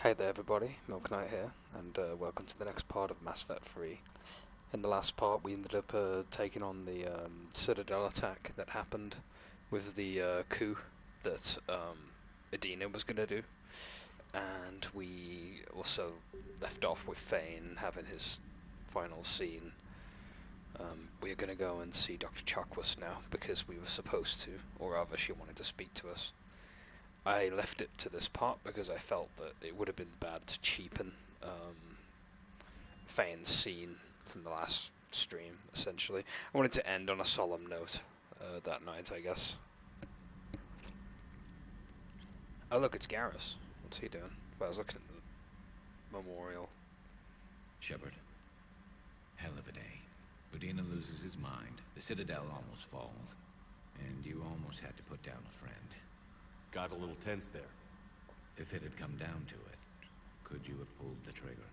Hey there everybody, Milk Knight here, and welcome to the next part of Mass Effect 3. In the last part we ended up taking on the Citadel attack that happened with the coup that Adina was going to do, and we also left off with Thane having his final scene. We're going to go and see Dr. Chakwas now, because we were supposed to, or rather she wanted to speak to us. I left it to this part because I felt that it would have been bad to cheapen Fane's scene from the last stream, essentially. I wanted to end on a solemn note that night, I guess. Oh look, it's Garrus. What's he doing? Well, I was looking at the memorial. Shepard. Hell of a day. Udina loses his mind, the Citadel almost falls, and you almost had to put down a friend. Got a little tense there. If it had come down to it, could you have pulled the trigger?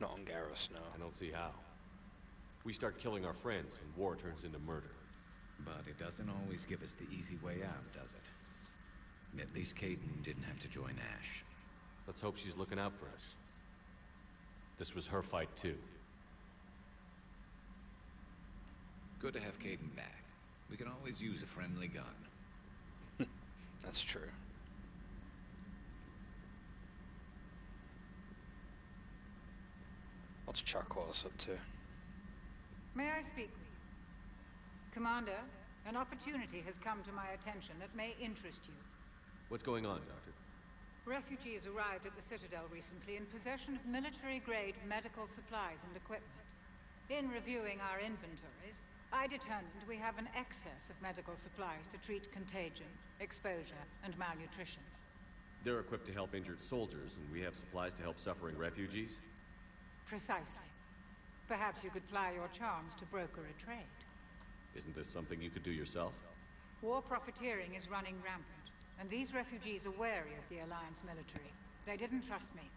Not on Garrus, no. I don't see how. We start killing our friends, and war turns into murder. But it doesn't always give us the easy way out, does it? At least Caden didn't have to join Ash. Let's hope she's looking out for us. This was her fight, too. Good to have Caden back. We can always use a friendly gun. That's true. What's Chakwas up to? May I speak with you? Commander, an opportunity has come to my attention that may interest you. What's going on, Doctor? Refugees arrived at the Citadel recently in possession of military-grade medical supplies and equipment. In reviewing our inventories, I determined we have an excess of medical supplies to treat contagion, exposure, and malnutrition. They're equipped to help injured soldiers, and we have supplies to help suffering refugees? Precisely. Perhaps you could ply your charms to broker a trade. Isn't this something you could do yourself? War profiteering is running rampant, and these refugees are wary of the Alliance military. They didn't trust me.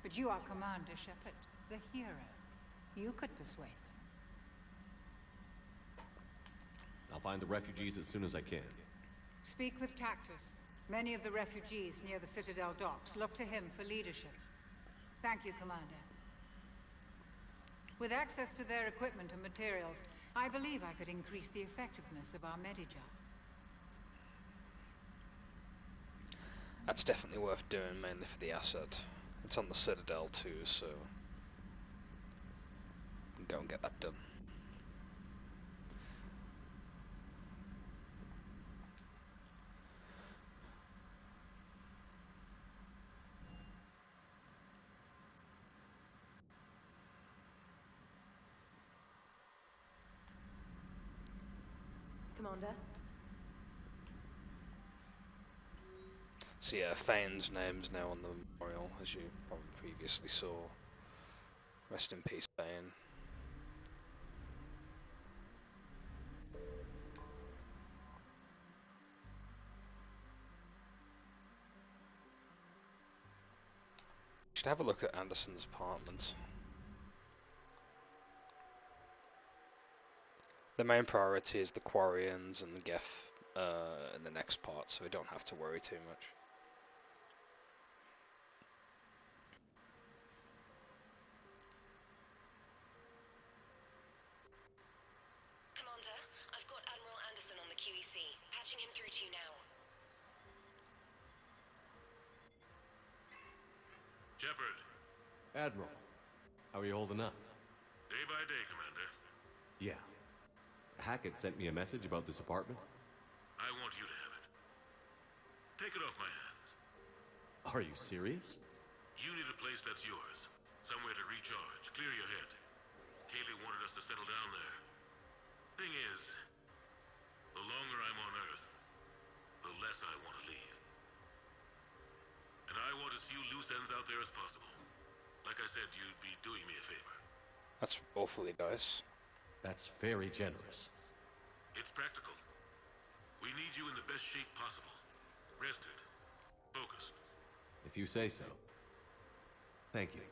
But you are Commander Shepard, the hero. You could persuade them. I'll find the refugees as soon as I can. Speak with Tactus. Many of the refugees near the Citadel docks look to him for leadership. Thank you, Commander. With access to their equipment and materials, I believe I could increase the effectiveness of our Medijob. That's definitely worth doing, mainly for the asset. It's on the Citadel too, so go and get that done. Commander? So yeah, Fane's name's now on the memorial, as you probably previously saw. Rest in peace, Fane. Should have a look at Anderson's apartment. The main priority is the Quarians and the Geth in the next part, so we don't have to worry too much. Commander, I've got Admiral Anderson on the QEC. Patching him through to you now. Shepard, Admiral, how are you holding up? day by day, Commander. Yeah. Hackett sent me a message about this apartment. I want you to have it. Take it off my hands. Are you serious? You need a place that's yours. Somewhere to recharge, clear your head. Kaylee wanted us to settle down there. Thing is, the longer I'm on Earth, the less I want to leave. And I want as few loose ends out there as possible. Like I said, you'd be doing me a favor. That's awfully nice. That's very generous. It's practical. We need you in the best shape possible. Rested. Focused. If you say so. Thank you.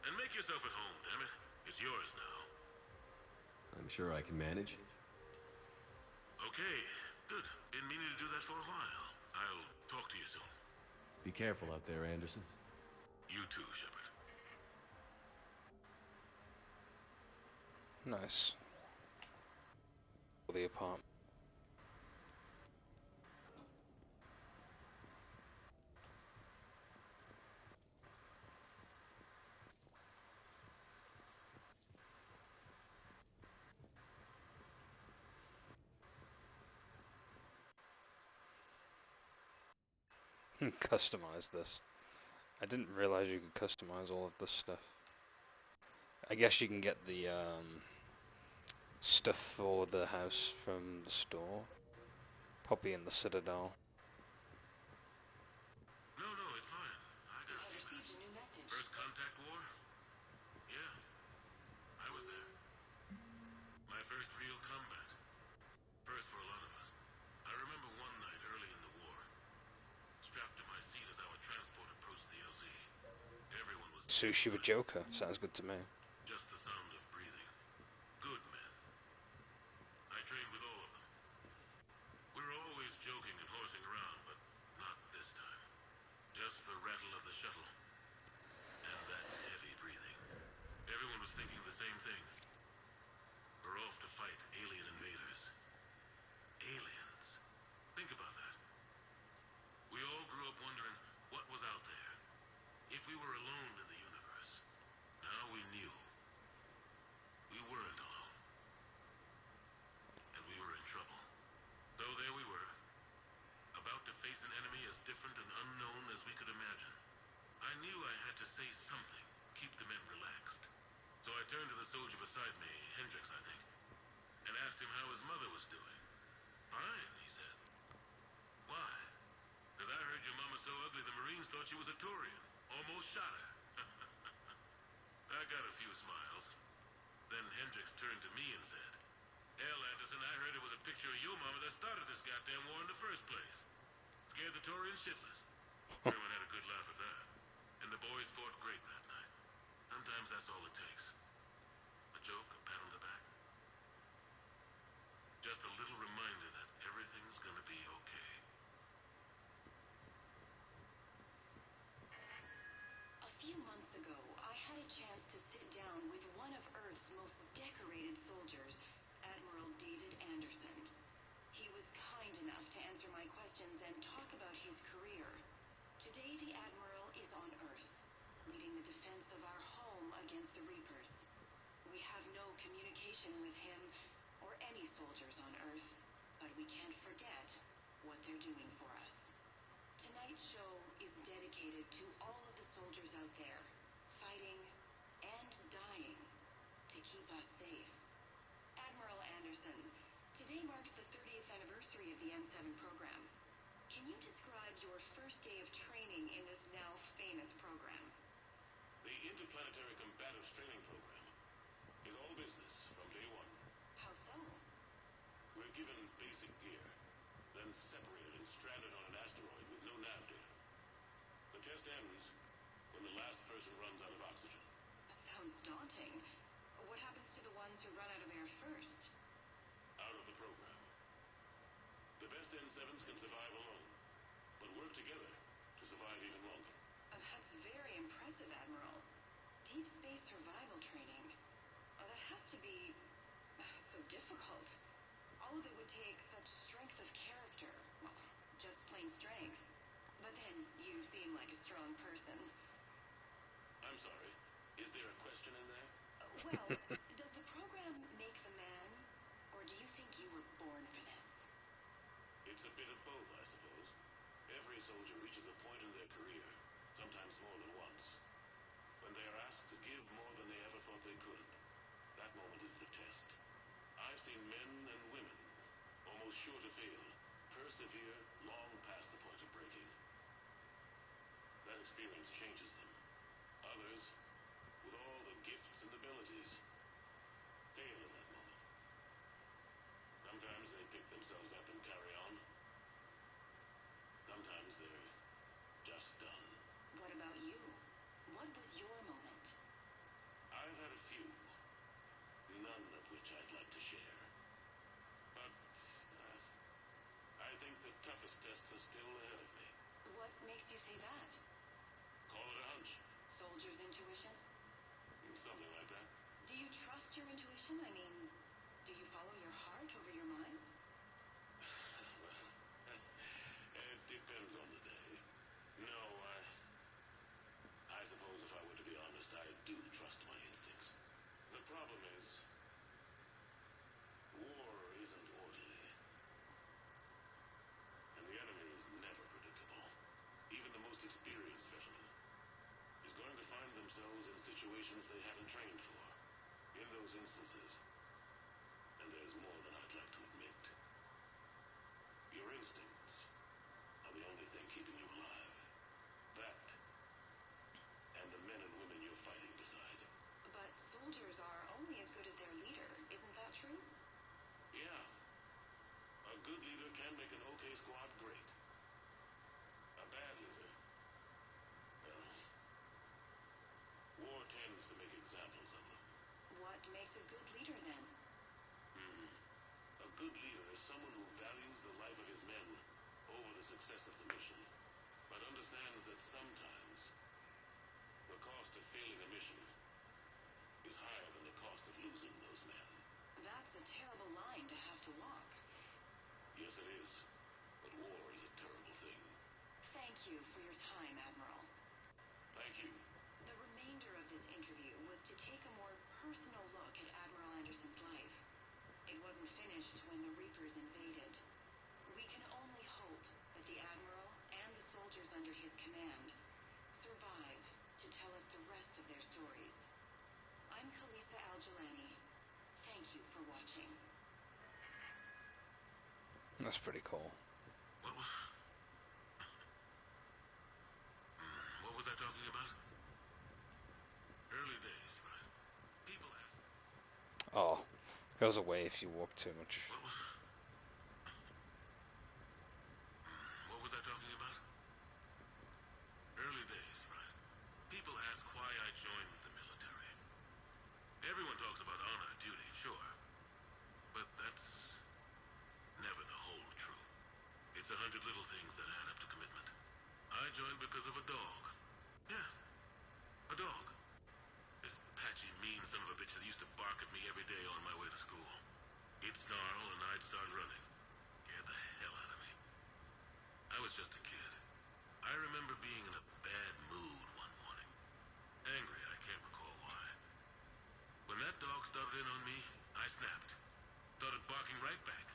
And make yourself at home, damn it. It's yours now. I'm sure I can manage. Okay, good. Been meaning to do that for a while. I'll talk to you soon. Be careful out there, Anderson. You too, Shepard. Nice. The apartment. Customize this. I didn't realize you could customize all of this stuff. I guess you can get the stuff for the house from the store. Probably in the Citadel. No, it's fine. I got a few Received a minutes. new message. First contact war? Yeah. I was there. My first real combat. First for a lot of us. I remember one night early in the war. Strapped to my seat as our transport approached the LZ. Everyone was... Sushi with Joker. Sounds good to me. Just the sound of breathing. Good men. I trained with all of them. We were always joking and horsing around, but not this time. Just the rattle of the shuttle. And that heavy breathing. Everyone was thinking the same thing. We're off to fight alien invaders. Aliens. Think about that. We all grew up wondering what was out there. If we were alone in the universe. Now we knew. We weren't alone. And we were in trouble. So there we were. About to face an enemy as different and unknown as we could imagine. I knew I had to say something, keep the men relaxed. So I turned to the soldier beside me, Hendricks, I think, and asked him how his mother was doing. Fine, he said. Why? Because I heard your mama so ugly the Marines thought she was a Taurian. Almost shot her. I got a few smiles. Then Hendricks turned to me and said, Hell, Anderson, I heard it was a picture of your mama that started this goddamn war in the first place. Scared the Taurians shitless. Everyone had a good laugh at that. And the boys fought great that night. Sometimes that's all it takes. A joke, a pat on the back. Just a little reminder that everything's gonna be okay. A few months ago, I had a chance to sit down with one of Earth's most decorated soldiers, Admiral David Anderson. He was kind enough to answer my questions and talk about his career. Today, the Admiral is on Earth, leading the defense of our home against the Reapers. We have no communication with him or any soldiers on Earth, but we can't forget what they're doing for us. Tonight's show is dedicated to all of the soldiers out there, fighting and dying to keep us safe. Admiral Anderson, today marks the 30th anniversary of the N7 program. Can you describe your first day of training in this now famous program? The Interplanetary Combatives Training Program is all business from day one. How so? We're given basic gear, then separated and stranded on an asteroid with no nav data. The test ends when the last person runs out of oxygen. Sounds daunting. What happens to the ones who run out of air first? Out of the program. The best N7s can survive alone, but work together to survive even longer. That's very impressive, Admiral. Deep space survival training. Oh, that has to be so difficult. All of it would take such strength of character. Well, just plain strength. But then you seem like a strong person. I'm sorry. Is there a question in there? Well, does the program make the man, or do you think you were born for this? It's a bit of both, I suppose. Every soldier reaches a point in their career, sometimes more than once, when they are asked to give more than they ever thought they could. That moment is the test. I've seen men and women, almost sure to fail, persevere long past the point of breaking. That experience changes them. Others, with all the gifts and abilities, fail in that moment. Sometimes they pick themselves up and carry on. Sometimes they're just done. What about you? What was your moment? I've had a few, none of which I'd like to share. But I think the toughest tests are still ahead of me. What makes you say that? Call it a hunch. So trust your intuition? I mean, do you follow your heart over your mind? Well, it depends on the day. No, I suppose if I were to be honest, I do trust my instincts. The problem is, war isn't orderly. And the enemy is never predictable. Even the most experienced veteran is going to find themselves in situations they haven't trained for. In those instances, and there's more than I'd like to admit, your instincts are the only thing keeping you alive. That, and the men and women you're fighting beside. But soldiers are only as good as their leader, isn't that true? Yeah. A good leader can make an okay squad great. A bad leader, well, war tends to make examples of them. What makes a good leader, then? A good leader is someone who values the life of his men over the success of the mission, but understands that sometimes the cost of failing a mission is higher than the cost of losing those men. That's a terrible line to have to walk. Yes, it is. But war is a terrible thing. Thank you for your time, Admiral. Thank you. The remainder of this interview was to take a more personal look at Admiral Anderson's life. It wasn't finished when the Reapers invaded. We can only hope that the Admiral and the soldiers under his command survive to tell us the rest of their stories. I'm Khaleesa Al-Jalani. Thank you for watching. That's pretty cool. What was I talking about? Early days, right? People ask. Oh, goes away if you walk too much. What was I talking about? Early days, right? People ask why I joined the military. Everyone talks about honor, duty, sure. But that's never the whole truth. It's 100 little things that add up to commitment. I joined because of a dog. Yeah, a dog. This patchy, mean son of a bitch that used to bark at me every day on my way to school. He'd snarl and I'd start running. Scared the hell out of me. I was just a kid. I remember being in a bad mood one morning. Angry, I can't recall why. When that dog started in on me, I snapped. Started barking right back.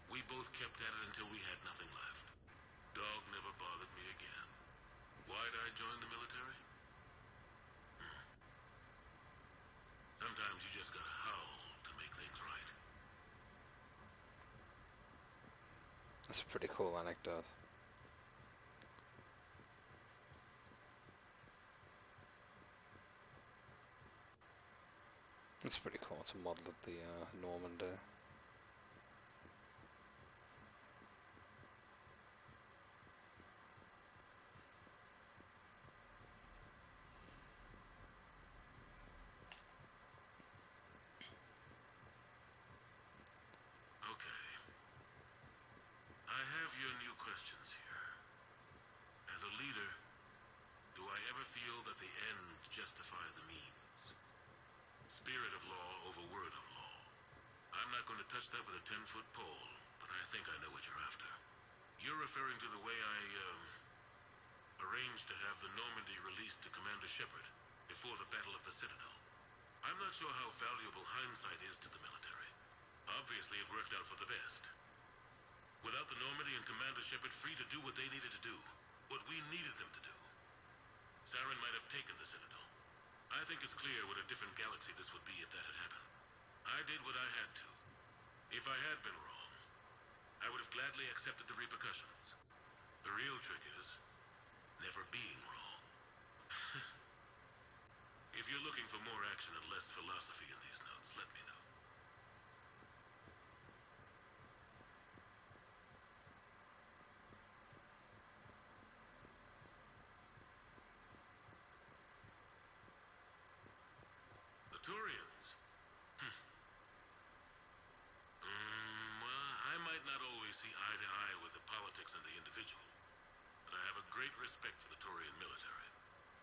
We both kept at it until we had nothing left. Dog never bothered me again. Why'd I join the military? Sometimes you just gotta howl to make things right. That's a pretty cool anecdote. It's pretty cool. It's a model of the Norman day. Okay. I have your new questions here. As a leader, do I ever feel that the end justifies the means? Spirit of law over word of law. I'm not going to touch that with a 10-foot pole, but I think I know what you're after. You're referring to the way I, arranged to have the Normandy released to Commander Shepard before the Battle of the Citadel. I'm not sure how valuable hindsight is to the military. Obviously, it worked out for the best. Without the Normandy and Commander Shepard free to do what they needed to do, what we needed them to do, Saren might have taken the Citadel. I think it's clear what a different galaxy this would be if that had happened. I did what I had to. If I had been wrong, I would have gladly accepted the repercussions. The real trick is never being wrong. If you're looking for more action and less philosophy in these notes, let me know. The Turians. Well, I might not always see eye to eye with the politics and the individual, but I have a great respect for the Turian military.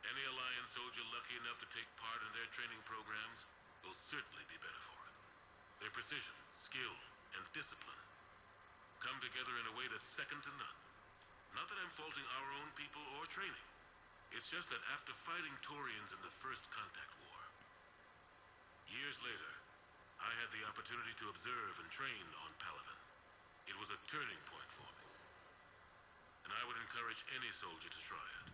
Any Alliance soldier lucky enough to take part in their training programs will certainly be better for it. Their precision, skill, and discipline come together in a way that's second to none. Not that I'm faulting our own people or training. It's just that after fighting Taurians in the First Contact War, years later, I had the opportunity to observe and train on Palaven. It was a turning point for me. And I would encourage any soldier to try it.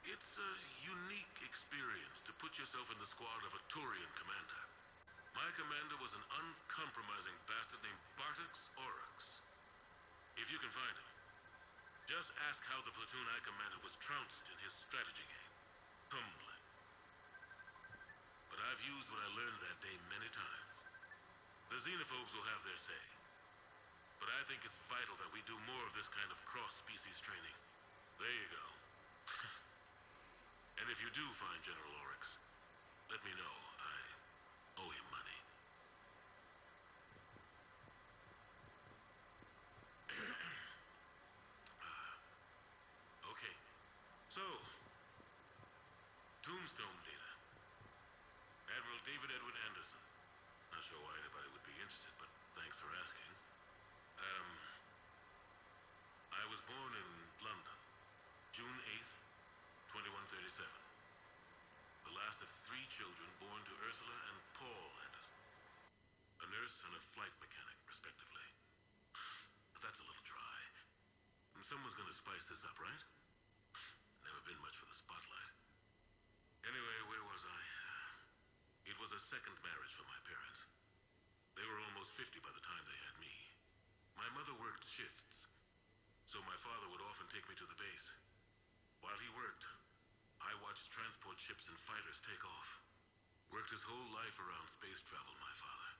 It's a unique experience to put yourself in the squad of a Taurian commander. My commander was an uncompromising bastard named Bartix Oryx. If you can find him, just ask how the platoon I commanded was trounced in his strategy game. Humbling. But I've used what I learned that day many times. The xenophobes will have their say. But I think it's vital that we do more of this kind of cross-species training. There you go. And if you do find General Oryx, let me know. I owe him money. Okay. So, Tombstone data. Admiral David Edward Anderson. Not sure why anybody would be interested, but thanks for asking. I was born in London, June 8th, 2137. The last of 3 children born to Ursula and Paul Anderson. A nurse and a flight mechanic, respectively. But that's a little dry. Someone's gonna spice this up, right? Never been much for the spotlight. Anyway, where was I? It was a second marriage for my parents. They were almost 50 by the time they had me. My mother worked shifts, so my father would often take me to the base. While he worked, I watched transport ships and fighters take off. Worked his whole life around space travel, my father.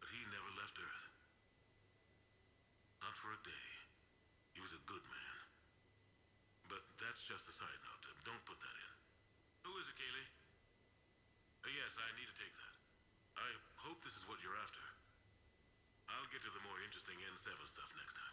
But he never left Earth. Not for a day. He was a good man. But that's just a side note. Don't put that in. Who is it, Kaylee? Yes, I need to take that. I hope this is what you're after. I'll get to the more interesting N7 stuff next time.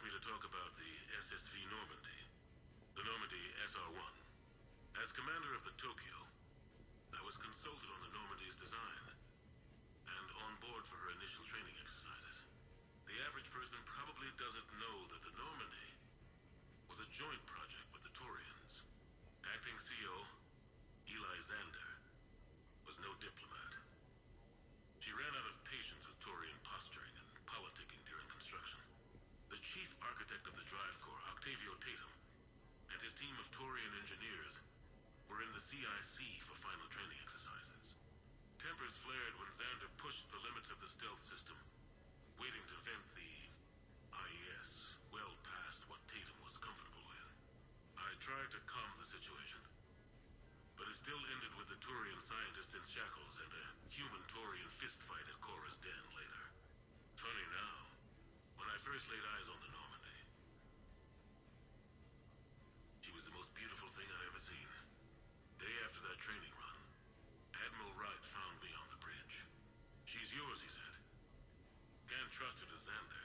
asked me to talk about the SSV Normandy. The Normandy SR-1. As commander of the Tokyo, I was consulted on the Normandy's design, and on board for her initial training exercises. The average person probably doesn't know that the Normandy was a joint project with the Taurians. Acting CO, Eli Xander, was no diplomat. She ran out of patience with Taurian posturing and politicking during construction. The chief architect of the drive core, Octavio Tatum, and his team of Taurian engineers were in the CIC for final training exercises. Tempers flared when Xander pushed the limits of the stealth system, waiting to vent the IES well past what Tatum was comfortable with. I tried to calm the situation, but it still ended with the Taurian scientist in shackles and a human Taurian fistfight at Cora's den later. Funny now, when I first laid eyes on the Normandy, she was the most beautiful thing I'd ever seen. Day after that training run, Admiral Wright found me on the bridge. She's yours, he said. Can't trust her to Xander.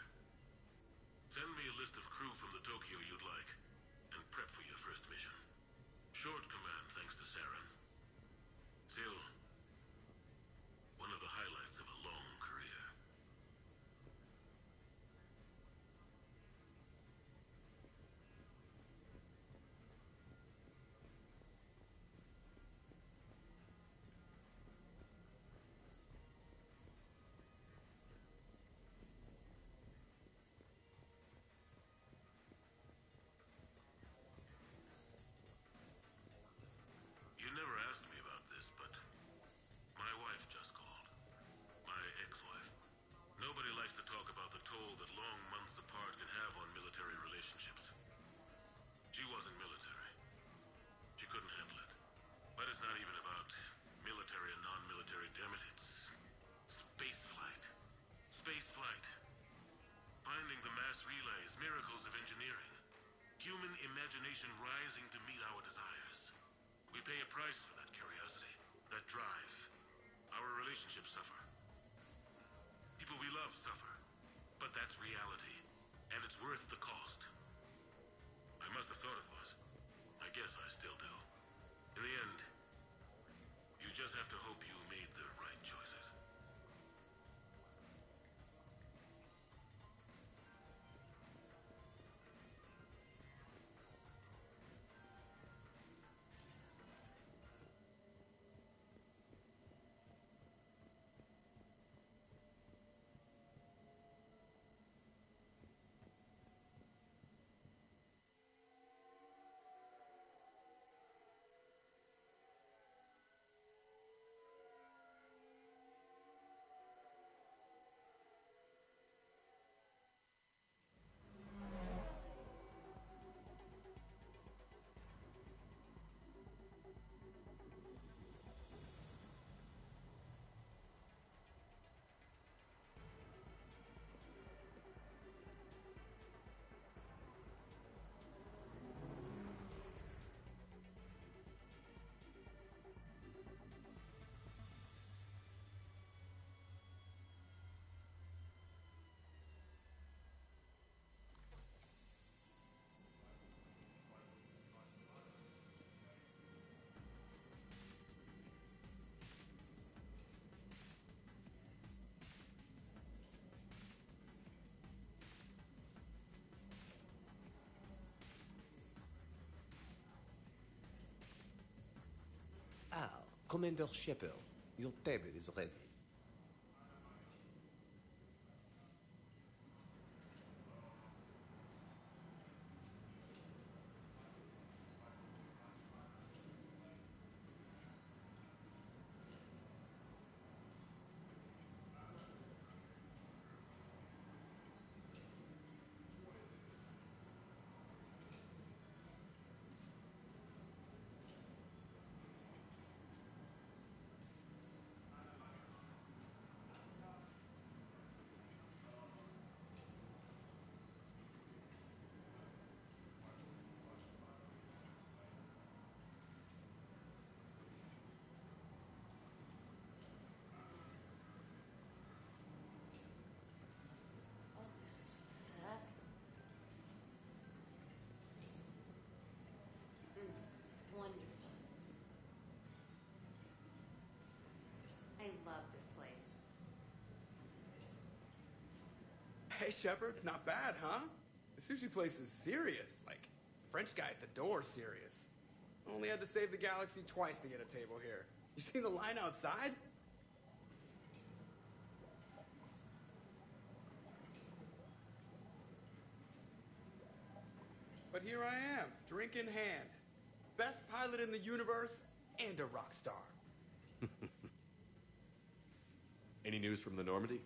Send me a list of crew from the Tokyo you'd like, and prep for your first mission. Short command thanks to Saren. Still, one of the highlights of a long career. You never asked me about this, but my wife just called. My ex-wife. Nobody likes to talk about the toll that long months apart can have on military relationships. She wasn't military. She couldn't handle it. But it's not even about military and non-military, damn it. It's space flight. Space flight. Finding the mass relays, miracles of engineering. Human imagination rising to meet our desires. We pay a price for that curiosity, that drive. Our relationships suffer. People we love suffer. But that's reality, and it's worth the cost. I must have thought it was. I guess I still do. In the end, you just have to hope you made the right choices. Commander Shepard, your table is ready. Hey, Shepard, not bad, huh? The sushi place is serious. Like, French guy at the door serious. Only had to save the galaxy twice to get a table here. You see the line outside? But here I am, drink in hand. Best pilot in the universe and a rock star. Any news from the Normandy?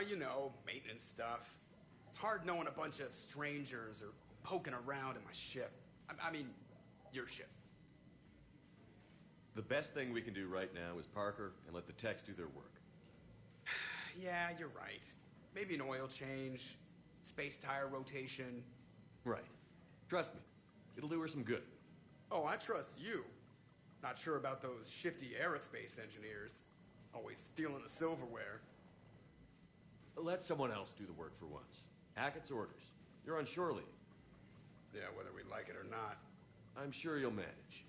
You know, maintenance stuff. It's hard knowing a bunch of strangers or poking around in my ship. I mean, your ship. The best thing we can do right now is Parker and let the techs do their work. Yeah, you're right. Maybe an oil change, space tire rotation. Right. Trust me, it'll do her some good. Oh, I trust you. Not sure about those shifty aerospace engineers. Always stealing the silverware. Let someone else do the work for once. Hackett's orders. You're on shore leave. Yeah, whether we like it or not. I'm sure you'll manage.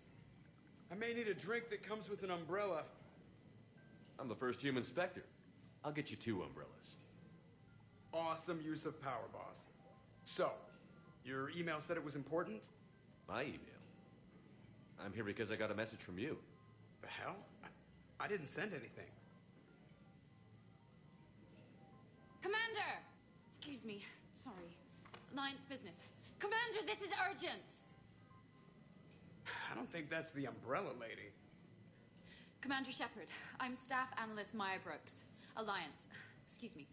I may need a drink that comes with an umbrella. I'm the first human Spectre. I'll get you 2 umbrellas. Awesome use of power, boss. So, your email said it was important? My email? I'm here because I got a message from you. The hell? I didn't send anything. Commander! Excuse me. Sorry. Alliance business. Commander, this is urgent! I don't think that's the umbrella lady. Commander Shepard, I'm Staff Analyst Maya Brooks. Alliance. Excuse me.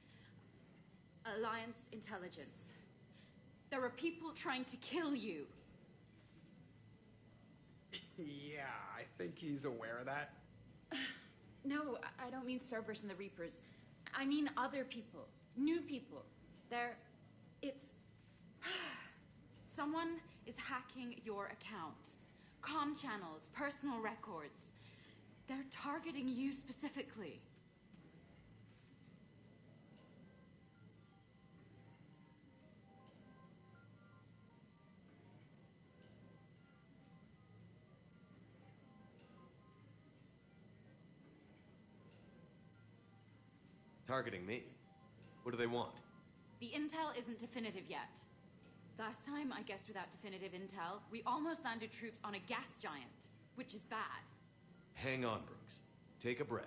Alliance Intelligence. There are people trying to kill you. Yeah, I think he's aware of that. No, I don't mean Cerberus and the Reapers. I mean other people. New people. It's... Someone is hacking your account. Comm channels, personal records. They're targeting you specifically. Targeting me? What do they want? The intel isn't definitive yet. Last time, I guess without definitive intel, we almost landed troops on a gas giant, which is bad. Hang on, Brooks. Take a breath.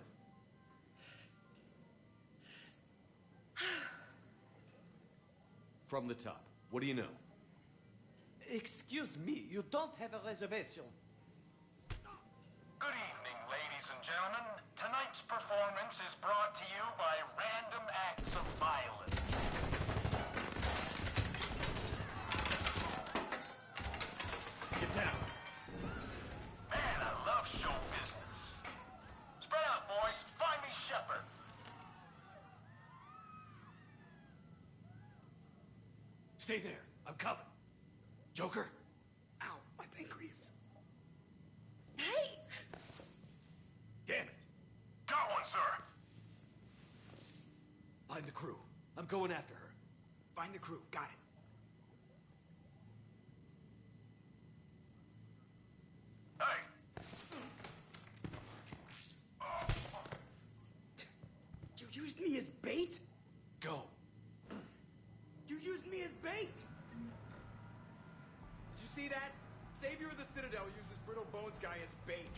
From the top, what do you know? Excuse me, you don't have a reservation. Good evening, ladies and gentlemen. Tonight's performance is brought to you by random acts of violence. Get down! Man, I love show business. Spread out, boys. Find me Shepard. Stay there. I'm coming. Joker? Ow, my pancreas. Hey! Damn it! Got one, sir. Find the crew. I'm going after her. Find the crew, got it. Hey. You used me as bait? Go. You used me as bait! Did you see that? Savior of the Citadel uses Brittle Bones guy as bait.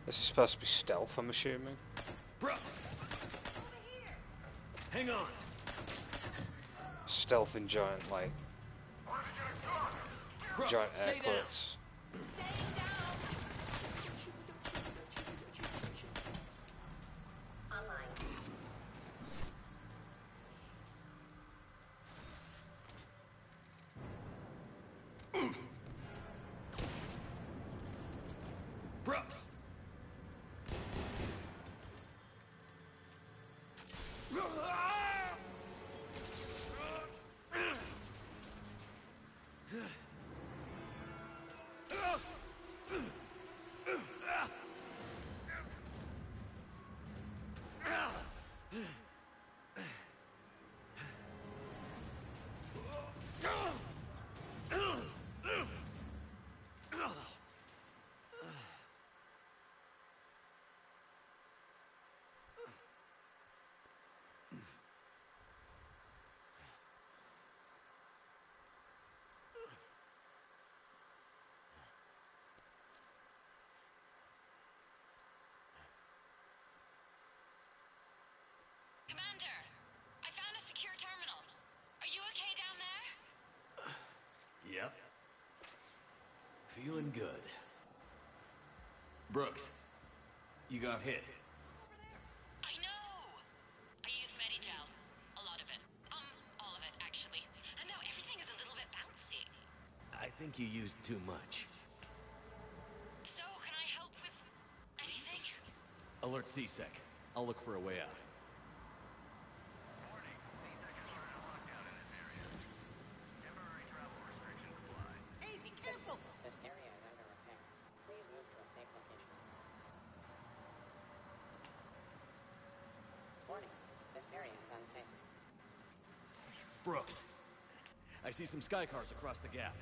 This is supposed to be stealth, I'm assuming. Bro! Hang on! Stealth in giant, like, Bro, giant air stay down! quotes. Brooks! Yep. Feeling good. Brooks, you got hit. I know! I used Medigel. A lot of it. All of it, actually. And now everything is a little bit bouncy. I think you used too much. So, can I help with anything? Alert C-Sec. I'll look for a way out. Hey, be careful! This area is under repair. Please move to a safe location. Warning, this area is unsafe. Brooks, I see some sky cars across the gap.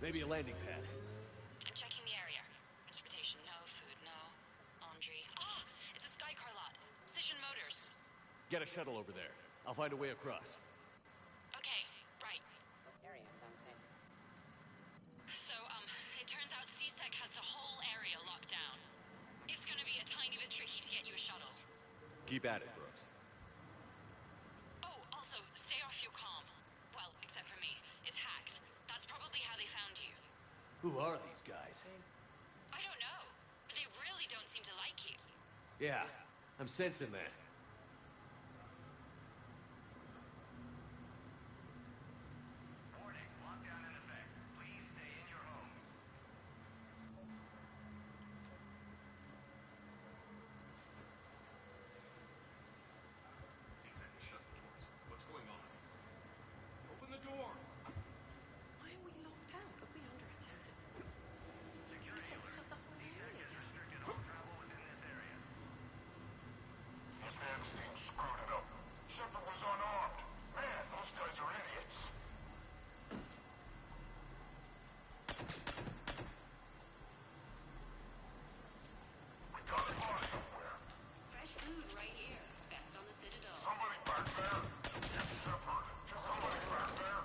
Maybe a landing pad. I'm checking the area. Transportation, no. Food, no. Laundry. Ah! It's a Skycar lot. Cision Motors. Get a shuttle over there. I'll find a way across. Okay, right. This area is unsafe. So, it turns out C-Sec has the whole area locked down. It's gonna be a tiny bit tricky to get you a shuttle. Keep at it, Brooks. Oh, also, stay off your comm. Well, except for me. It's hacked. That's probably how they found you. Who are these guys? I don't know. They really don't seem to like you. Yeah, I'm sensing that. Warning, lockdown in effect. Please stay in your home. C-Sec has shut the doors. What's going on? Open the door! Why are we locked out? Are we under attack? Security alert. Shut the whole C-Sec area has down. restricted all travel within this area. This man's team screwed it up. Shepard was unarmed. Man, those guys are idiots. We got him out somewhere. Fresh food right here. Best on the Citadel. Somebody back there? It's Shepard. Just somebody back there?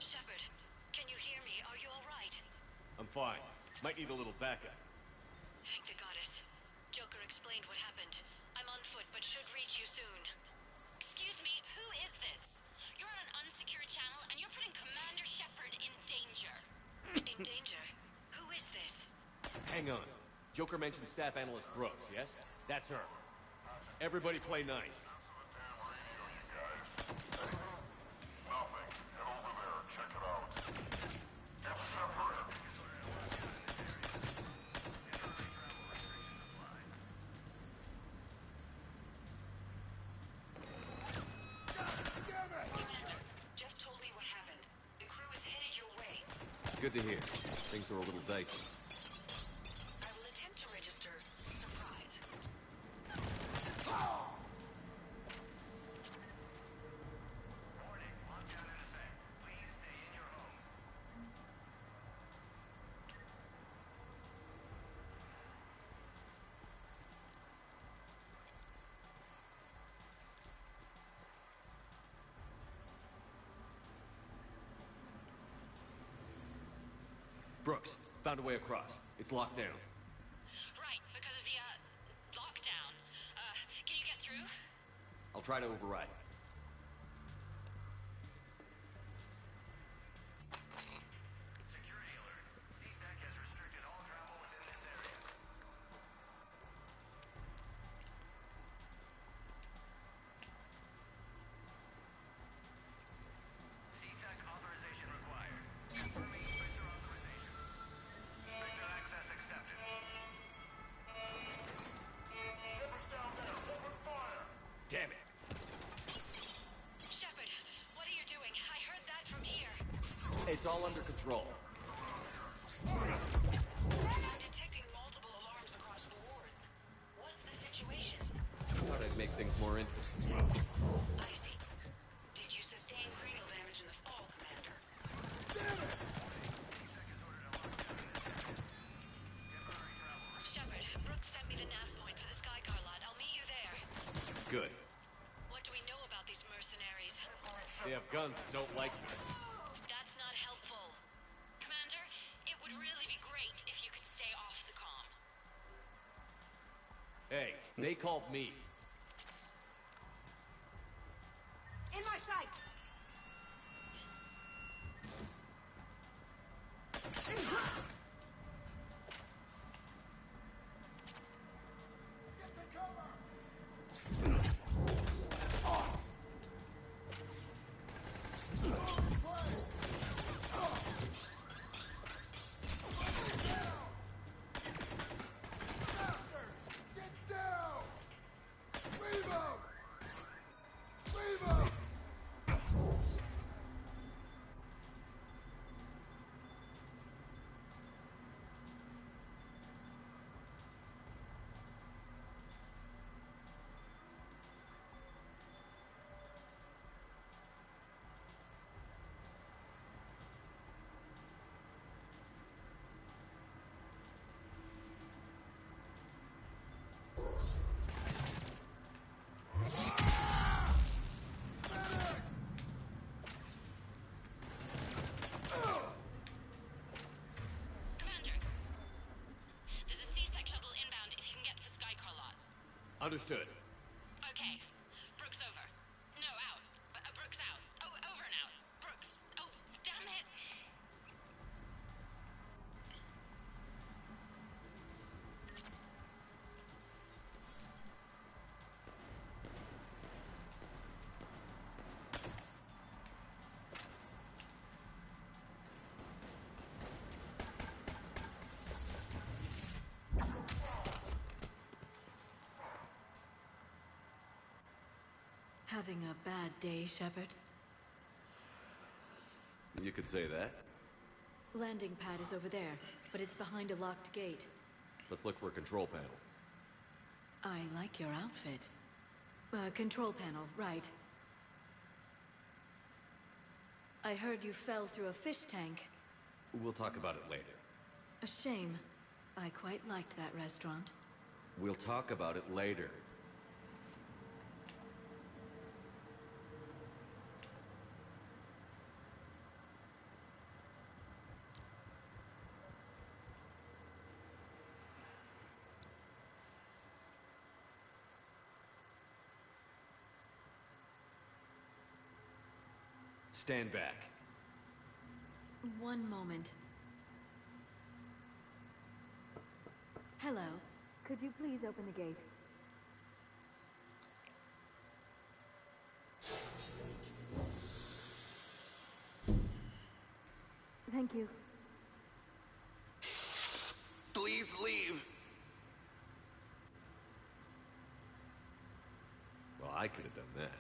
Shepard, can you hear me? Are you alright? I'm fine. Might need a little backup. Thank the goddess. Joker explained what happened. I'm on foot, but should reach you soon. Excuse me, who is this? You're on an unsecured channel, and you're putting Commander Shepard in danger. In danger? Who is this? Hang on. Joker mentioned Staff Analyst Brooks, yes? That's her. Everybody play nice. Damn radio, you guys. Nothing. Head over there. Check it out. It's Shepard. Commander, Jeff told me what happened. The crew is headed your way. Good to hear. Things are a little dicey. I will attempt to register surprise. Warning, lockdown in effect. Please stay in your home. Brooks, found a way across. It's locked down. Right, because of the, lockdown. Can you get through? I'll try to override. Security alert. C-Sec has restricted all travel within this area. C-Sec authorization required. Confirming Spectre authorization. Spectre access accepted. Shepard's down there. Open fire! Damn it! Shepard, what are you doing? I heard that from here. It's all under control. I'm detecting multiple alarms across the wards. What's the situation? Thought I'd make things more interesting. I see. Did you sustain cranial damage in the fall, Commander? Shepard, Brooks sent me the nav point for the Skycar lot. I'll meet you there. Good. What do we know about these mercenaries? They have guns that don't like you. That's not helpful. Commander, it would really be great if you could stay off the comm. Hey, they called me. Understood. Okay. Brooks over. No, out. Brooks out. Oh, over and out. Brooks. Oh, damn it. Having a bad day, Shepard? You could say that. Landing pad is over there, but it's behind a locked gate. Let's look for a control panel. I like your outfit. Control panel, right. I heard you fell through a fish tank. We'll talk about it later. A shame. I quite liked that restaurant. We'll talk about it later. Stand back. One moment. Hello. Could you please open the gate? Thank you. Please leave. Well, I could have done that.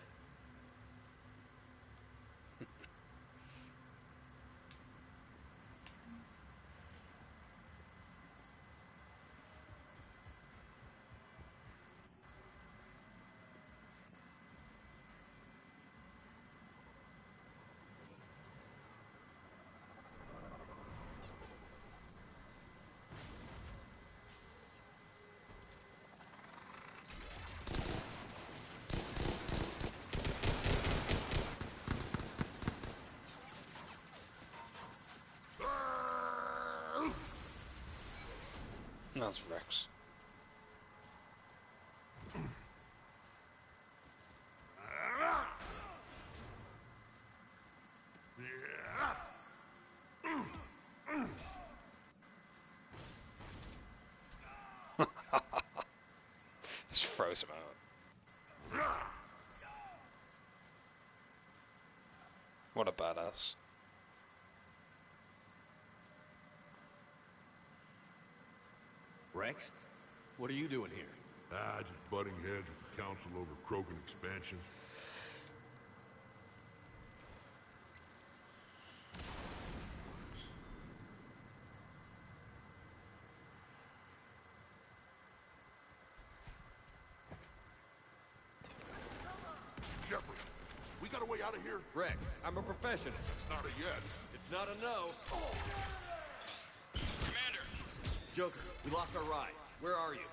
That's Rex. Just throws him out. What a badass. Rex? What are you doing here? Just butting heads with the council over Krogan expansion. Shepard, we got a way out of here? Rex, I'm a professional. It's not a yes. It's not a no. Commander! Joker, we lost our ride. Where are you?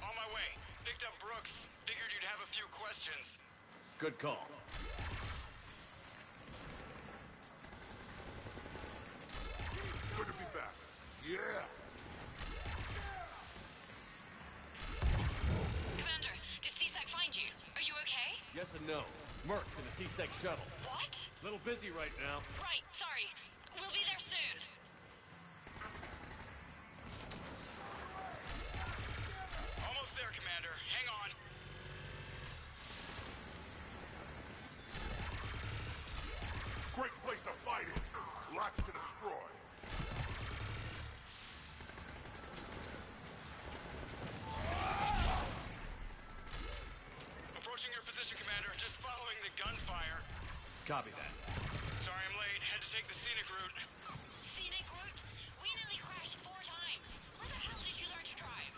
On my way. Picked up Brooks. Figured you'd have a few questions. Good call. Good to be back. Yeah! Commander, did CSAC find you? Are you okay? Yes and no. Merc's in a C-Sec shuttle. What? Little busy right now. Right, sorry. We'll be there soon. Almost there, Commander. Hang on. position, Commander. Just following the gunfire. Copy that. Sorry I'm late. Had to take the scenic route. Scenic route? We nearly crashed 4 times. Where the hell did you learn to drive?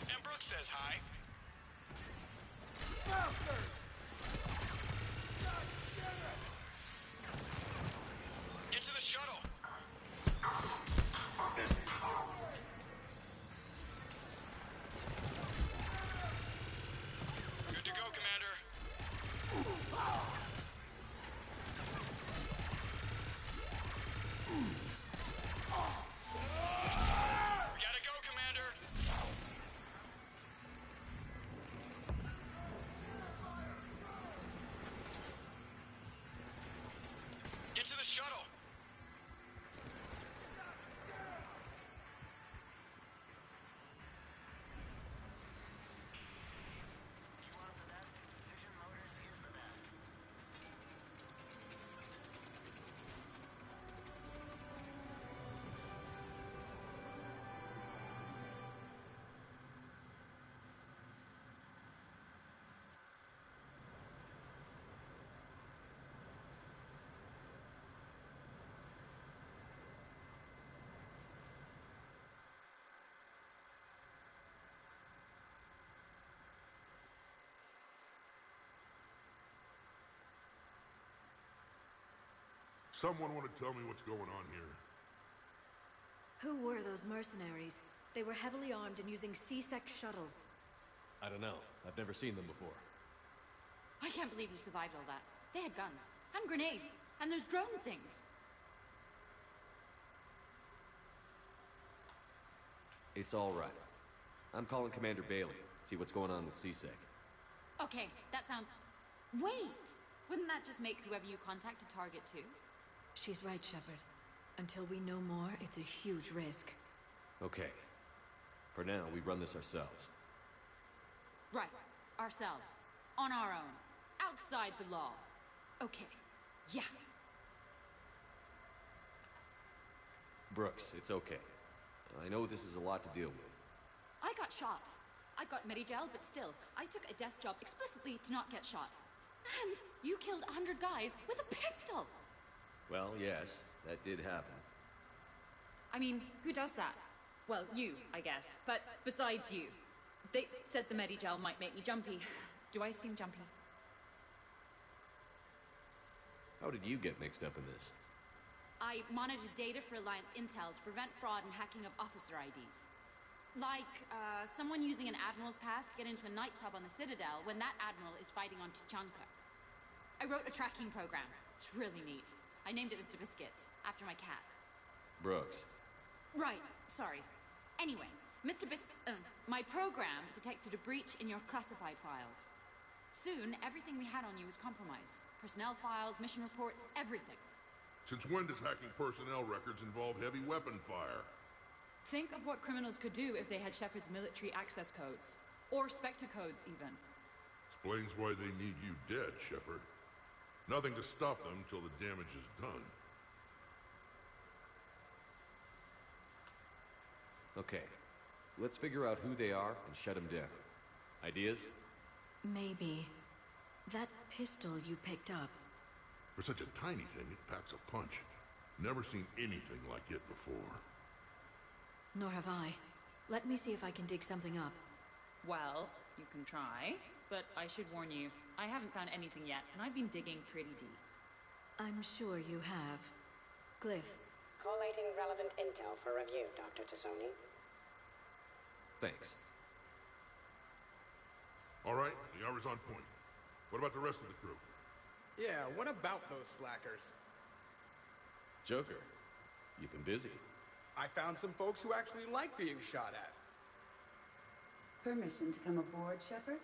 And Brooks says hi. Get to the shuttle. Good to go, Commander. We gotta go, Commander. Get to the shuttle. Someone want to tell me what's going on here? Who were those mercenaries? They were heavily armed and using C-Sec shuttles. I don't know. I've never seen them before. I can't believe you survived all that. They had guns, and grenades, and those drone things. It's all right. I'm calling Commander Bailey. See what's going on with C-Sec. Okay, that sounds... Wait! Wouldn't that just make whoever you contact a target too? She's right, Shepard. Until we know more, it's a huge risk. Okay. For now, we run this ourselves. Right. Ourselves. On our own. Outside the law. Okay. Yeah. Brooks, it's okay. I know this is a lot to deal with. I got shot. I got Medi-gel, but still, I took a desk job explicitly to not get shot. And you killed 100 guys with a pistol! Well, yes, that did happen. I mean, who does that? Well, you, I guess. But besides you. They said the Medi-gel might make me jumpy. Do I seem jumpy? How did you get mixed up in this? I monitored data for Alliance intel to prevent fraud and hacking of officer IDs. Like, someone using an Admiral's pass to get into a nightclub on the Citadel when that Admiral is fighting on Tuchanka. I wrote a tracking program. It's really neat. I named it Mr. Biscuits, after my cat. Brooks. Right, sorry. Anyway, my program detected a breach in your classified files. Soon, everything we had on you was compromised. Personnel files, mission reports, everything. Since when does hacking personnel records involve heavy weapon fire? Think of what criminals could do if they had Shepard's military access codes. Or Spectre codes, even. Explains why they need you dead, Shepard. Nothing to stop them till the damage is done. Okay. Let's figure out who they are and shut them down. Ideas? Maybe. That pistol you picked up. For such a tiny thing, it packs a punch. Never seen anything like it before. Nor have I. Let me see if I can dig something up. Well, you can try, but I should warn you, I haven't found anything yet, and I've been digging pretty deep. I'm sure you have. Glyph. Collating relevant intel for review, Dr. Tassoni. Thanks. All right, the hour's on point. What about the rest of the crew? Yeah, what about those slackers? Joker, you've been busy. I found some folks who actually like being shot at. Permission to come aboard, Shepard?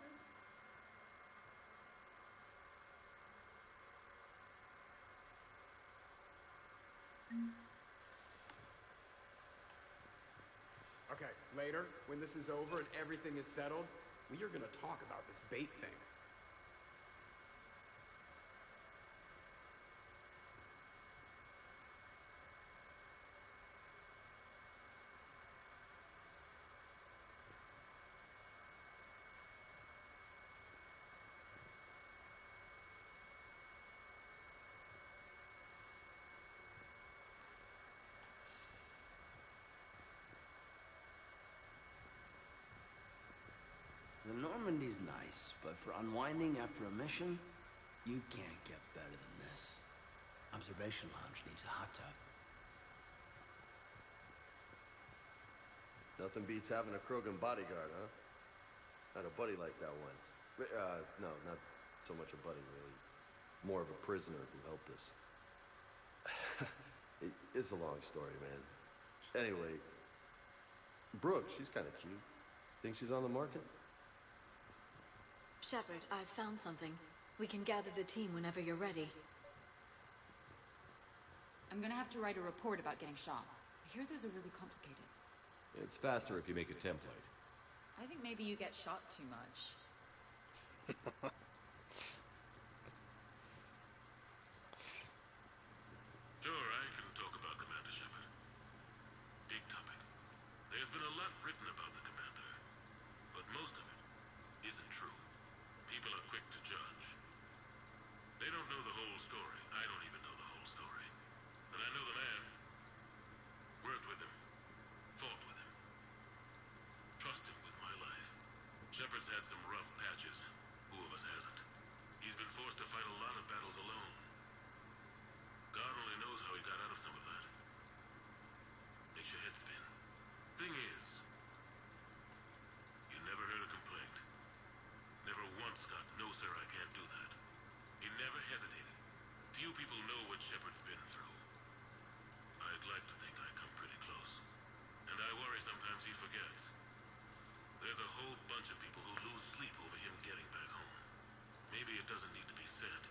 Okay, later, when this is over and everything is settled, we are gonna talk about this bait thing. Normandy's nice, but for unwinding after a mission, you can't get better than this. Observation Lounge needs a hot tub. Nothing beats having a Krogan bodyguard, huh? Had a buddy like that once. No, not so much a buddy, really. More of a prisoner who helped us. It's a long story, man. Anyway, Brooke, she's kind of cute. Think she's on the market? Shepard, I've found something. We can gather the team whenever you're ready. I'm gonna have to write a report about getting shot. I hear those are really complicated. It's faster if you make a template. I think maybe you get shot too much. Sure, I can talk about Commander Shepard. Big topic. There's been a lot written about the Commander, but most of it isn't true. People are quick to judge. They don't know the whole story. I don't even know the whole story. But I know the man. Worked with him. Fought with him. Trust him with my life. Shepard's had some rough patches. Who of us hasn't? He's been forced to fight a lot of battles alone. God only knows how he got out of some of that. Makes your head spin. Thing is, you never heard a complaint. Never once got, "No, sir, I can't do that." He never hesitated. Few people know what Shepard's been through. I'd like to think I come pretty close. And I worry sometimes he forgets. There's a whole bunch of people who lose sleep over him getting back home. Maybe it doesn't need to be said.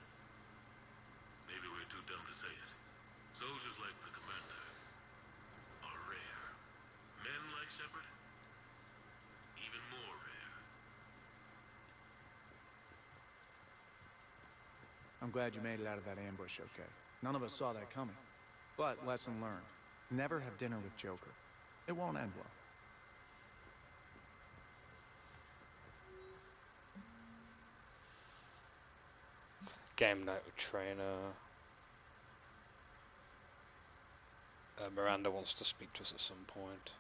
Maybe we're too dumb to say it. Soldiers like the Commander are rare. Men like Shepard, even more rare. I'm glad you made it out of that ambush okay. None of us saw that coming. But lesson learned. Never have dinner with Joker. It won't end well. Game note with trainer. Miranda wants to speak to us at some point.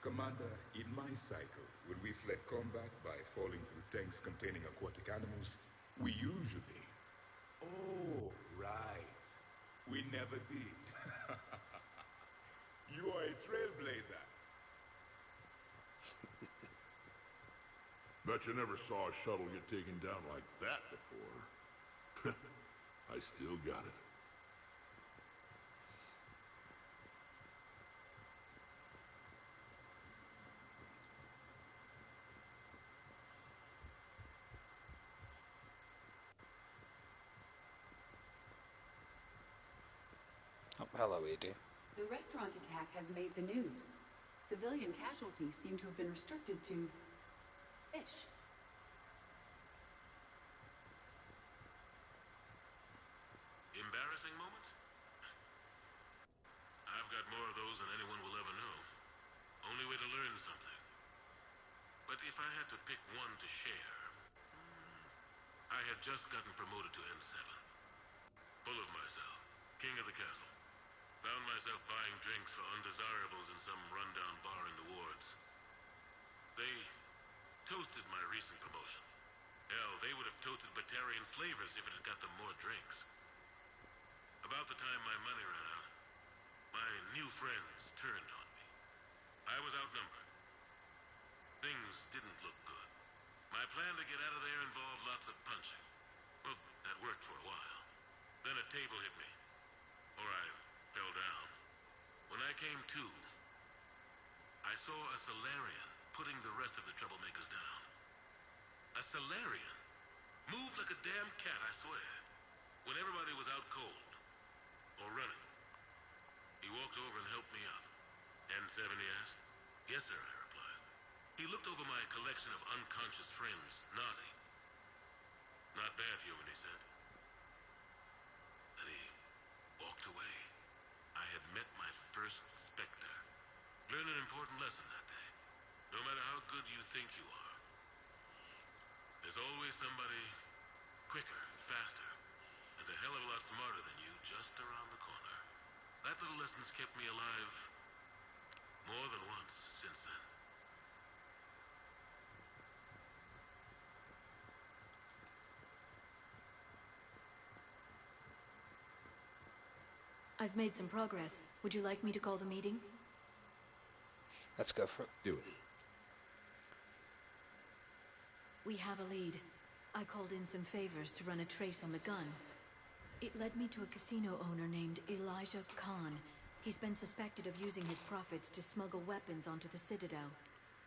Commander, in my cycle, when we fled combat by falling through tanks containing aquatic animals, we usually... Oh, right. We never did. You are a trailblazer. Bet you never saw a shuttle get taken down like that before. I still got it. Oh, hello, Edie. The restaurant attack has made the news. Civilian casualties seem to have been restricted to fish. Embarrassing moment? I've got more of those than anyone will ever know. Only way to learn something. But if I had to pick one to share... I had just gotten promoted to N7. Full of myself. King of the castle. Found myself buying drinks for undesirables in some rundown bar in the wards. They toasted my recent promotion. Hell, they would have toasted Batarian slavers if it had got them more drinks. About the time my money ran out, my new friends turned on me. I was outnumbered. Things didn't look good. My plan to get out of there involved lots of punching. Well, that worked for a while. Then a table hit me. Or I fell down. When I came to, I saw a Solarian putting the rest of the troublemakers down. A Solarian? Moved like a damn cat, I swear. When everybody was out cold. Or running. He walked over and helped me up. N7, he asked. Yes, sir, I replied. He looked over my collection of unconscious friends, nodding. Not bad, human, he said. Then he walked away. I had met my first Spectre. Learned an important lesson that day. No matter how good you think you are, there's always somebody quicker, faster, and a hell of a lot smarter than you just around the corner. That little lesson's kept me alive more than once since then. I've made some progress. Would you like me to call the meeting? Let's go for it. Do it. We have a lead. I called in some favors to run a trace on the gun. It led me to a casino owner named Elijah Khan. He's been suspected of using his profits to smuggle weapons onto the Citadel.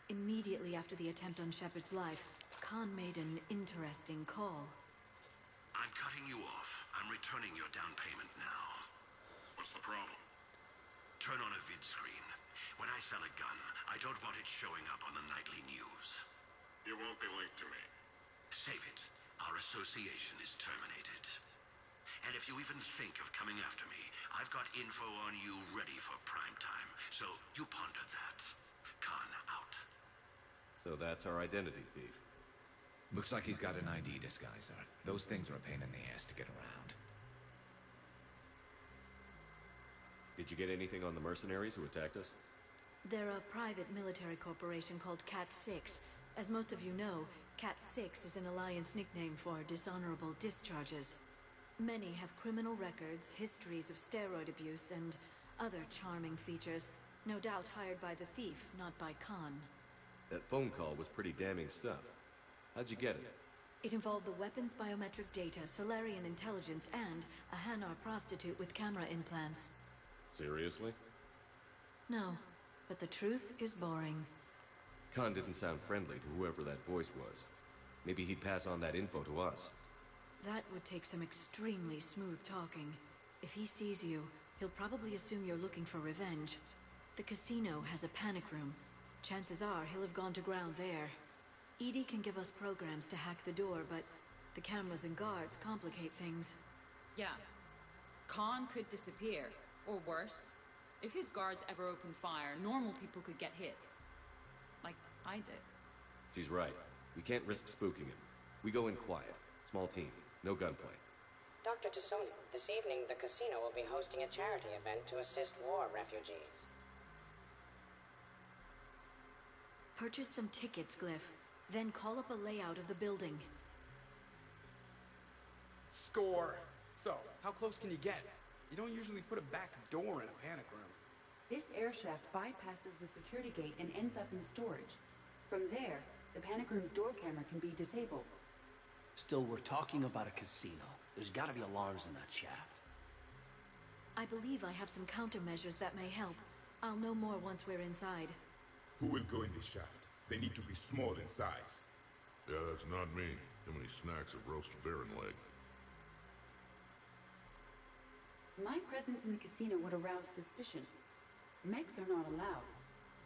Immediately after the attempt on Shepard's life, Khan made an interesting call. I'm cutting you off. I'm returning your down payment now. What's the problem? Turn on a vid screen. When I sell a gun, I don't want it showing up on the nightly news. You won't be linked to me. Save it. Our association is terminated. And if you even think of coming after me, I've got info on you ready for prime time. So you ponder that. Khan out. So that's our identity thief. Looks like he's got an ID disguiser. Those things are a pain in the ass to get around. Did you get anything on the mercenaries who attacked us? They're a private military corporation called Cat-6. As most of you know, Cat-6 is an Alliance nickname for dishonorable discharges. Many have criminal records, histories of steroid abuse, and other charming features. No doubt hired by the thief, not by Khan. That phone call was pretty damning stuff. How'd you get it? It involved the weapons biometric data, Solarian intelligence, and a Hanar prostitute with camera implants. Seriously? No, but the truth is boring. Khan didn't sound friendly to whoever that voice was. Maybe he'd pass on that info to us. That would take some extremely smooth talking. If he sees you, he'll probably assume you're looking for revenge. The casino has a panic room. Chances are he'll have gone to ground there. EDI can give us programs to hack the door, but the cameras and guards complicate things. Yeah. Khan could disappear. Or worse, if his guards ever open fire, normal people could get hit. Like I did. She's right. We can't risk spooking him. We go in quiet. Small team. No gunplay. Dr. Tassoni, this evening the casino will be hosting a charity event to assist war refugees. Purchase some tickets, Glyph. Then call up a layout of the building. Score! So, how close can you get? You don't usually put a back door in a panic room. This air shaft bypasses the security gate and ends up in storage. From there, the panic room's door camera can be disabled. Still, we're talking about a casino. There's gotta be alarms in that shaft. I believe I have some countermeasures that may help. I'll know more once we're inside. Who will go in the shaft? They need to be small in size. Yeah, that's not me. How many snacks of roast Varan leg? My presence in the casino would arouse suspicion. Mechs are not allowed,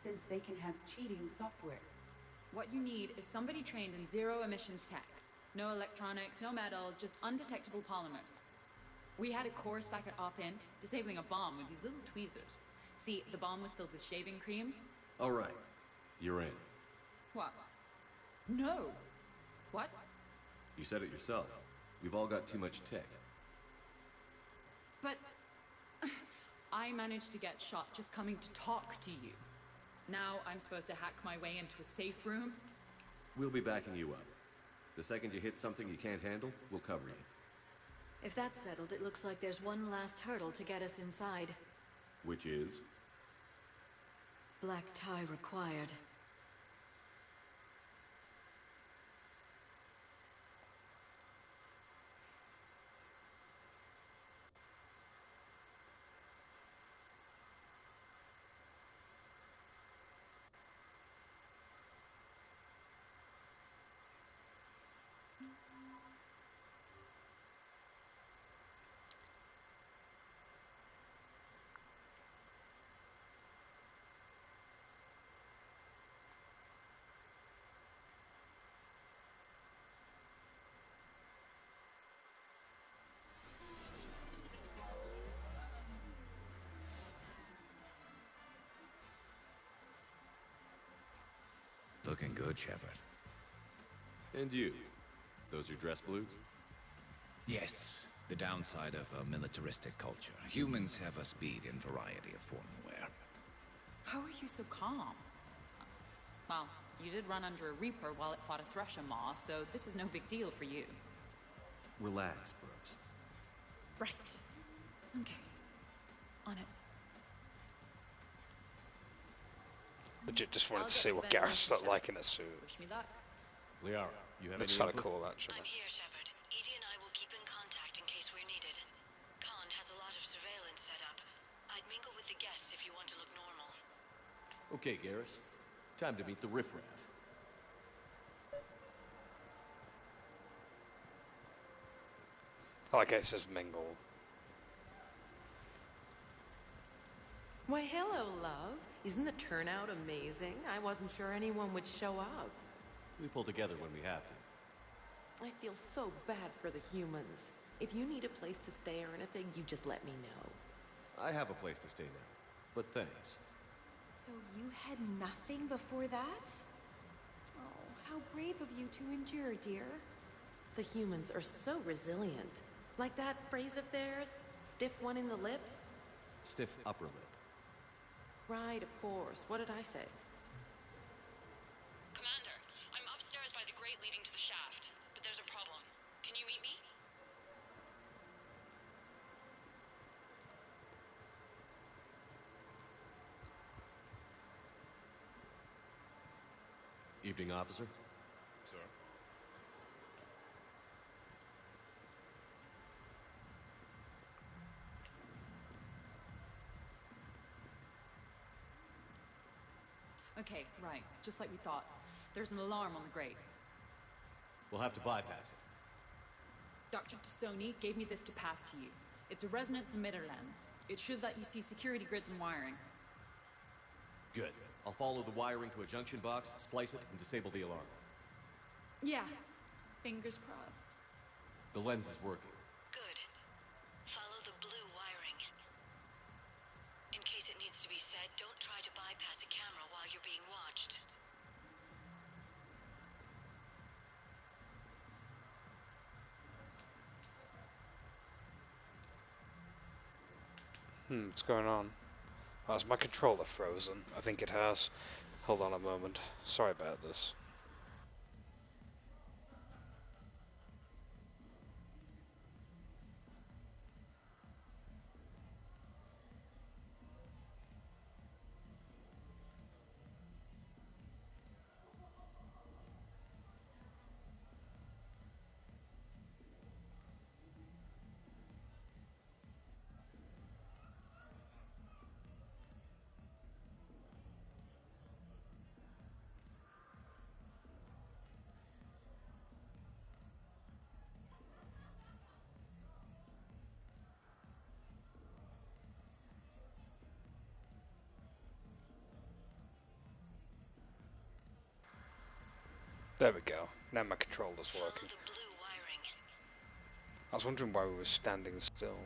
since they can have cheating software. What you need is somebody trained in zero emissions tech. No electronics, no metal, just undetectable polymers. We had a course back at Op-Int, disabling a bomb with these little tweezers. See, the bomb was filled with shaving cream. All right. You're in. What? No. What? You said it yourself. We've all got too much tech. But I managed to get shot just coming to talk to you. Now I'm supposed to hack my way into a safe room? We'll be backing you up. The second you hit something you can't handle, we'll cover you. If that's settled, it looks like there's one last hurdle to get us inside. Which is? Black tie required. Looking good, Shepard. And you? Those your dress blues? Yes. The downside of a militaristic culture. Humans have a speed and variety of formal wear. How are you so calm? Well, you did run under a Reaper while it fought a Thresher Maw, so this is no big deal for you. Relax, Brooks. Right. Okay. On it. Legit just wanted to see what Garrus looked like in a suit. Wish me luck. Liara, you have Looks any kind of input? cool, actually. I'm here, Shepard. Edie and I will keep in contact in case we're needed. Khan has a lot of surveillance set up. I'd mingle with the guests if you want to look normal. Okay, Garrus. Time to meet the riffraff. I like how it says mingle. Why, hello, love. Isn't the turnout amazing? I wasn't sure anyone would show up. We pull together when we have to. I feel so bad for the humans. If you need a place to stay or anything, you just let me know. I have a place to stay now, but thanks. So you had nothing before that? Oh, how brave of you to endure, dear. The humans are so resilient. Like that phrase of theirs, stiff one in the lips? Stiff upper lip. Right, of course. What did I say? Commander, I'm upstairs by the grate leading to the shaft, but there's a problem. Can you meet me? Evening, officer. Sir? Okay, right. Just like we thought. There's an alarm on the grate. We'll have to bypass it. Dr. Tassoni gave me this to pass to you. It's a resonance emitter lens. It should let you see security grids and wiring. Good. I'll follow the wiring to a junction box, splice it, and disable the alarm. Yeah. Fingers crossed. The lens is working. Good. Follow the blue wiring. In case it needs to be said, don't try to bypass a camera while you're being watched. What's going on? Oh, is my controller frozen? I think it has. Hold on a moment. Sorry about this. There we go. Now my controller's working. I was wondering why we were standing still.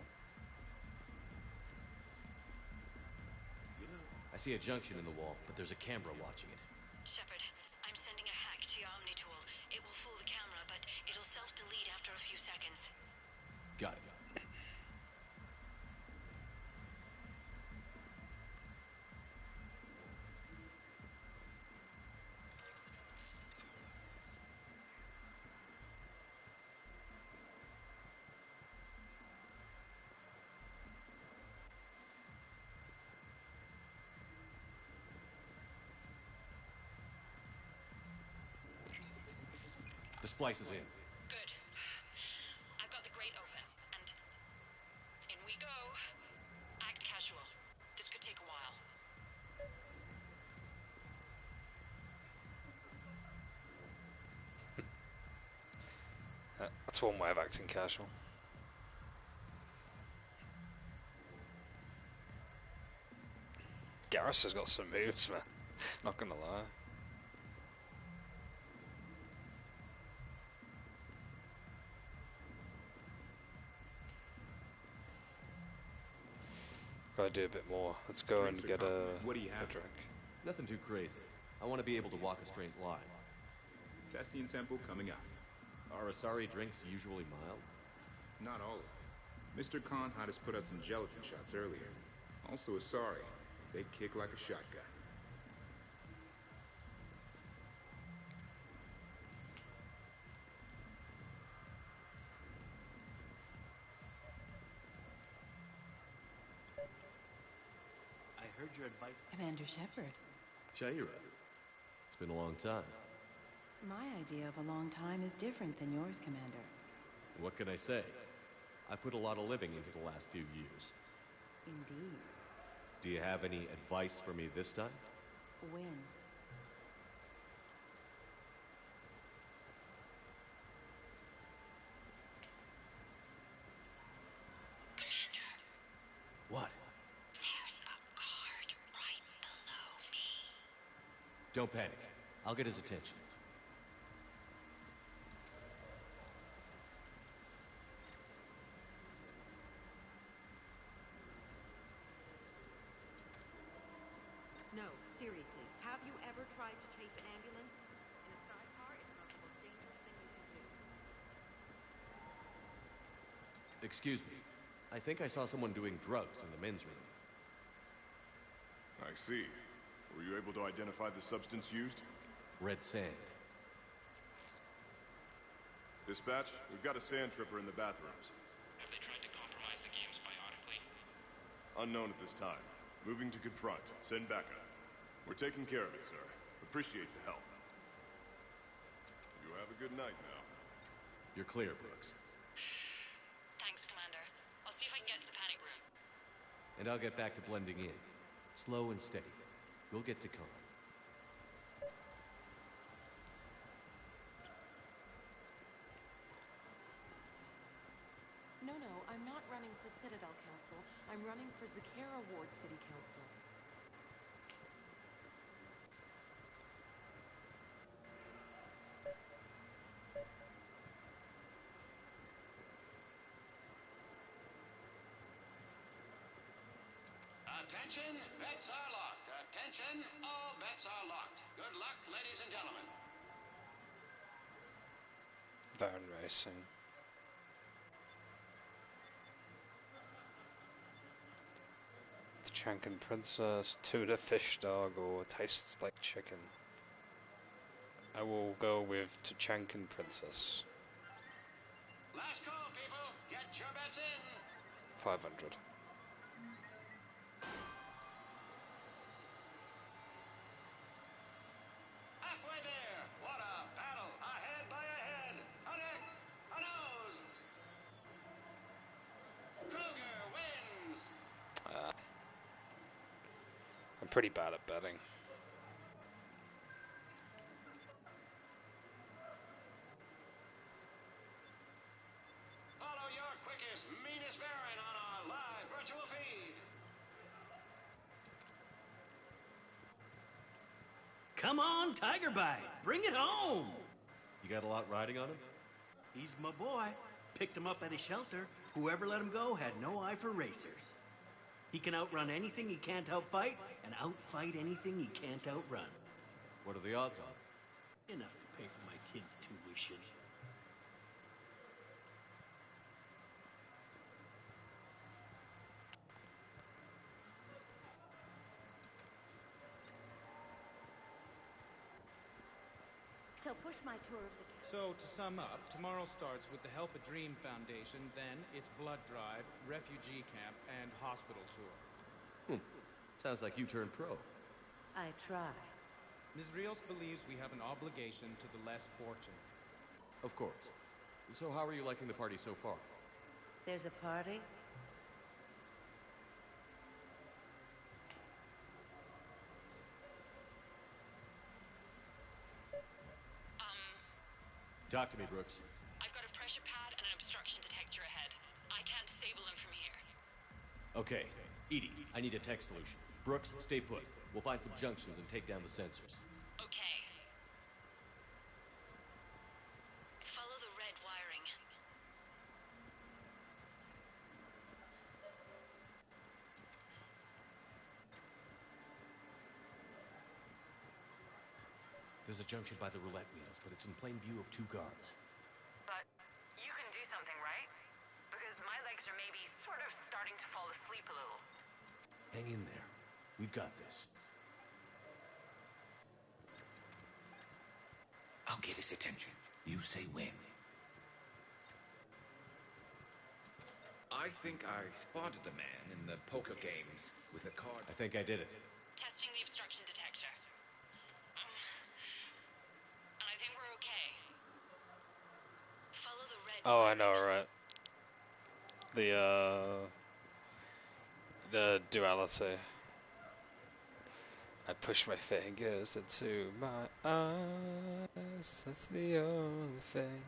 I see a junction in the wall, but there's a camera watching it. Shepard, I'm sending a hack to your Omni tool. It will fool the camera, but it'll self-delete after a few seconds. Got it. The splice is in. Good. I've got the grate open, and in we go. Act casual. This could take a while. That's one way of acting casual. Garrus has got some moves, man. Not gonna lie. Gotta do a bit more. Let's go and get a drink. Nothing too crazy. I want to be able to walk a straight line. Cassian Temple coming up. Are Asari drinks usually mild? Not all of them. Mr. Khan had us put out some gelatin shots earlier. Also Asari. They kick like a shotgun. I heard your advice. Commander Shepard. Jaira. It's been a long time. My idea of a long time is different than yours, Commander. What can I say? I put a lot of living into the last few years. Indeed. Do you have any advice for me this time? When? What? There's a guard right below me. Don't panic. I'll get his attention. No, seriously. Have you ever tried to chase an ambulance? In a sky car, it's not the most dangerous thing you can do. Excuse me. I think I saw someone doing drugs in the men's room. I see. Were you able to identify the substance used? Red sand. Dispatch, we've got a sand tripper in the bathrooms. Have they tried to compromise the games biotically? Unknown at this time. Moving to confront. Send backup. We're taking care of it, sir. Appreciate the help. You have a good night now. You're clear, Brooks. Thanks, Commander. I'll see if I can get to the panic room. And I'll get back to blending in. Slow and steady. You'll get to Khan. No, I'm not running for Citadel Council. I'm running for Zakera Ward City Council. Attention, bets are locked. Attention, all bets are locked. Good luck, ladies and gentlemen. Van Racing. The Chankin Princess, Tudor Fish Dog, or Tastes Like Chicken. I will go with Tachankan Princess. Last call, people. Get your bets in. 500. Halfway there. What a battle. A head by a head. A neck. A nose. Kroger wins. I'm pretty bad at betting. Follow your quickest, meanest Baron on our live virtual feed. Come on, Tiger Bite. Bring it home. You got a lot riding on him? He's my boy. Picked him up at a shelter. Whoever let him go had no eye for racers. He can outrun anything he can't outfight, and outfight anything he can't outrun. What are the odds on? Enough to pay for my kids' tuition. So push my tour of the So, to sum up, tomorrow starts with the Help a Dream Foundation, then it's blood drive, refugee camp, and hospital tour. Sounds like you turned pro. I try. Ms. Rios believes we have an obligation to the less fortunate. Of course. So how are you liking the party so far? There's a party? Talk to me, Brooks. I've got a pressure pad and an obstruction detector ahead. I can't disable them from here. Okay. Edie, I need a tech solution. Brooks, stay put. We'll find some junctions and take down the sensors. Okay. Follow the red wiring. There's a junction by the roulette wheels, but it's in plain view of 2 guards. But you can do something, right? Because my legs are maybe sort of starting to fall asleep a little. Hang in there. We've got this. I'll get his attention. You say when. I think I spotted a man in the poker games with a card. I think I did it. Testing the obstruction detector. I think we're okay. Follow the red. Oh, I know, right? The duality. I push my fingers into my eyes. That's the only thing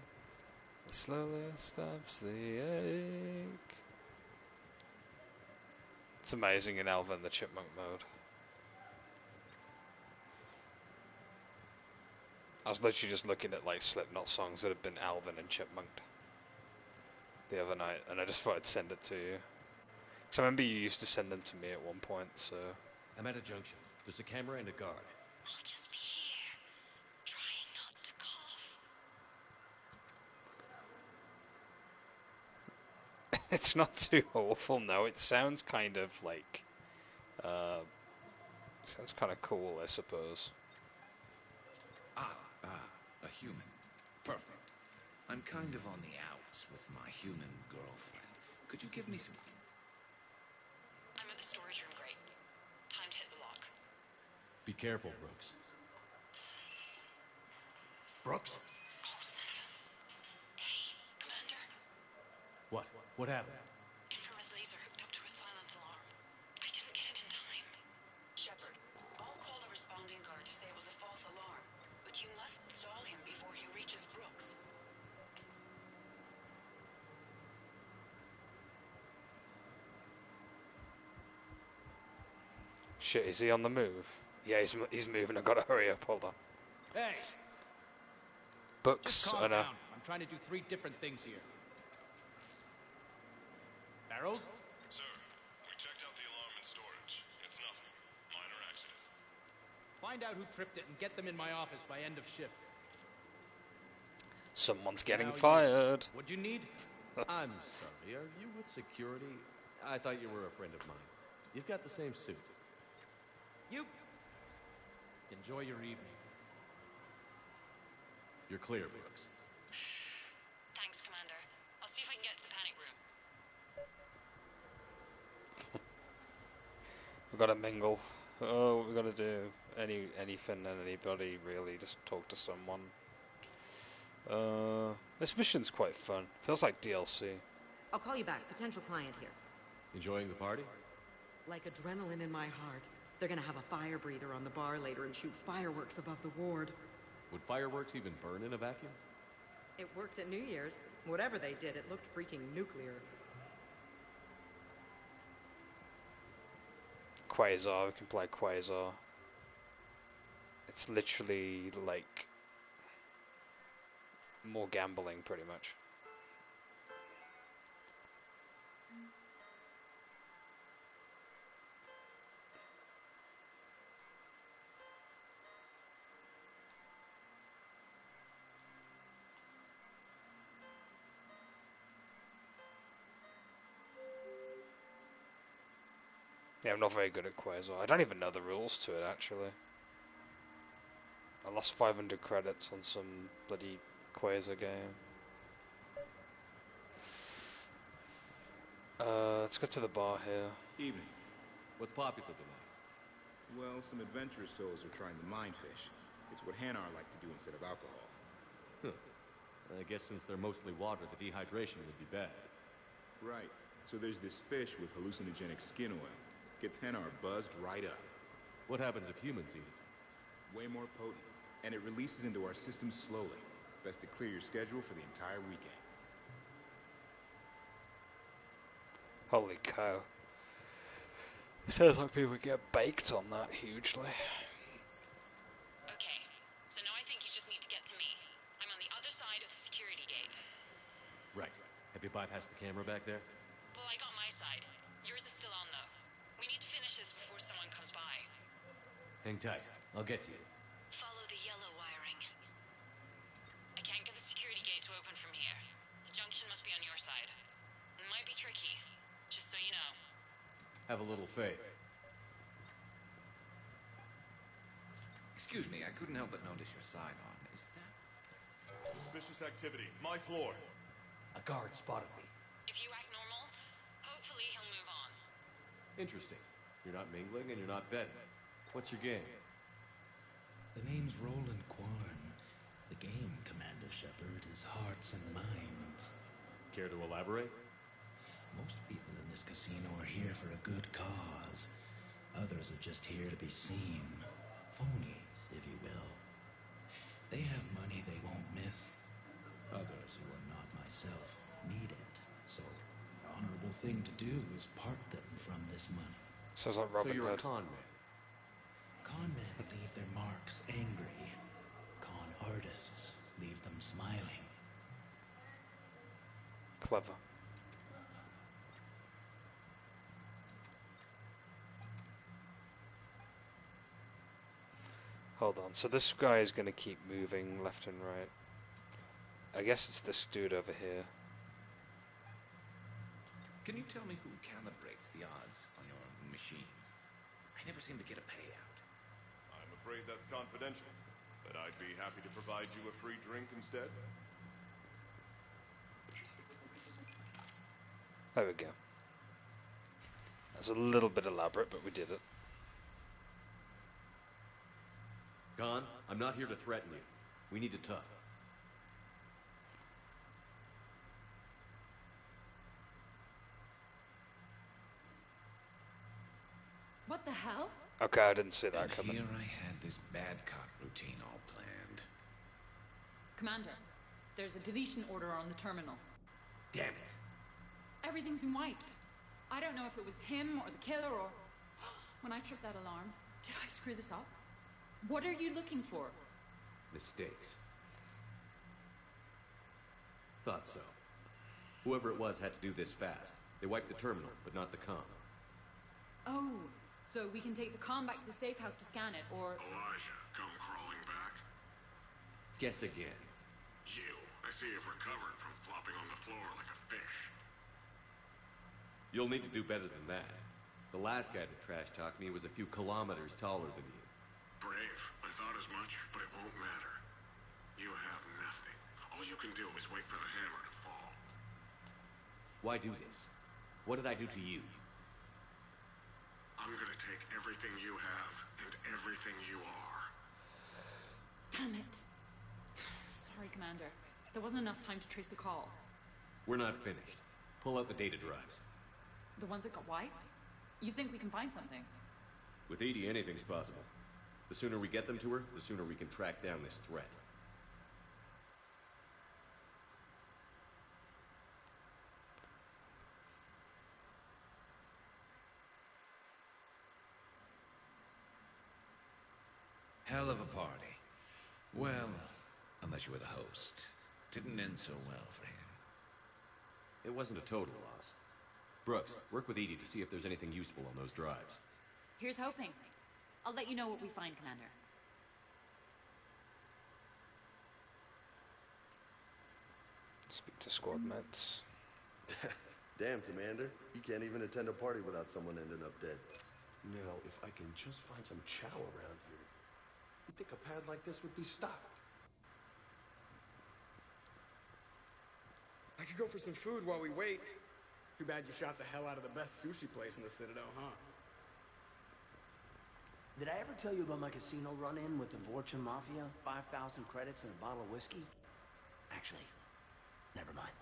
that slowly stops the ache. It's amazing in Alvin the Chipmunk mode. I was literally just looking at like Slipknot songs that have been Alvin and Chipmunked the other night, and I just thought I'd send it to you. Because I remember you used to send them to me at one point, so... I'm at a junction. There's a camera and a guard. I'll just be here, trying not to cough. It's not too awful, no. It sounds kind of like... sounds kind of cool, I suppose. A human. Perfect. I'm kind of on the outs with my human girlfriend. Could you give me some hints? I'm at the storage room, great. Time to hit the lock. Be careful, Brooks. Brooks? Oh, son of a... Hey, Commander. What? What happened? Infrared laser hooked up to a silent alarm. I didn't get it in time. Shepard, I'll call the responding guard to say it was a false alarm. But you must stall him before he reaches Brooks. Shit, is he on the move? Yeah, he's moving. I gotta hurry up. Hold on. Hey! Books, Just calm I know. down. I'm trying to do 3 different things here. Barrels? Sir, we checked out the alarm in storage. It's nothing. Minor accident. Find out who tripped it and get them in my office by end of shift. Someone's getting Now you- fired. What'd you need? I'm sorry. Are you with security? I thought you were a friend of mine. You've got the same suit. You enjoy your evening. You're clear, Brooks. Thanks, Commander. I'll see if I can get to the panic room. We gotta mingle. Oh, we gotta do anything and anybody really. Just talk to someone. This mission's quite fun. Feels like DLC. I'll call you back. Potential client here. Enjoying the party? Like adrenaline in my heart. They're gonna have a fire breather on the bar later and shoot fireworks above the ward. Would fireworks even burn in a vacuum? It worked at New Year's. Whatever they did, it looked freaking nuclear. Quasar, we can play Quasar. It's literally like more gambling, pretty much. Yeah, I'm not very good at Quasar. I don't even know the rules to it, actually. I lost 500 credits on some bloody Quasar game. Let's go to the bar here. Evening. What's popular tonight? Well, some adventurous souls are trying the mind fish. It's what Hanar like to do instead of alcohol. I guess since they're mostly water, the dehydration would be bad. Right. So there's this fish with hallucinogenic skin oil. Gets Hanar buzzed right up. What happens if humans eat it? Way more potent. And it releases into our system slowly. Best to clear your schedule for the entire weekend. Holy cow. Sounds like people get baked on that hugely. Okay, so now I think you just need to get to me. I'm on the other side of the security gate. Right. Have you bypassed the camera back there? Well, I got my side. Yours is still on, though. We need to finish this before someone comes by. Hang tight. I'll get to you. Follow the yellow wire tricky, just so you know. Have a little faith. Excuse me, I couldn't help but notice your sign-on. Is that... Suspicious activity. My floor. A guard spotted me. If you act normal, hopefully he'll move on. Interesting. You're not mingling and you're not betting. What's your game? The name's Roland Quarn. The game, Commander Shepard, is hearts and minds. Care to elaborate? Most people in this casino are here for a good cause. Others are just here to be seen. Phonies, if you will. They have money they won't miss. Others who are not myself need it. So, the honorable thing to do is part them from this money. Sounds like Robin So you're Hood. a con man. Con men leave their marks angry. Con artists leave them smiling. Clever. Hold on, so this guy is going to keep moving left and right. I guess it's this dude over here. Can you tell me who calibrates the odds on your machines? I never seem to get a payout. I'm afraid that's confidential, but I'd be happy to provide you a free drink instead. There we go. That's a little bit elaborate, but we did it. Con, I'm not here to threaten you. We need to talk. What the hell? Okay, I didn't see that And coming. here I had this bad cop routine all planned. Commander, there's a deletion order on the terminal. Damn it. Everything's been wiped. I don't know if it was him or the killer or... When I tripped that alarm, did I screw this up? What are you looking for? Mistakes. Thought so. Whoever it was had to do this fast. They wiped the terminal, but not the comm. Oh, so we can take the comm back to the safe house to scan it, or... Elijah, come crawling back. Guess again. You. I see you've recovered from flopping on the floor like a fish. You'll need to do better than that. The last guy that trash-talked me was a few kilometers taller than you. Brave. I thought as much, but it won't matter. You have nothing. All you can do is wait for the hammer to fall. Why do this? What did I do to you? I'm gonna take everything you have and everything you are. Damn it. Sorry, Commander. There wasn't enough time to trace the call. We're not finished. Pull out the data drives. The ones that got wiped? You think we can find something? With Edie, anything's possible. The sooner we get them to her, the sooner we can track down this threat. Hell of a party. Well, unless you were the host. Didn't end so well for him. It wasn't a total loss. Brooks, work with Edie to see if there's anything useful on those drives. Here's hoping. I'll let you know what we find, Commander. Speak to squad mates. Damn, Commander. You can't even attend a party without someone ending up dead. Now, if I can just find some chow around here, you think a pad like this would be stocked? I could go for some food while we wait. Too bad you shot the hell out of the best sushi place in the Citadel, huh? Did I ever tell you about my casino run-in with the Vorcha Mafia? 5,000 credits and a bottle of whiskey? Actually, never mind.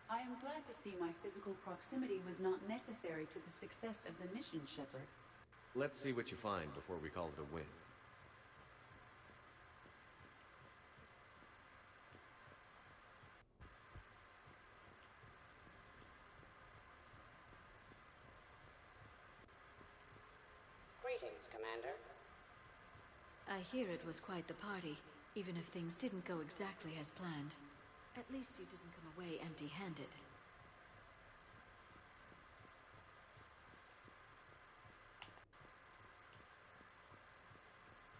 I am glad to see my physical proximity was not necessary to the success of the mission, Shepard. Let's see what you find before we call it a win. Greetings, Commander. I hear it was quite the party, even if things didn't go exactly as planned. At least you didn't come away empty-handed.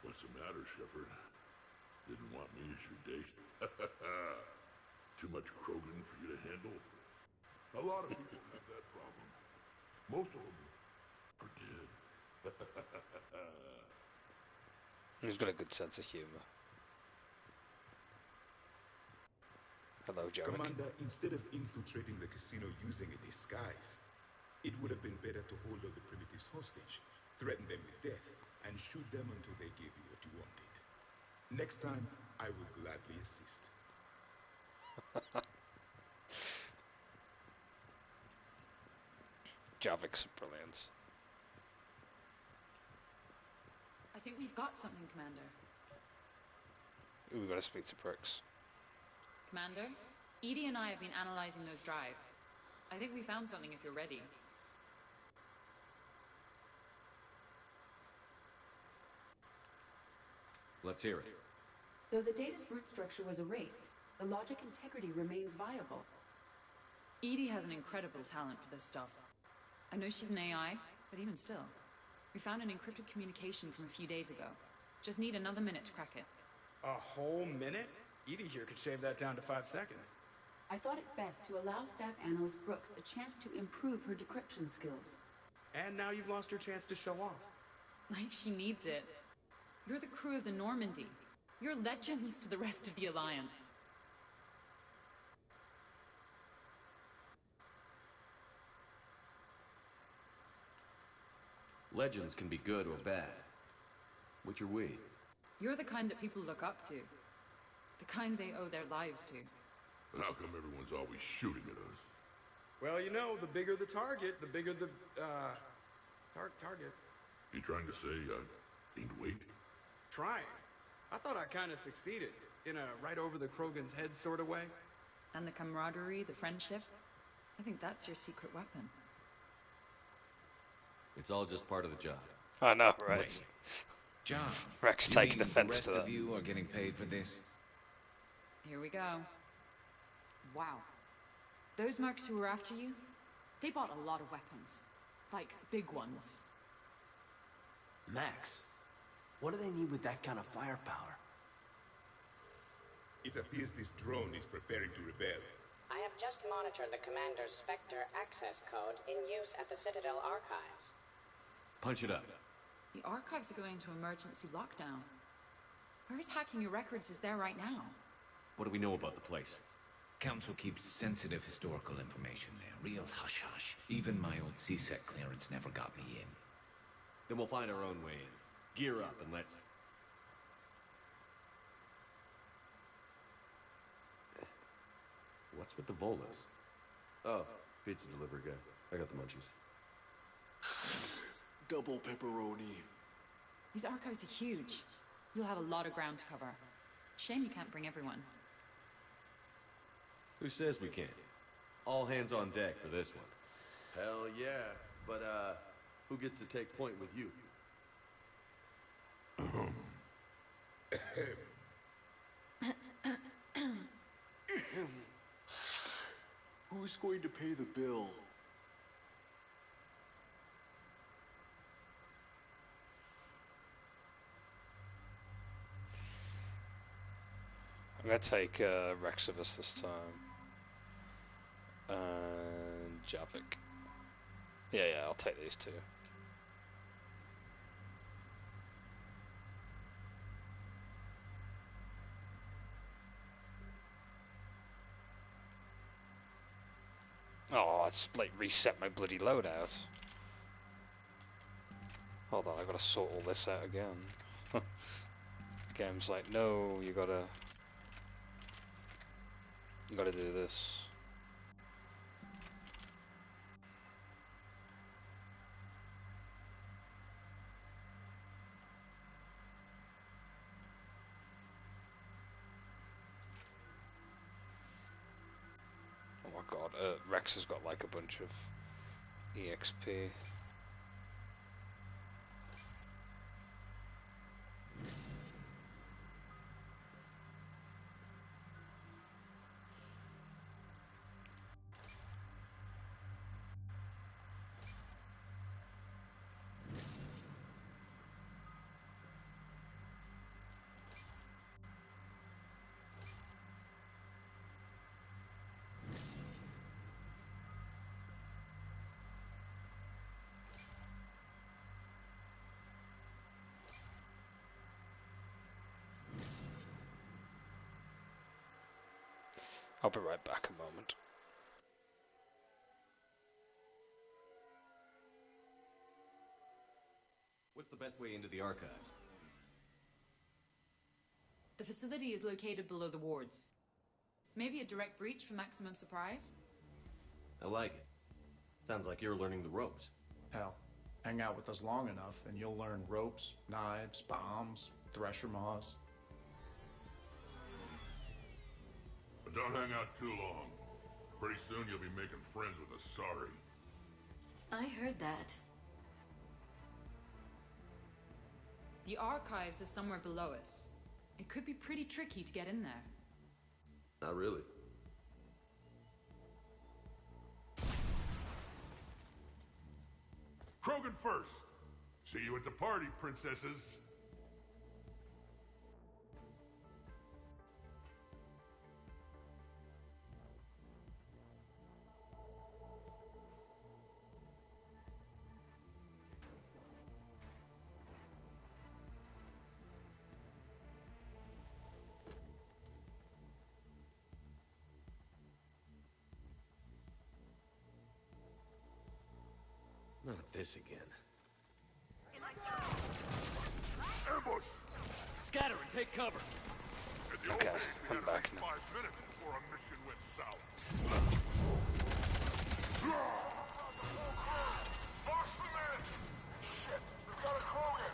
What What's the matter, Shepard? Didn't want me as your date? Too much Krogan for you to handle? A lot of people have that problem. Most of them are dead. He's got a good sense of humor. Hello, Jarek. Commander, instead of infiltrating the casino using a disguise, it would have been better to hold all the primitives hostage, threaten them with death, and shoot them until they give you what you wanted. Next time, I will gladly assist. Javik's brilliant. I think we've got something, Commander. Ooh, we've got to speak to Brooks. Commander, Edie and I have been analyzing those drives. I think we found something if you're ready. Let's hear it. Though the data's root structure was erased, the logic integrity remains viable. Edie has an incredible talent for this stuff. I know she's an AI, but even still. We found an encrypted communication from a few days ago. Just need another minute to crack it. A whole minute? Edie here could shave that down to 5 seconds. I thought it best to allow Staff Analyst Brooks a chance to improve her decryption skills. And now you've lost your chance to show off. Like she needs it. You're the crew of the Normandy. You're legends to the rest of the Alliance. Legends can be good or bad. Which are we? You're the kind that people look up to. The kind they owe their lives to. How come everyone's always shooting at us? Well, you know, the bigger the target, the bigger the, target. You trying to say I've gained weight? Trying. I thought I kind of succeeded. In a right over the Krogan's head sort of way. And the camaraderie, the friendship. I think that's your secret weapon. It's all just part of the job. I know, right? Wait. John, Rex you taking mean offense to the rest that. of you are getting paid for this? Here we go. Wow. Those mercs who were after you, they bought a lot of weapons. Like, big ones. Max, what do they need with that kind of firepower? It appears this drone is preparing to rebel. I have just monitored the Commander's Spectre access code in use at the Citadel archives. Punch it up. The archives are going into emergency lockdown. Whoever's hacking your records is there right now. What do we know about the place? Council keeps sensitive historical information there. Real hush-hush. Even my old CSEC clearance never got me in. Then we'll find our own way in. Gear up and let's... What's with the Volas? Oh, pizza delivery guy. I got the munchies. Double pepperoni. These archives are huge. You'll have a lot of ground to cover. Shame you can't bring everyone. Who says we can't? All hands on deck for this one. Hell yeah. But, who gets to take point with you? Who's going to pay the bill? I'm gonna take Rexivus this time. And Javik. Yeah, I'll take these two. Oh, it's like reset my bloody loadout. Hold on, I gotta sort all this out again. Game's like, no, you gotta do this. Oh my god, Rex has got like a bunch of EXP. I'll be right back a moment. What's the best way into the archives? The facility is located below the wards. Maybe a direct breach for maximum surprise? I like it. Sounds like you're learning the ropes. Hell, hang out with us long enough and you'll learn ropes, knives, bombs, thresher maws. But don't hang out too long. Pretty soon you'll be making friends with Asari. I heard that. The archives are somewhere below us. It could be pretty tricky to get in there. Not really. Krogan first. See you at the party, princesses. Not this again. Ambush! Scatter and take cover! Okay, I'm back now. 5 minutes before a mission went south. Shit, we've got a Krogan!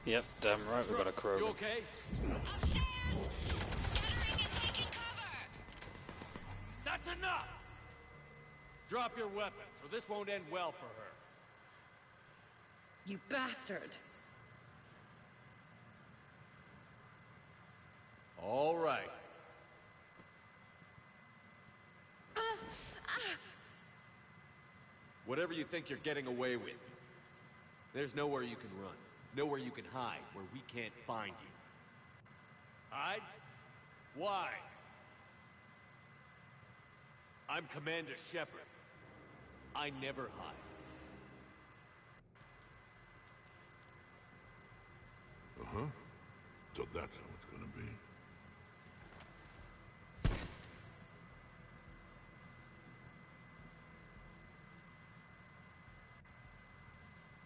Yep, damn right, we got a Krogan. You okay? Upstairs! Scattering and taking cover! That's enough! Drop your weapons, or this won't end well for her. You bastard! All right. Whatever you think you're getting away with, there's nowhere you can run. Nowhere you can hide where we can't find you. Hide? Why? I'm Commander Shepard. I never hide. Uh-huh. So that's how it's gonna be.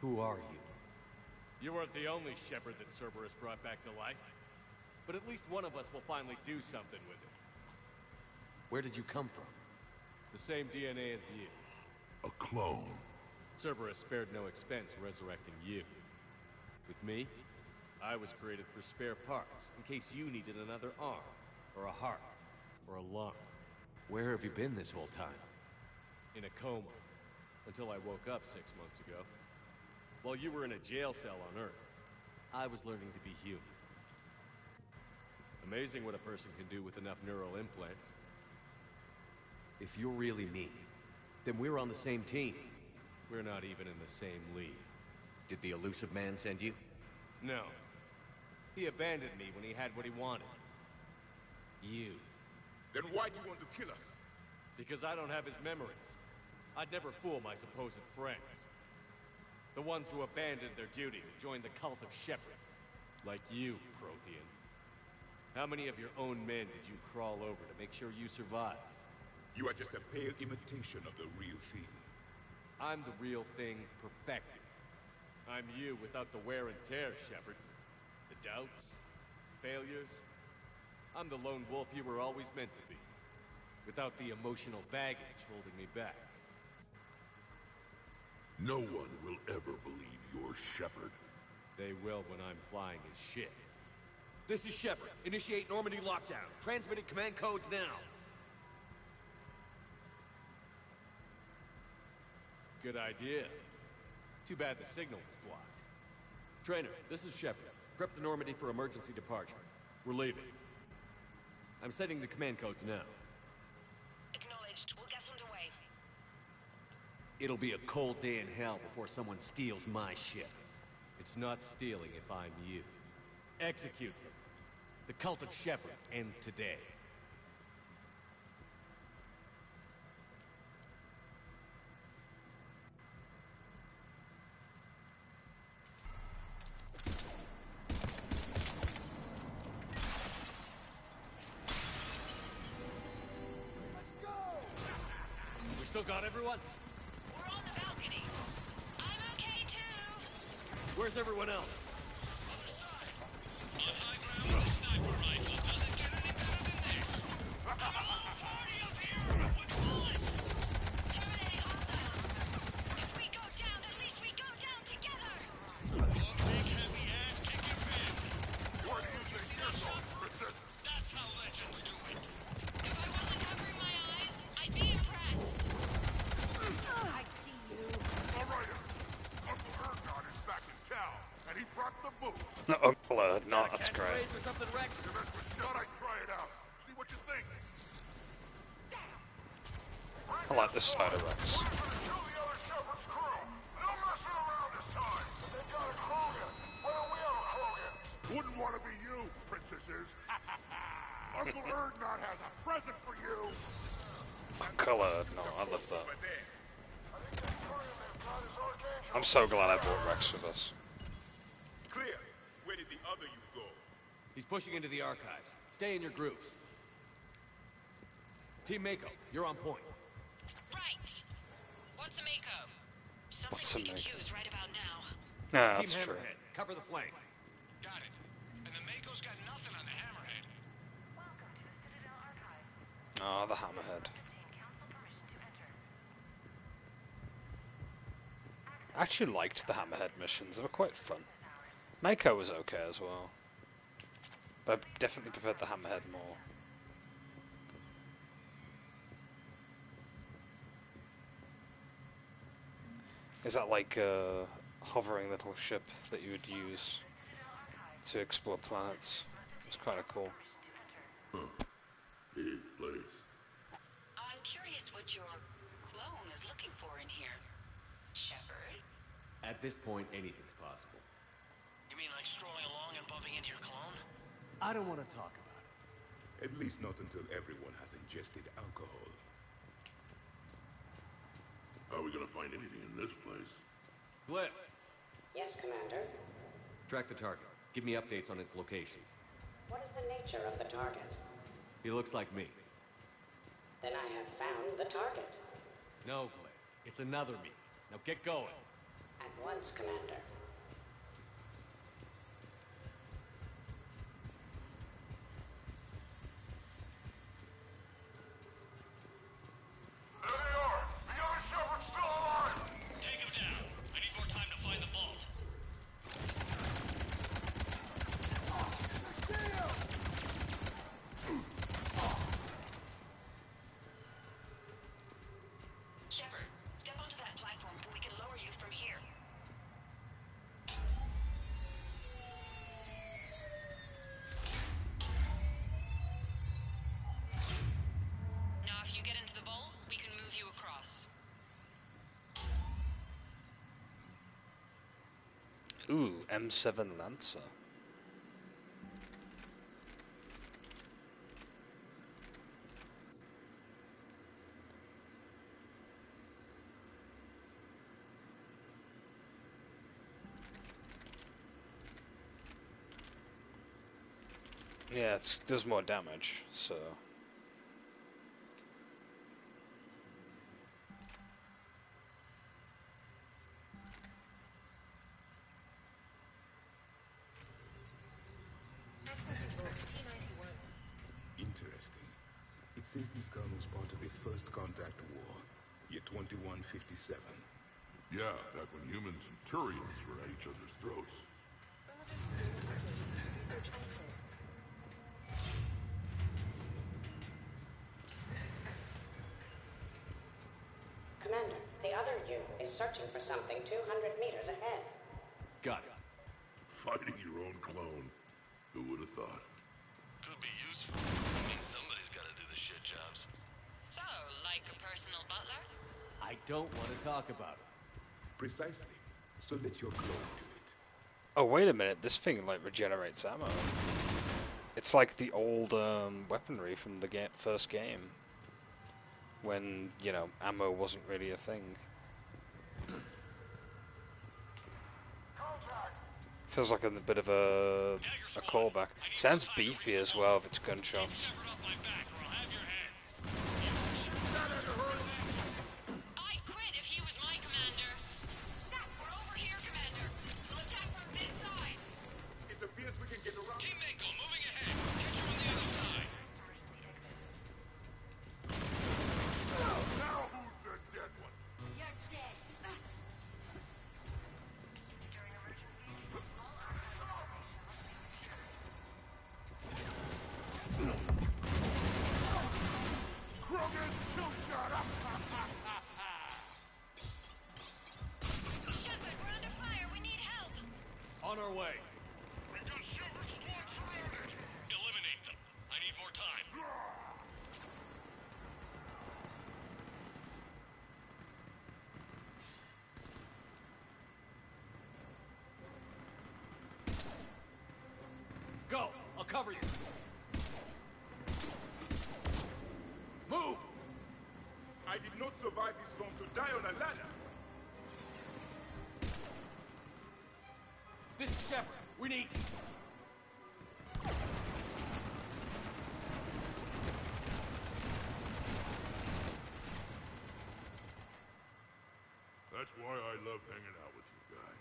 Who are you? You weren't the only Shepard that Cerberus brought back to life. But at least one of us will finally do something with it. Where did you come from? The same DNA as you. A clone. Cerberus spared no expense resurrecting you. With me, I was created for spare parts, in case you needed another arm, or a heart, or a lung. Where have you been this whole time? In a coma, until I woke up 6 months ago. While you were in a jail cell on Earth, I was learning to be human. Amazing what a person can do with enough neural implants. If you're really me, then we're on the same team. We're not even in the same league. Did the elusive man send you? No. He abandoned me when he had what he wanted. You. Then why do you want to kill us? Because I don't have his memories. I'd never fool my supposed friends. The ones who abandoned their duty to join the cult of Shepard. Like you, Prothean. How many of your own men did you crawl over to make sure you survived? You are just a pale imitation of the real thing. I'm the real thing perfected. I'm you without the wear and tear, Shepard. The doubts, failures. I'm the lone wolf you were always meant to be. Without the emotional baggage holding me back. No one will ever believe you're Shepard. They will when I'm flying as shit. This is Shepard. Initiate Normandy lockdown. Transmitting command codes now. Good idea. Too bad the signal was blocked. Trainer, this is Shepard. Prep the Normandy for emergency departure. We're leaving. I'm setting the command codes now. Acknowledged. We'll get underway. It'll be a cold day in hell before someone steals my ship. It's not stealing if I'm you. Execute them. The cult of Shepard ends today. Still got everyone? We're on the balcony. I'm okay too. Where's everyone else? Other side. On high ground with a sniper rifle. Doesn't get any better than this. I'm a whole party up here with bullets. Terminating hostiles. If we go down, at least we go down together. One big heavy ass kicking fan. Where do you think you're going, Princess? That's how legends do it. If I wasn't covering my eyes, I'd be impressed. I see you. All right, Uncle Ergon is back in town, and he brought the book. No, Uncle Erd, no, that's great. Or something, Rex? Thought I'd try it out. See what you think. I like this side of Rex. Kill the other Shepard's crew. No messing around this time. They got a Krogan. Why don't we have a Krogan? Wouldn't want to be you, princesses. Uncle Ergon has a present for you. Uncle Erd, no, I love that. I'm so glad I brought Rex with us. Clear. Where did the other you go? He's pushing into the archives. Stay in your groups. Team Mako, you're on point. Right. What's a Mako? Something What's a we could Mako? use right about now. Yeah, Team that's true. Hammerhead, cover the flank. Got it. And the Mako's got nothing on the Hammerhead. Ah, the Hammerhead. I actually liked the Hammerhead missions, they were quite fun. Mako was okay as well. But I definitely preferred the Hammerhead more. Is that like a hovering little ship that you would use to explore planets? It's kind of cool. Big place. I'm curious what your clone is looking for in here. Shepard? At this point, anything's possible. You mean like strolling along and bumping into your clone? I don't want to talk about it. At least not until everyone has ingested alcohol. How are we gonna find anything in this place? Cliff, Yes, Commander. track the target. Give me updates on its location. What is the nature of the target? He looks like me. Then I have found the target. No, Cliff. It's another me. Now get going. At once, Commander. There they are! The other Shepard's still alive! Take him down. I need more time to find the vault. Shepard, step onto that platform and we can lower you from here. Now, if you get into the vault, we can move you across. Ooh, M7 Lancer. Yeah, it does more damage, so... Interesting. It says this gun was part of the First Contact War, year 2157. Yeah, back when humans and Turians were at each other's throats. Commander, the other you is searching for something 200 meters ahead. Got it. Fighting your own clone. Who would have thought? Could be useful. I mean, somebody's gotta do the shit jobs. So, like a personal butler? I don't want to talk about it. Precisely. So let your clone do it. Oh, wait a minute, this thing, like, regenerates ammo. It's like the old, weaponry from the first game. When, you know, ammo wasn't really a thing. Feels like a bit of a callback. Sounds beefy as well if it's gunshots. way. We got Shepard squad surrounded! Eliminate them. I need more time. Go! I'll cover you. Move! I did not survive this long to die on a ladder. This is Shepard. We need... That's why I love hanging out with you guys.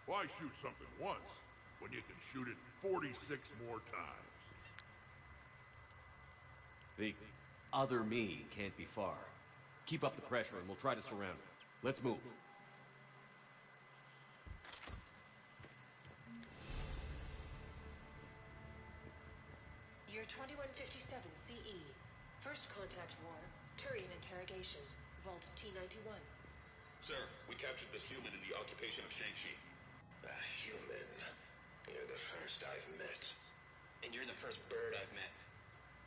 Why shoot something once when you can shoot it 46 more times? The other me can't be far. Keep up the pressure and we'll try to surround it. Let's move. Year 2157 CE. First contact war. Turian interrogation. Vault T-91. Sir, we captured this human in the occupation of Shang-Chi. A human? You're the first I've met. And you're the first bird I've met.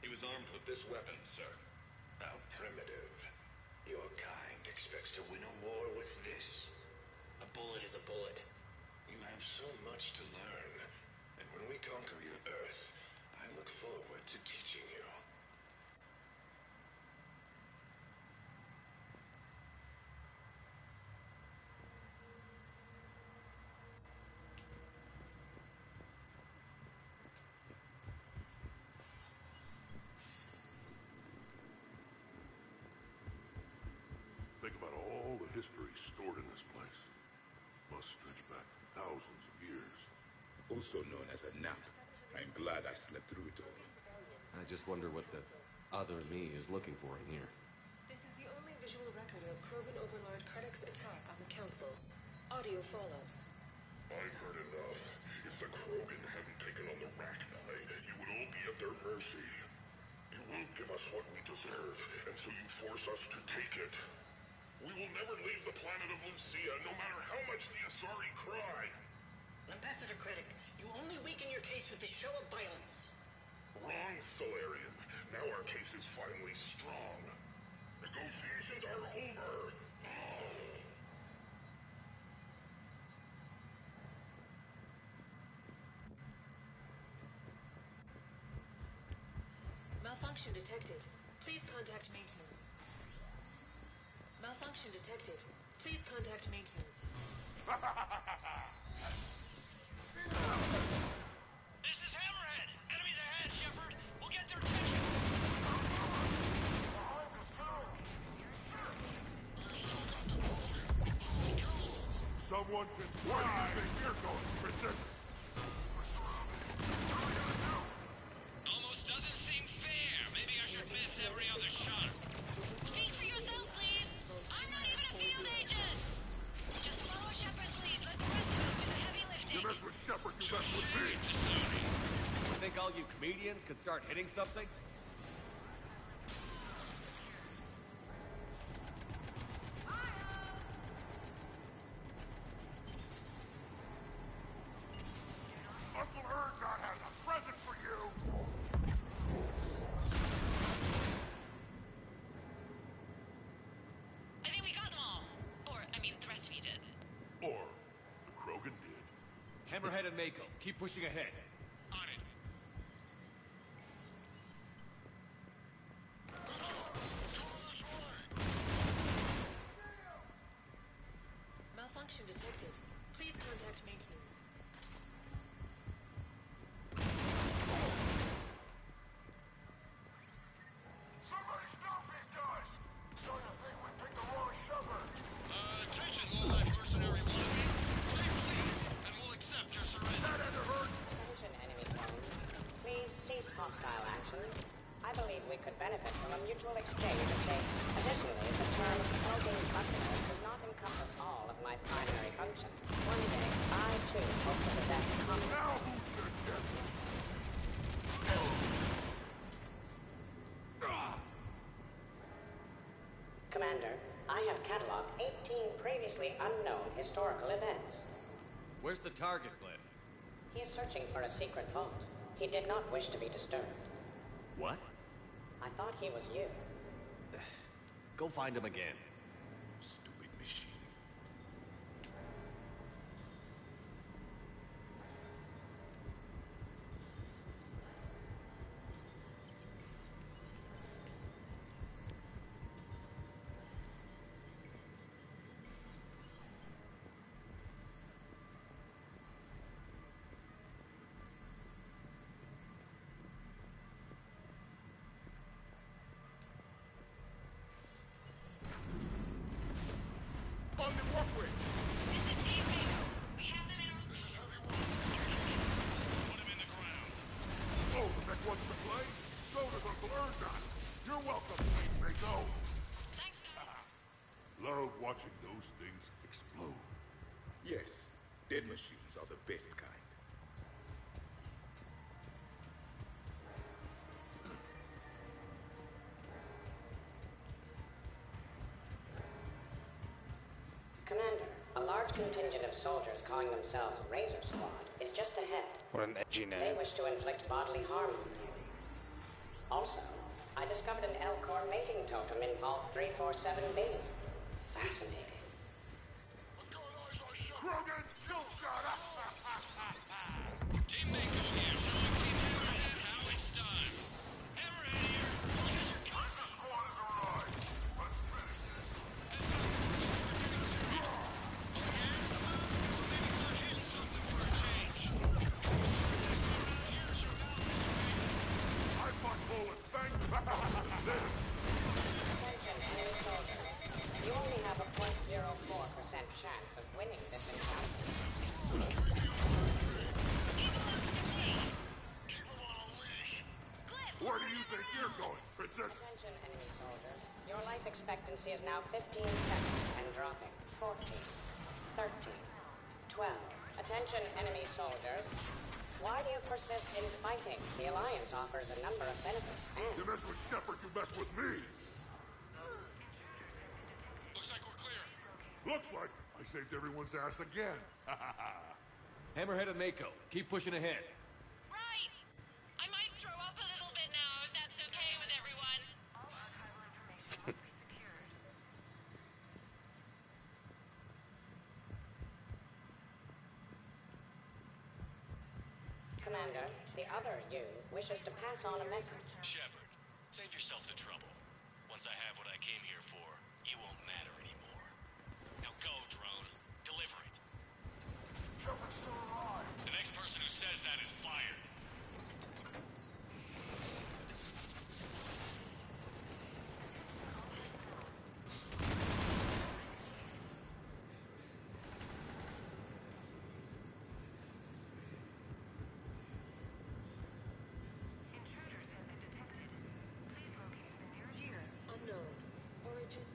He was armed with this weapon, sir. How primitive. Your kind expects to win a war with this. A bullet is a bullet. You have so much to learn. And when we conquer your Earth, I look forward to teaching you. Think about all the history stored in this place. Must stretch back thousands of years. Also known as a nap. I'm glad I slept through it all. I just wonder what the other me is looking for in here. This is the only visual record of Krogan Overlord Kardec's attack on the Council. Audio follows. I've heard enough. If the Krogan hadn't taken on the Rachni, you would all be at their mercy. You won't give us what we deserve, and so you force us to take it. We will never leave the planet of Lucia, no matter how much the Asari cry. Ambassador Krennic, you only weaken your case with this show of violence. Wrong, Solarian. Now our case is finally strong. Negotiations are over. Malfunction detected. Please contact maintenance. Malfunction detected. Please contact maintenance. This is Hammerhead! Enemies ahead, Shepard! We'll get their attention! Someone can fly! Where do you think you're going, Princess? Almost doesn't seem fair. Maybe I should miss every other shot. Speak for yourself, please. I'm not even a field agent. Just follow Shepard's lead. Let the rest of us do the heavy lifting. You mess with Shepard, you mess with me! Think all you comedians can start hitting something? Uncle Ergot has a present for you! I think we got them all. Or, I mean, the rest of you did. Or, the Krogan did. Hammerhead and Mako, keep pushing ahead. On it. Malfunction detected. Please contact maintenance. Somebody stop these guys! So you think we picked the wrong Shepard? Attention, low-life mercenary wannabes. Say please, and we'll accept your surrender. Attention, enemy clone. Please cease hostile action. I believe we could benefit from a mutual exchange of data. Additionally, the term helping customers does not encompass all of my primary function. One day, I too hope to possess common... Now who should get it? Commander, I have cataloged 18 previously unknown historical events. Where's the target, Glenn? He is searching for a secret vault. He did not wish to be disturbed. What? I thought he was you. Go find him again. Stupid machine. On the walkway! This is Team Mako. We have them in our... This is heavy one. Put him in the ground. Oh, the mech wants to play? So does Uncle Erdogan. You're welcome, Team Mako. Thanks, guys. Love watching those things explode. Yes, dead machines are the best kind. Commander, a large contingent of soldiers calling themselves Razor Squad is just ahead. What an edgy They name. wish to inflict bodily harm on you. Also, I discovered an Elcor mating totem in Vault 347B. Fascinating. Krogan, kill shot! Team Mako here, showing Team Hammerhead how it's done. Hammerhead here. Here's your gun. The squad has arrived. Let's finish this. Heads up. We're getting serious. Okay? So maybe start hitting something for a change. I fought bullets, thank you. Attention, enemy soldier. You only have a 0.04% chance of winning this encounter. Where do you think you're going, Princess? Attention, enemy soldiers. Your life expectancy is now 15 seconds and dropping. 14, 13, 12. Attention, enemy soldiers. Why do you persist in fighting? The Alliance offers a number of benefits and... You mess with Shepard, you mess with me. Looks like we're clear. Looks like I saved everyone's ass again. Hammerhead and Mako, keep pushing ahead. Right. I might throw up a little bit now, if that's okay with everyone. Commander, the other you wishes to pass on a message. Shepard, save yourself the trouble. Once I have what I came here for, you won't matter anymore. Now go, drone. Deliver it. Shepard's still alive. The next person who says that is fired. Unknown. Origin.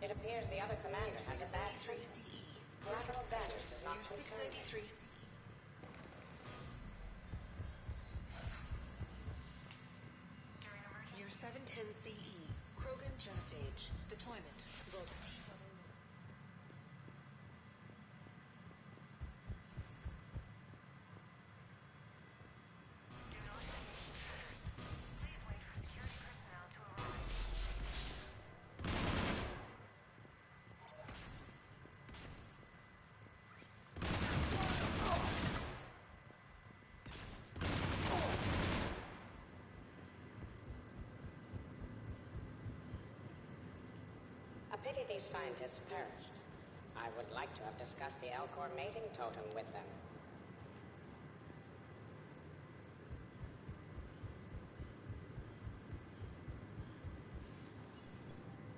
It appears the other commander has a bad 3 trade. CE. Collateral damage does not Year concern me. 693 CE. Year 710 CE. Krogan Genophage. Deployment. Vault T. A pity these scientists perished. I would like to have discussed the Elcor mating totem with them.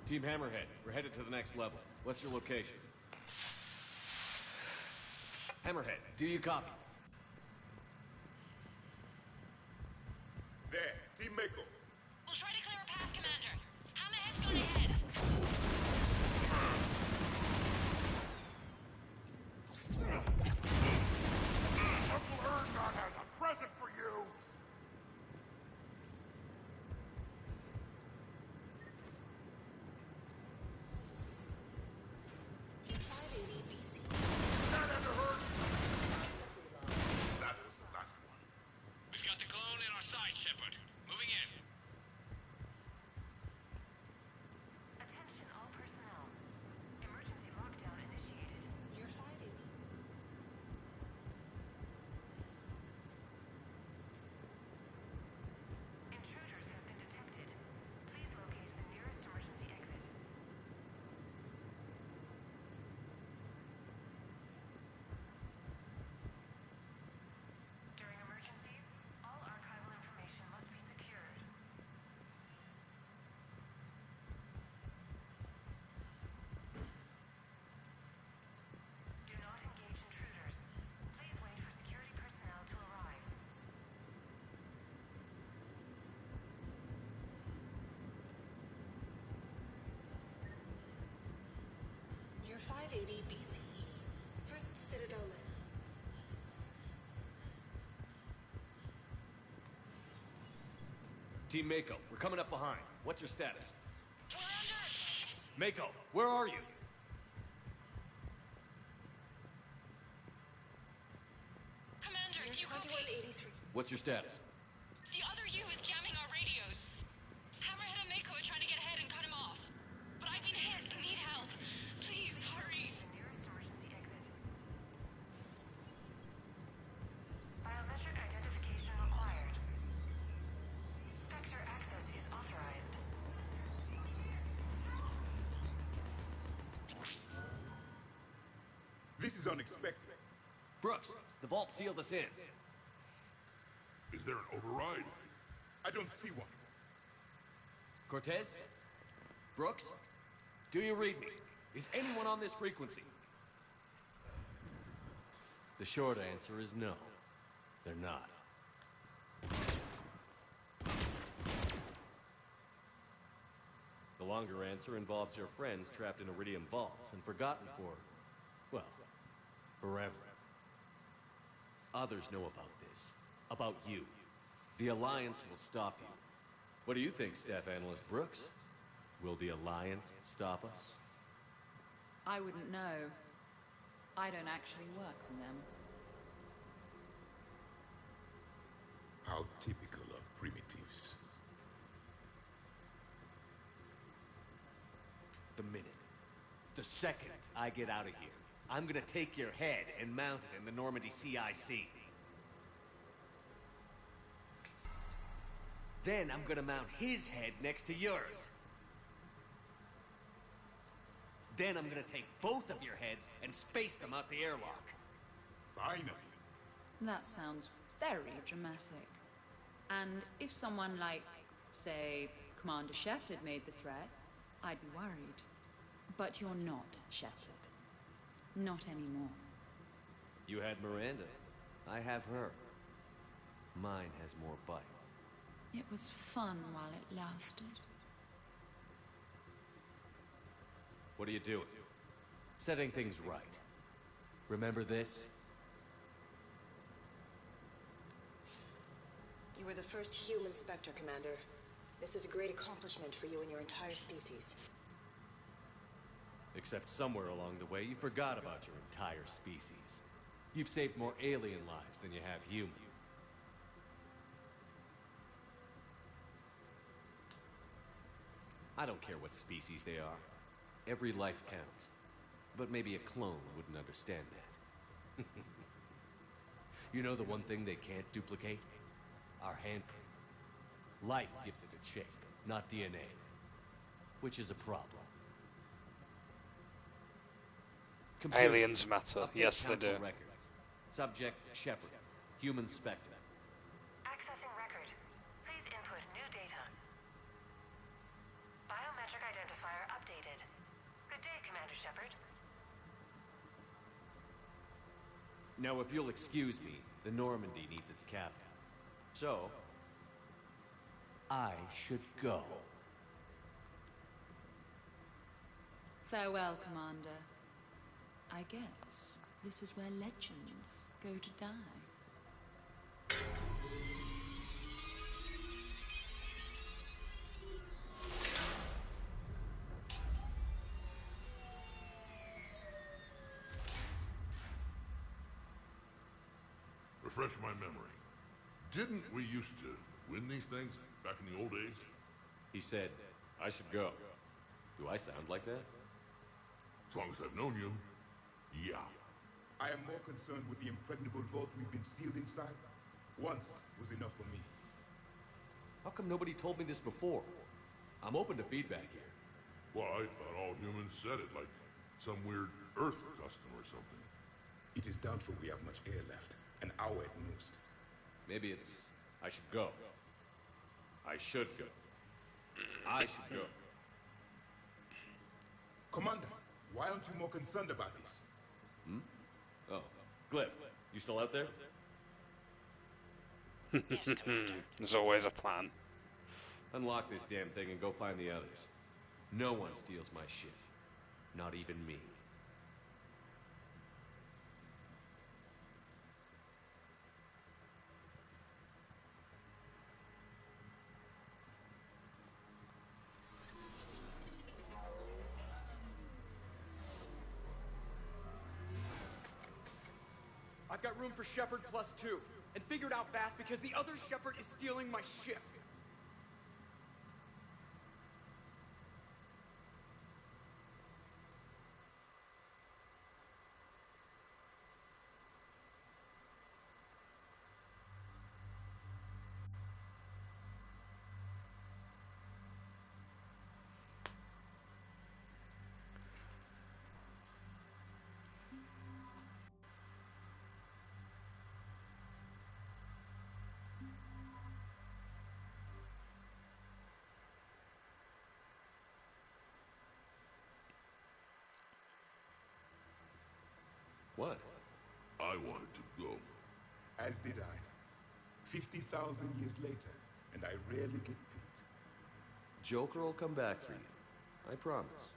Team Hammerhead, we're headed to the next level. What's your location? Hammerhead, do you copy? There, Team Mako. We'll try to clear a path, Commander. Hammerhead's gone ahead. Uncle Erdogan has a present for you. Team Mako, we're coming up behind. What's your status? Mako, where are you? Commander, do you copy? 2183. What's your status? The other U is jamming our radios. Hammerhead and Mako are trying to get ahead and cut him off. But I've been hit and need help. Please, hurry. Biometric identification required. Spectre access is authorized. This is unexpected. Brooks, the vault sealed us in. Is there an override? I don't see one. Cortez? Brooks? Do you read me? Is anyone on this frequency? The short answer is no. They're not. The longer answer involves your friends trapped in Iridium vaults and forgotten for, well, forever. Others know about this. About you. The Alliance will stop you. What do you think, Staff Analyst Brooks? Will the Alliance stop us? I wouldn't know. I don't actually work for them. How typical of primitives. The minute, the second I get out of here, I'm gonna take your head and mount it in the Normandy CIC. Then I'm gonna mount his head next to yours. Then I'm gonna take both of your heads and space them out the airlock. Finally. That sounds very dramatic. And if someone like, say, Commander Shepard made the threat, I'd be worried. But you're not Shepard. Not anymore. You had Miranda. I have her. Mine has more bite. It was fun while it lasted. What are you doing? Setting things right. Remember this? You were the first human Spectre, Commander. This is a great accomplishment for you and your entire species. Except somewhere along the way, you forgot about your entire species. You've saved more alien lives than you have human. I don't care what species they are. Every life counts. But maybe a clone wouldn't understand that. You know the one thing they can't duplicate? Our handprint. Life gives it a shape, not DNA. Which is a problem. Aliens matter. Update Yes, they Council do. Records. Subject, Shepard. Human Spectre. Accessing record. Please input new data. Biometric identifier updated. Good day, Commander Shepard. Now, if you'll excuse me, the Normandy needs its captain. So, I should go. Farewell, Commander. I guess this is where legends go to die. Refresh my memory. Didn't we used to win these things back in the old days? He said, I should go. Do I sound like that? As long as I've known you, yeah. I am more concerned with the impregnable vault we've been sealed inside. Once was enough for me. How come nobody told me this before? I'm open to feedback here. Well, I thought all humans said it, like some weird Earth custom or something. It is doubtful we have much air left. An hour at most. Maybe it's, I should go. I should go. I should go. Commander, why aren't you more concerned about this? Hmm? Oh, Glyph, you still out there? Yes, Commander. There's always a plan. Unlock this damn thing and go find the others. No one steals my shit. Not even me. got room for Shepard +2. And figure it out fast because the other Shepard is stealing my ship. What? I wanted to go. As did I. 50,000 years later, and I rarely get picked. Joker will come back for you. I promise.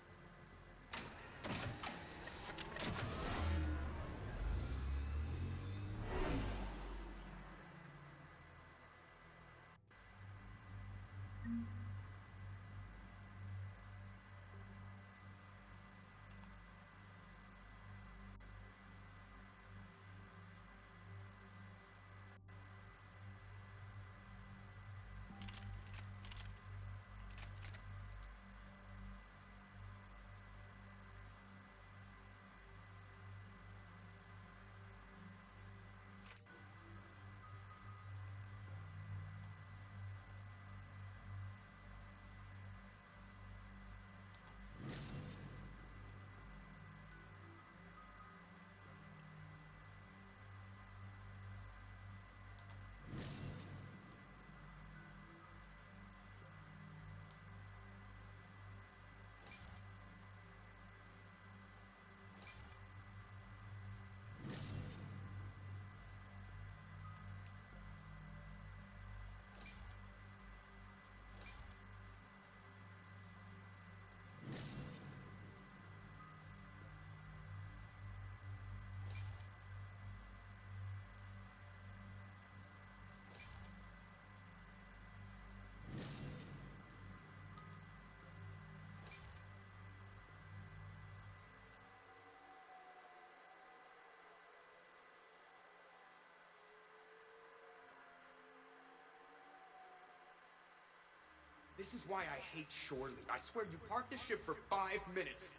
This is why I hate Shorely. I swear you parked the ship for 5 minutes.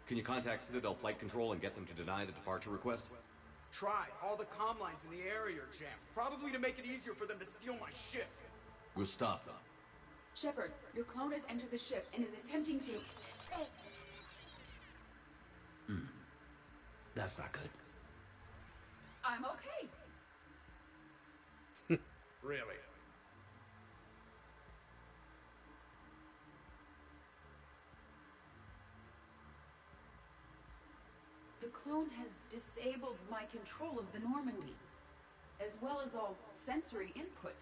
Can you contact Citadel Flight Control and get them to deny the departure request? Tried. All the comm lines in the area are jammed. Probably to make it easier for them to steal my ship. We'll stop them. Shepard, your clone has entered the ship and is attempting to... That's not good. I'm okay. Really? The clone has disabled my control of the Normandy, as well as all sensory input.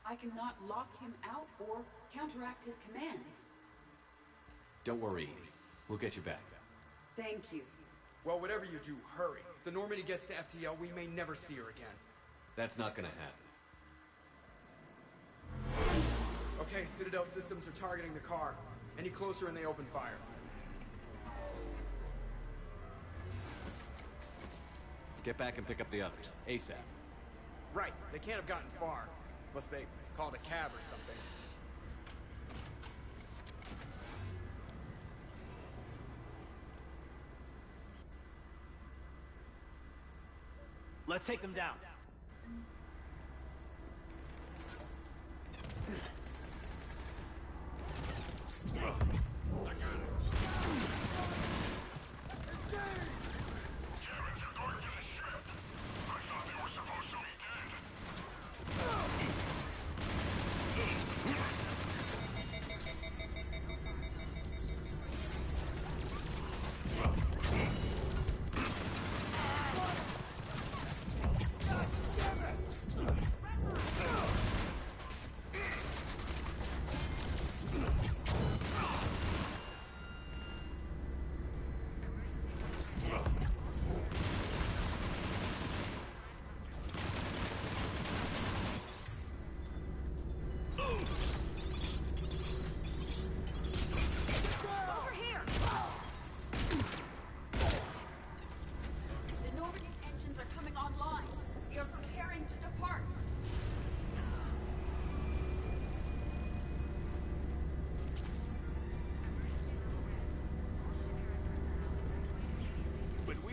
I cannot lock him out or counteract his commands. Don't worry, Edie. We'll get you back. Thank you. Well, whatever you do, hurry. If the Normandy gets to FTL, we may never see her again. That's not gonna happen. Okay, Citadel systems are targeting the car. Any closer and they open fire. Get back and pick up the others, ASAP. Right, they can't have gotten far. Unless they called a cab or something. Let's take them down.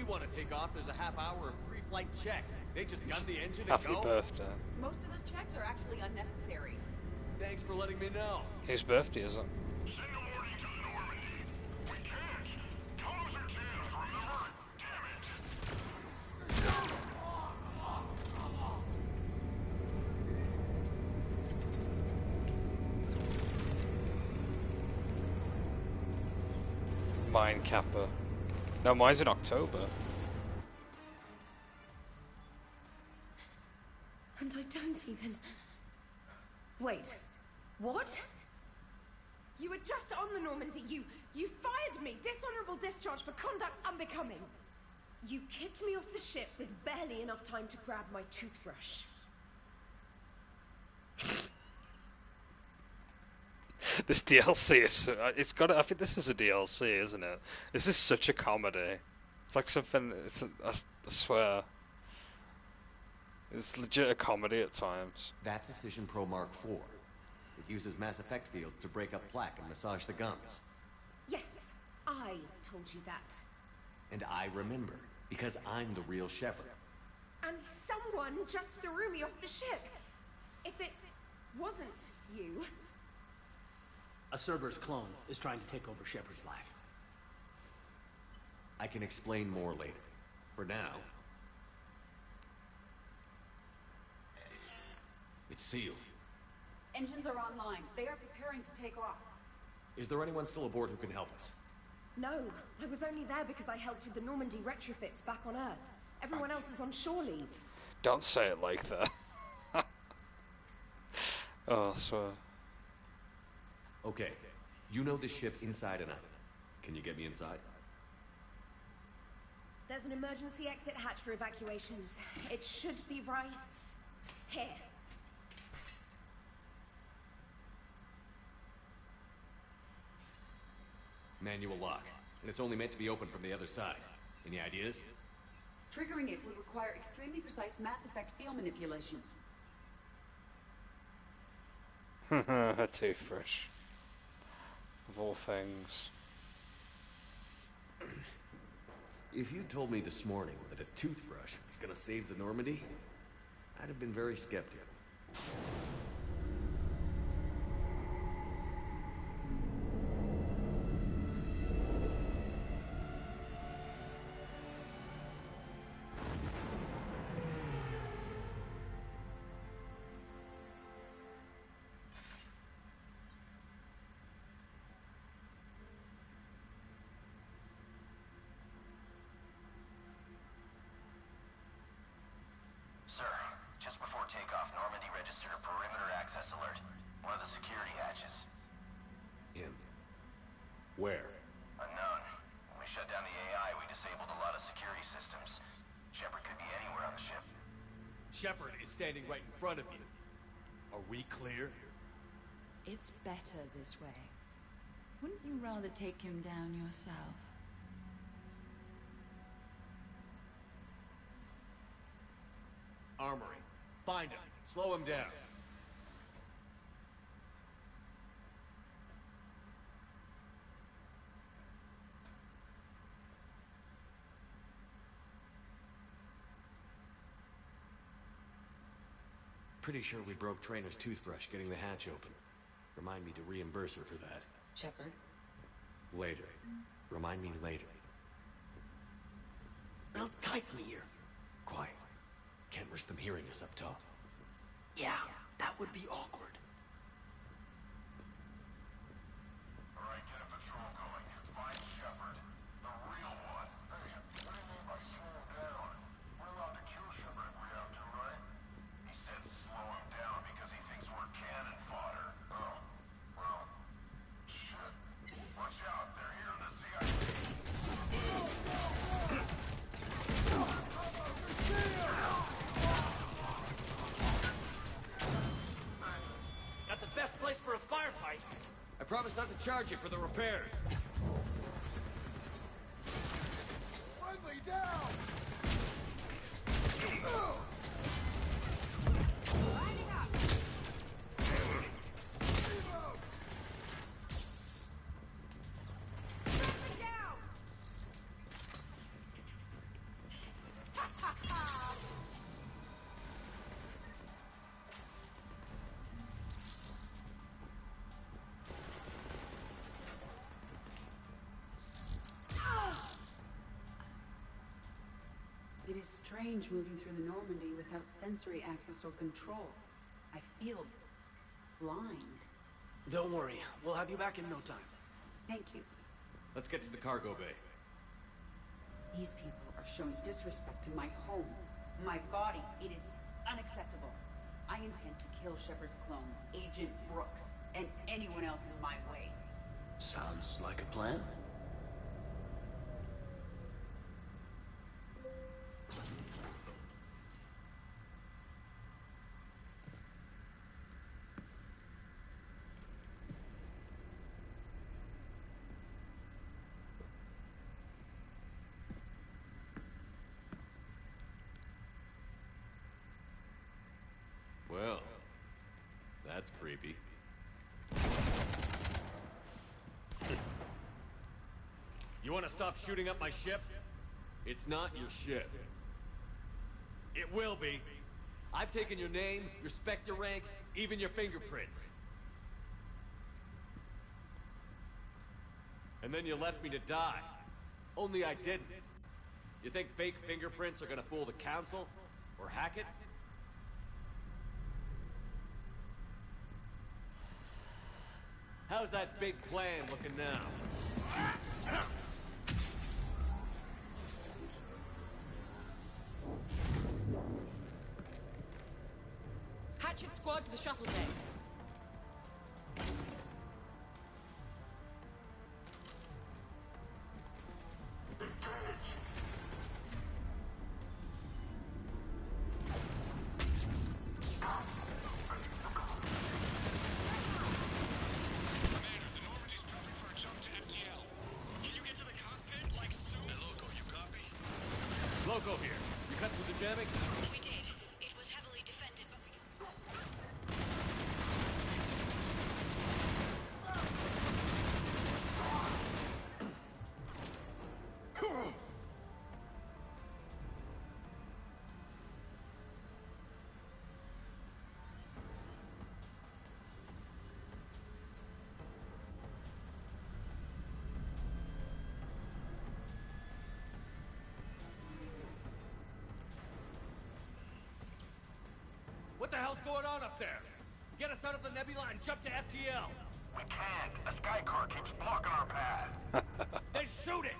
want to take off, there's a half hour of pre-flight checks. They just gun the engine and Happy go. birthday. Most of those checks are actually unnecessary. Thanks for letting me know. Whose birthday is it? Send a warning to the Normandy. We can't. Tunnels are jammed, remember? Damn it. Mine Kappa. No, mine's in October. And I don't even... Wait. What? You were just on the Normandy. You fired me. Dishonorable discharge for conduct unbecoming. You kicked me off the ship with barely enough time to grab my toothbrush. This DLC is... it's got. I think this is a DLC, isn't it? This is such a comedy. It's like something... I swear. It's legit a comedy at times. That's Decision Pro Mark IV. It uses Mass Effect fields to break up plaque and massage the gums. Yes, I told you that. And I remember, because I'm the real Shepard. And someone just threw me off the ship. If it wasn't you... A Cerberus clone is trying to take over Shepard's life. I can explain more later. For now... it's sealed. Engines are online. They are preparing to take off. Is there anyone still aboard who can help us? No, I was only there because I helped with the Normandy retrofits back on Earth. Everyone else is on shore leave. Don't say it like that. Oh, I swear. Okay, you know this ship inside and out. Can you get me inside? There's an emergency exit hatch for evacuations. It should be right here. Manual lock. And it's only meant to be opened from the other side. Any ideas? Triggering it would require extremely precise Mass Effect field manipulation. A toothbrush. Of all things. If you told me this morning that a toothbrush was gonna save the Normandy, I'd have been very skeptical. Sir, just before takeoff, Normandy registered a perimeter access alert. One of the security hatches. In? Where? Unknown. When we shut down the AI, we disabled a lot of security systems. Shepard could be anywhere on the ship. Shepard is standing right in front of you. Are we clear? It's better this way. Wouldn't you rather take him down yourself? Armory. Find him. Slow him down. Pretty sure we broke Trainer's toothbrush getting the hatch open. Remind me to reimburse her for that. Shepard? Later. Remind me later. They'll tighten me here. Quiet. Can't risk them hearing us up top. Yeah, that would be awkward. Alright, get a patrol going. Find Shepard. The real one. Hey, what do you mean by slow down? We're allowed to kill Shepard if we have to, right? He said slow him down because he thinks we're cannon fodder. Oh, well, shit. Watch out, they're here in the CIC. Not the best place for a firefight. I promise not to charge you for the repairs. Friendly down! It is strange moving through the Normandy without sensory access or control. I feel blind. Don't worry, we'll have you back in no time. Thank you. Let's get to the cargo bay. These people are showing disrespect to my home, my body. It is unacceptable. I intend to kill Shepard's clone, Agent Brooks, and anyone else in my way. Sounds like a plan. Well, that's creepy. You want to stop shooting up my ship? It's not your ship. It will be. I've taken your name, your Spectre rank, even your fingerprints. And then you left me to die. Only I didn't. You think fake fingerprints are gonna fool the Council? Or hack it? How's that big plan looking now? Hatchet squad to the shuttle bay. Loco here. You cut through the jamming? We did. It was heavily defended, but we... What the hell's going on up there? Get us out of the nebula and jump to FTL. We can't. The sky car keeps blocking our path. Then shoot it!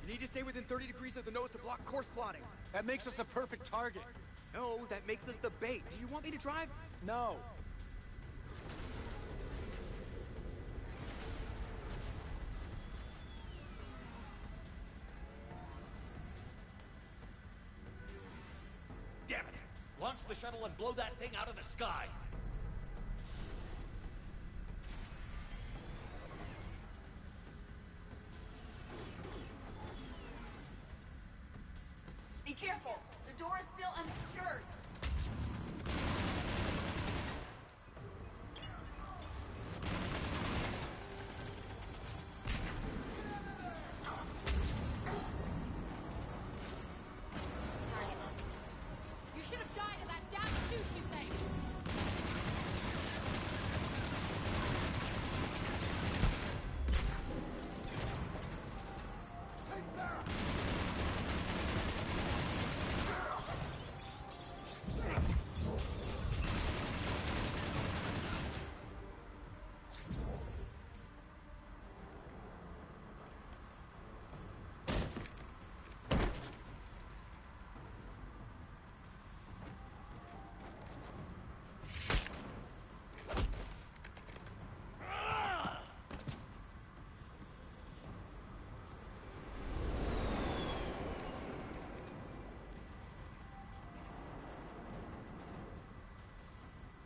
You need to stay within 30 degrees of the nose to block course plotting. That makes us a perfect target. No, that makes us the bait. Do you want me to drive? No. Damn it! Launch the shuttle and blow that thing out of the sky! Be careful! The door is still unsecured! You should have died in that damn sushi thing!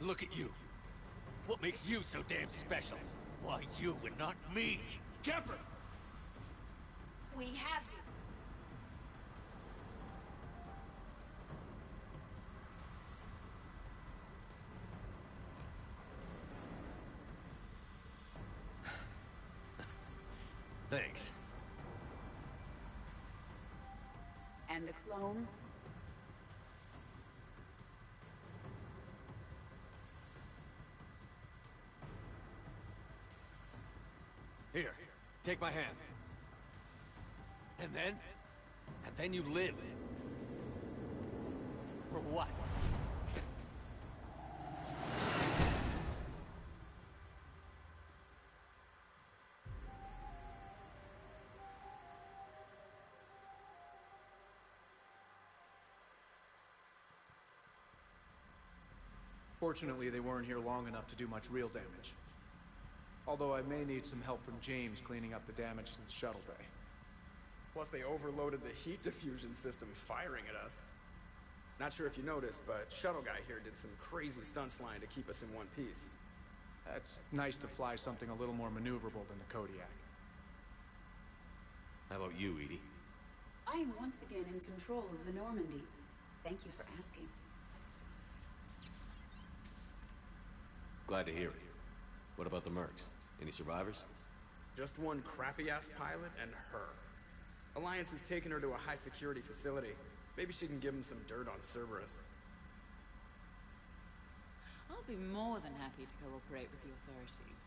Look at you. What makes you so damn special? Why you and not me? Shepard! We have you. Thanks. And the clone? Here, take my hand. And then you live. For what? Fortunately, they weren't here long enough to do much real damage. Although I may need some help from James cleaning up the damage to the shuttle bay. Plus, they overloaded the heat diffusion system firing at us. Not sure if you noticed, but Shuttle Guy here did some crazy stunt flying to keep us in one piece. It's nice to fly something a little more maneuverable than the Kodiak. How about you, Edie? I am once again in control of the Normandy. Thank you for asking. Glad to hear it. What about the mercs? Any survivors? Just one crappy-ass pilot and her. Alliance has taken her to a high-security facility. Maybe she can give them some dirt on Cerberus. I'll be more than happy to cooperate with the authorities.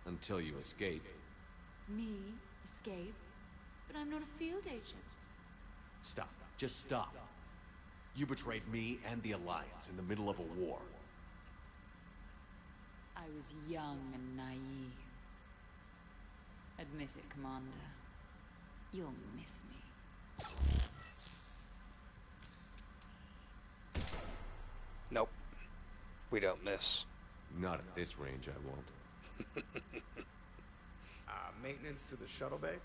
Until you escape. Me? Escape? But I'm not a field agent. Stop. Just stop. You betrayed me and the Alliance in the middle of a war. I was young and naive. Admit it, Commander. You'll miss me. Nope. We don't miss. Not at this range, I won't. Maintenance to the shuttle bay?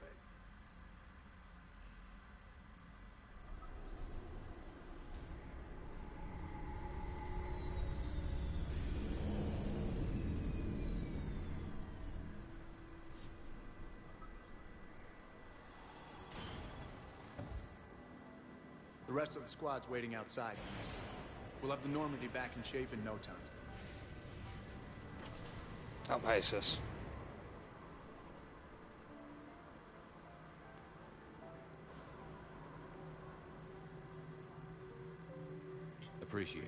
The rest of the squad's waiting outside. We'll have the Normandy back in shape in no time. Up Isis. Appreciate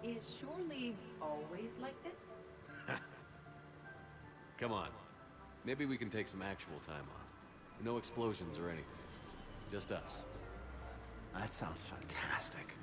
it. Is shore leave always like this? Come on. Maybe we can take some actual time off. No explosions or anything. Just us. That sounds fantastic.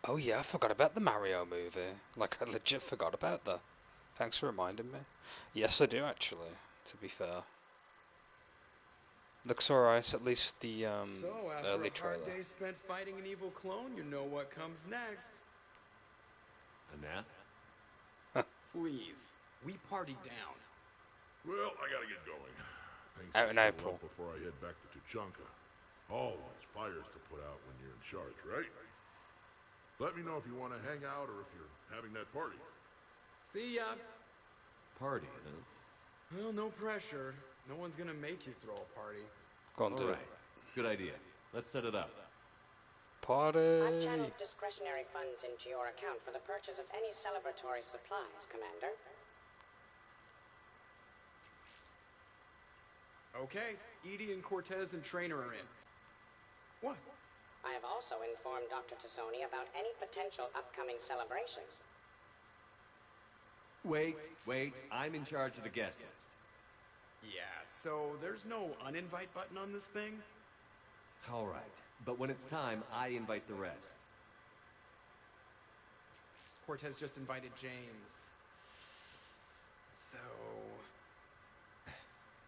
Oh yeah, I forgot about the Mario movie. Like, I legit forgot about that. Thanks for reminding me. Yes, I do actually, to be fair. Looks alright, at least the So, after early a trailer. hard day spent fighting an evil clone, you know what comes next. A nap? Please, we party down. Well, I gotta get going. Things Out to in settle April. up before I head back to Tuchanka. Always fires to put out when you're in charge, right? Let me know if you want to hang out or if you're having that party. See ya. Party, huh? Well, no pressure. No one's gonna make you throw a party. Go on, do it. Good idea. Let's set it up. Party! I've channeled discretionary funds into your account for the purchase of any celebratory supplies, Commander. Okay, Edie and Cortez and Trainer are in. What? I have also informed Dr. Tassoni about any potential upcoming celebrations. Wait. I'm in charge of the guest list. Yeah, so there's no uninvite button on this thing? All right. But when it's time, I invite the rest. Cortez just invited James. So...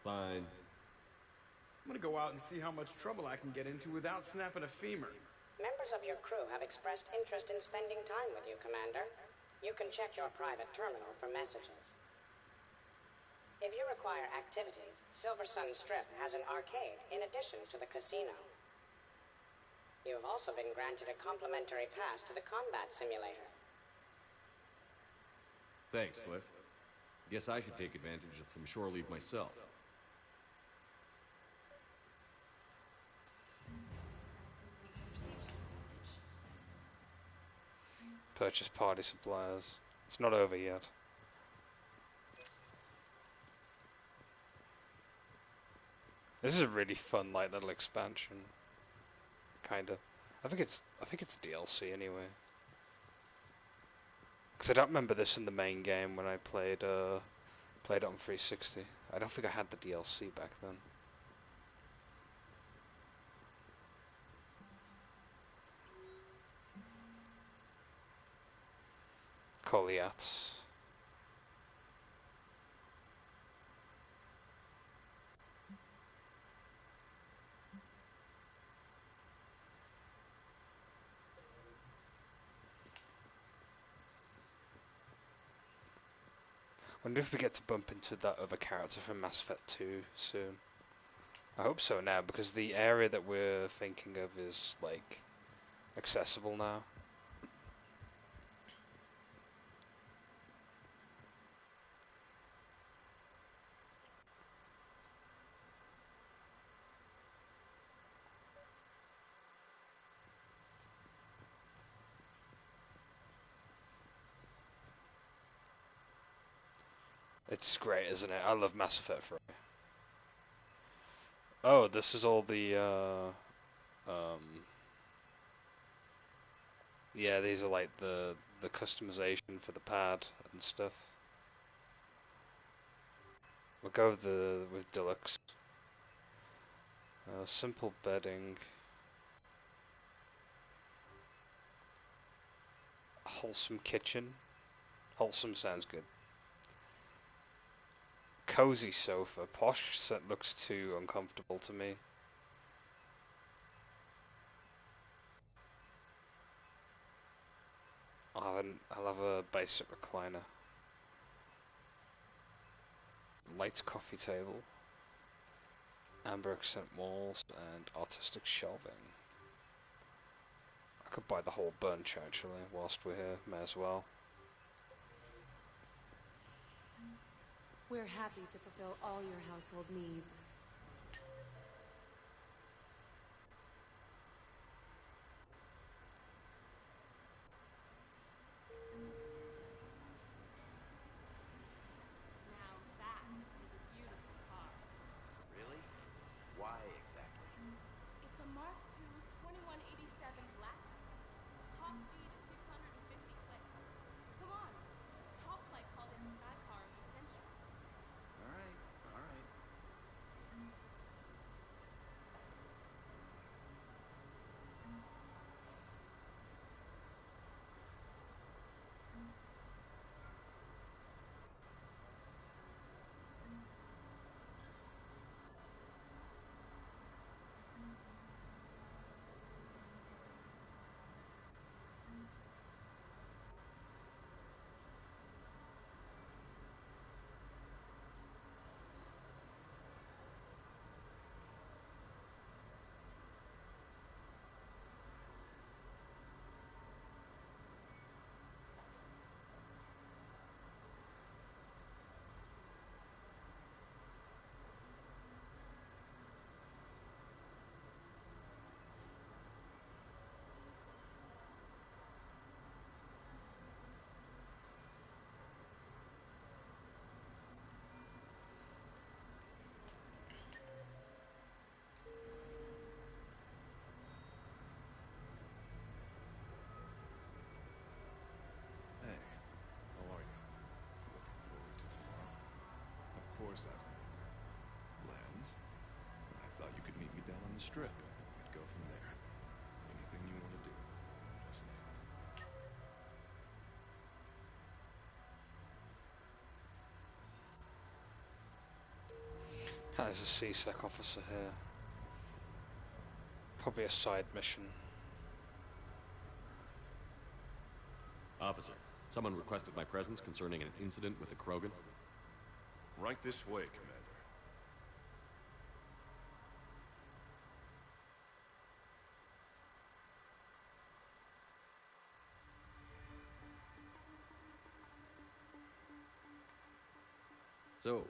Fine. I'm gonna go out and see how much trouble I can get into without snapping a femur. Members of your crew have expressed interest in spending time with you, Commander. You can check your private terminal for messages. If you require activities, Silver Sun Strip has an arcade in addition to the casino. You have also been granted a complimentary pass to the combat simulator. Thanks, Cliff. Guess I should take advantage of some shore leave myself. Purchase party suppliers. It's not over yet. This is a really fun, like, little expansion. Kinda. I think it's DLC anyway. Because I don't remember this in the main game when I played it on 360. I don't think I had the DLC back then. Goliaths. Wonder if we get to bump into that other character from Mass Effect 2 soon. I hope so now, because the area that we're thinking of is, like, accessible now. It's great, isn't it? I love Mass Effect 3. Oh, this is all the, yeah, these are like the customization for the pad and stuff. We'll go with Deluxe. Simple bedding. Wholesome kitchen. Wholesome sounds good. Cozy sofa. Posh set looks too uncomfortable to me. I'll have a basic recliner. Light coffee table. Amber accent walls and artistic shelving. I could buy the whole bunch actually whilst we're here. May as well. We're happy to fulfill all your household needs. Now that is a beautiful car. Really? Why exactly? It's a Mark II 2187 Black. Top speed is 650 clicks. Come on. Top Flight called it the sky car of the century. Alright, alright. Hey, how are you? Looking forward to tomorrow? Of course I remember. Lens? I thought you could meet me down on the strip. We'd go from there. Anything you want to do, just name it. There's a CSEC officer here. Probably a side mission. Officer, someone requested my presence concerning an incident with the Krogan. Right this way, Commander. So,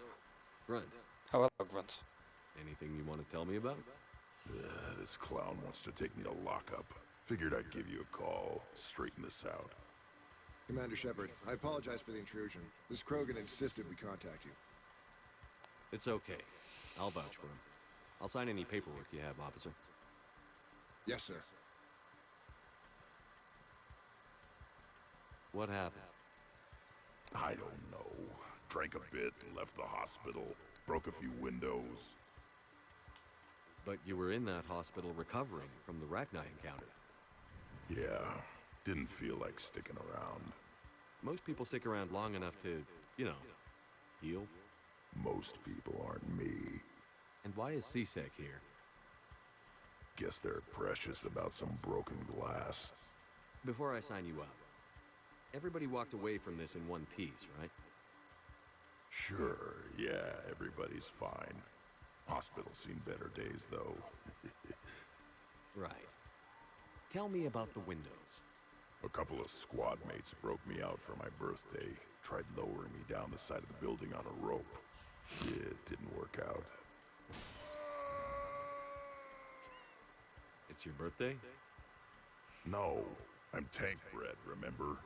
Grunt. Hello, Grunt. Anything you want to tell me about? This clown wants to take me to lockup. Figured I'd give you a call, straighten this out. Commander Shepard, I apologize for the intrusion. This Krogan insisted we contact you. It's okay. I'll vouch for him. I'll sign any paperwork you have, officer. Yes, sir. What happened? I don't know. Drank a bit, left the hospital, broke a few windows. But you were in that hospital recovering from the Rachni encounter. Yeah, didn't feel like sticking around. Most people stick around long enough to, you know, heal. Most people aren't me. And why is CSEC here? Guess they're precious about some broken glass. Before I sign you up, everybody walked away from this in one piece, right? Sure, yeah, everybody's fine. Hospital's seen better days, though. Right. Tell me about the windows. A couple of squad mates broke me out for my birthday. Tried lowering me down the side of the building on a rope. It didn't work out. It's your birthday? No, I'm tank bred, remember?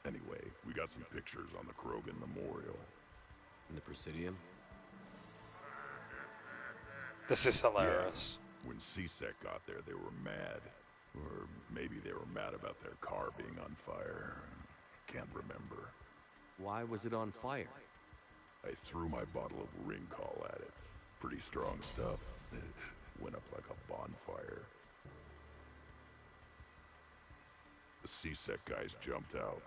Anyway, we got some pictures on the Krogan Memorial. In the Presidium? This is hilarious. Yeah. When CSEC got there, they were mad. Or maybe they were mad about their car being on fire. Can't remember. Why was it on fire? I threw my bottle of Ringcall at it. Pretty strong stuff. Went up like a bonfire. The CSEC guys jumped out.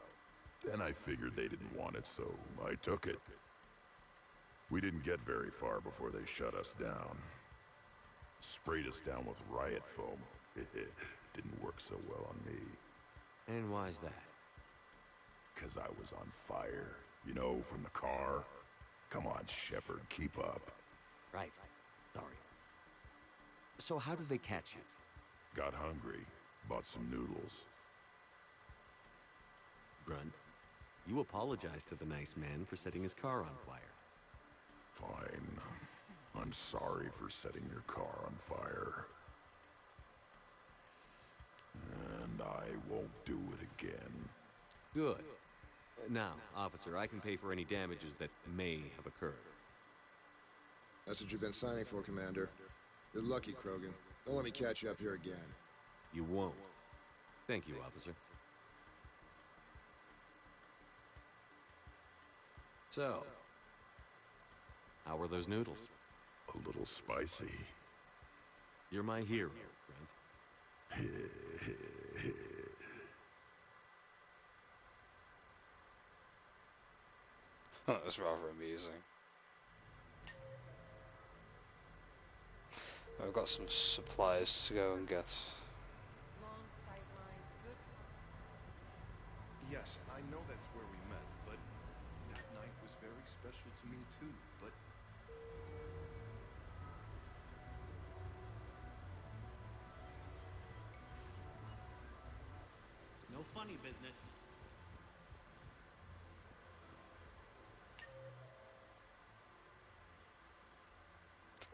Then I figured they didn't want it, so I took it. We didn't get very far before they shut us down. Sprayed us down with riot foam. Didn't work so well on me. And why's that? 'Cause I was on fire. You know, from the car. Come on, Shepard, keep up. Right. Sorry. So how did they catch you? Got hungry. Bought some noodles. Grunt, you apologized to the nice man for setting his car on fire. Fine. I'm sorry for setting your car on fire. And I won't do it again. Good. Now, officer, I can pay for any damages that may have occurred. That's what you've been signing for, Commander. You're lucky, Krogan. Don't let me catch you up here again. You won't. Thank you, officer. So, how were those noodles? A little spicy. You're my hero, Grunt. That was rather amusing. I've got some supplies to go and get. Long sight lines, good. Yes, I know that's where we met, but that night was very special to me too, but... No funny business.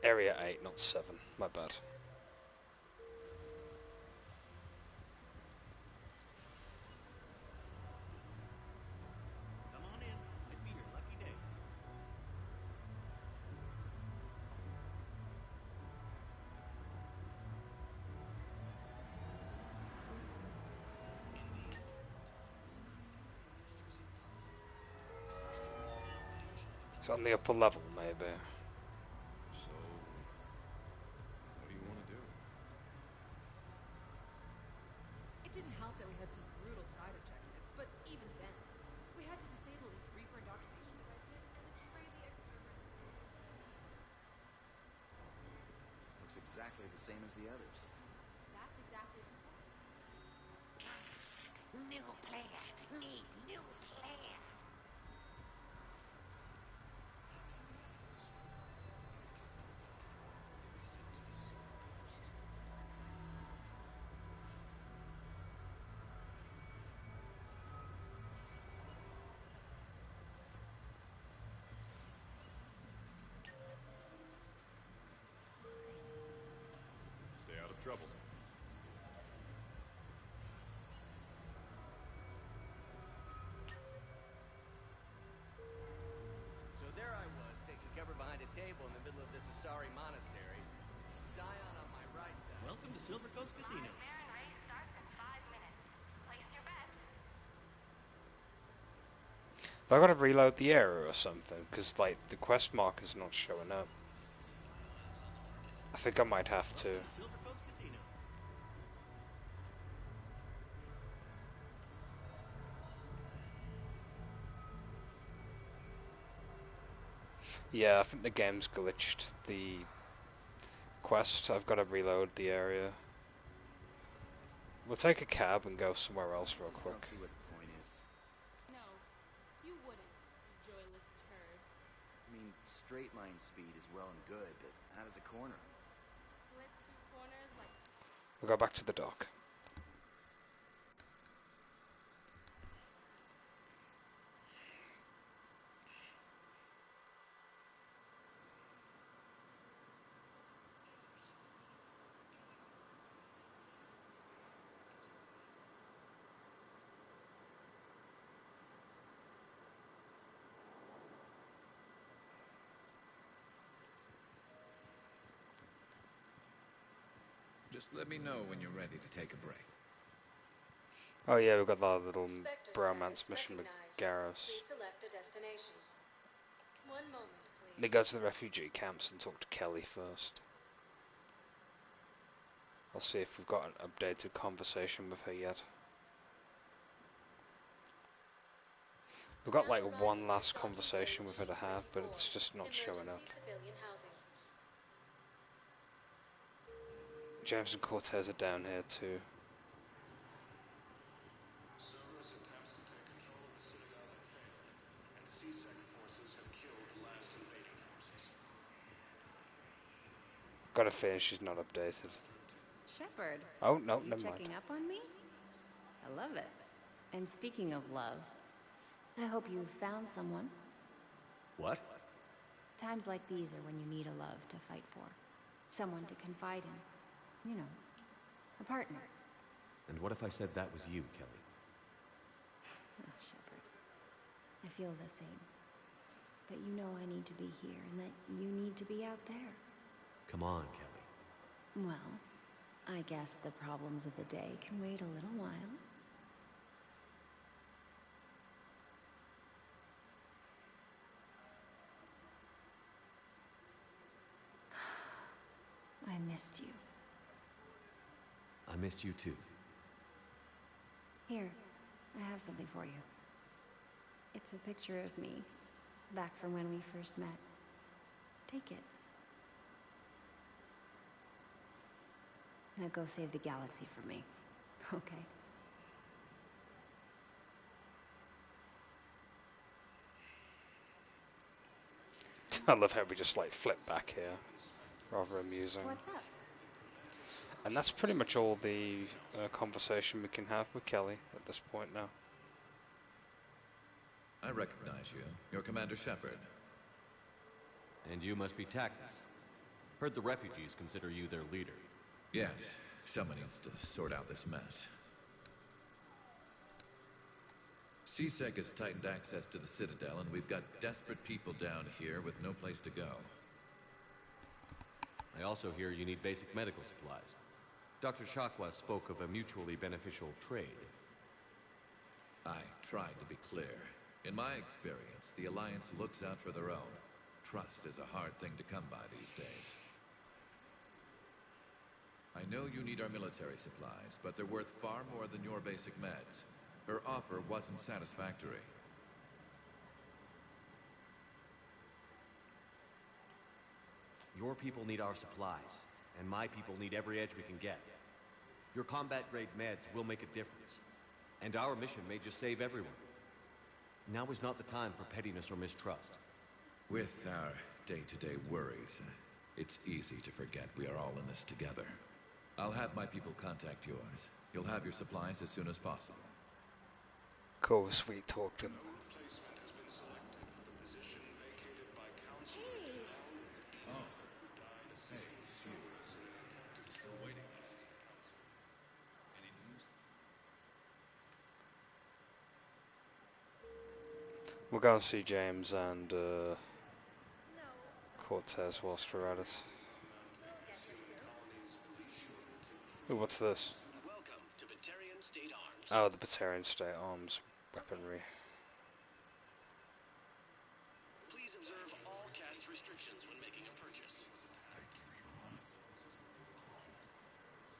Area 8, not 7. My bad. Come on in. Might be your lucky day. It's on the upper level, maybe. So, what do you want to do? It didn't help that we had some brutal side objectives, but even then, we had to disable these Reaper indoctrination devices and destroy the ex-servers. Looks exactly the same as the others. That's exactly the point. New player. Need new player. Stay out of trouble. sorry monastery. Zion on my right side. Welcome to Silver Coast Casino. Have I got to reload the area or something? Because, like, the quest marker's not showing up. I think I might have to. Silver Coast Casino. Yeah, I think the game's glitched the quest. I've got to reload the area. We'll take a cab and go somewhere else real quick. Don't see what the point is. No, you wouldn't, you joyless turd. I mean, straight line speed is well and good, but how does a corner? Blitz through corners like... We'll go back to the dock. Just let me know when you're ready to take a break. Oh yeah, we've got that little bromance mission with Garrus. Select a destination. 1 moment, please. They go to the refugee camps and talk to Kelly first. I'll see if we've got an updated conversation with her yet. We've got like one last conversation with her to have, but it's just not showing up. James and Cortez are down here too. Cerberus attempts to take control of the Citadel have failed, and C-Sec forces have killed the last invading forces. Got a feeling she's not updated. Shepard. Oh, no, Are you never checking mind. up on me? I love it. And speaking of love, I hope you found someone. What? Times like these are when you need a love to fight for. Someone to confide in. You know, a partner. And what if I said that was you, Kelly? Oh, Shepard. I feel the same. But you know I need to be here and that you need to be out there. Come on, Kelly. Well, I guess the problems of the day can wait a little while. I missed you. I missed you too. Here, I have something for you. It's a picture of me, back from when we first met. Take it. Now go save the galaxy for me, okay? I love how we just like flip back here. Rather amusing. What's up? And that's pretty much all the conversation we can have with Kelly at this point now. I recognize you. You're Commander Shepard. And you must be Tactus. Heard the refugees consider you their leader. Yes, someone needs to sort out this mess. C-Sec has tightened access to the Citadel, and we've got desperate people down here with no place to go. I also hear you need basic medical supplies. Dr. Shakwa spoke of a mutually beneficial trade. I tried to be clear. In my experience, the Alliance looks out for their own. Trust is a hard thing to come by these days. I know you need our military supplies, but they're worth far more than your basic meds. Her offer wasn't satisfactory. Your people need our supplies, and my people need every edge we can get. Your combat-grade meds will make a difference, and our mission may just save everyone. Now is not the time for pettiness or mistrust. With our day-to-day worries, it's easy to forget we are all in this together. I'll have my people contact yours. You'll have your supplies as soon as possible. Cool, sweet talk to them. Replacement has been selected for the position vacated by Council. Oh. Hey, it's you. Still waiting. Any news? We'll go and see James and Cortez whilst we're at it. Ooh, what's this? Welcome to Batarian State Arms. Oh, the Batarian State Arms weaponry. Please observe all cast restrictions when making a purchase.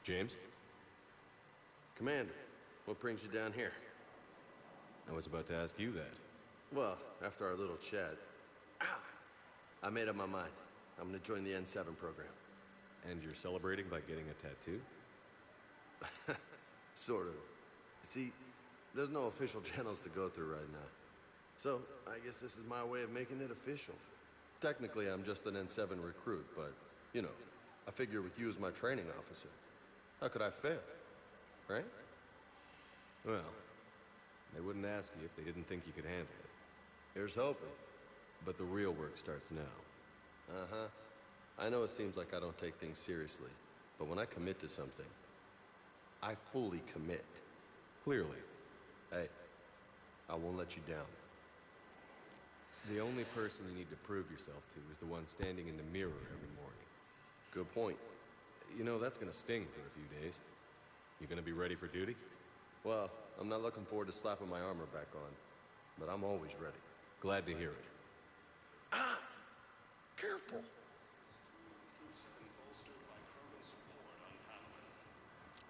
James? Commander, what brings you down here? I was about to ask you that. Well, after our little chat, I made up my mind. I'm gonna join the N7 program. And you're celebrating by getting a tattoo? Sort of. See, there's no official channels to go through right now. So, I guess this is my way of making it official. Technically, I'm just an N7 recruit, but, you know, I figure with you as my training officer, how could I fail? Right? Well, they wouldn't ask you if they didn't think you could handle it. Here's hoping. But the real work starts now. Uh-huh. I know it seems like I don't take things seriously, but when I commit to something, I fully commit. Clearly. Hey, I won't let you down. The only person you need to prove yourself to is the one standing in the mirror every morning. Good point. You know, that's gonna sting for a few days. You gonna be ready for duty? Well, I'm not looking forward to slapping my armor back on, but I'm always ready. Glad to hear it. Careful.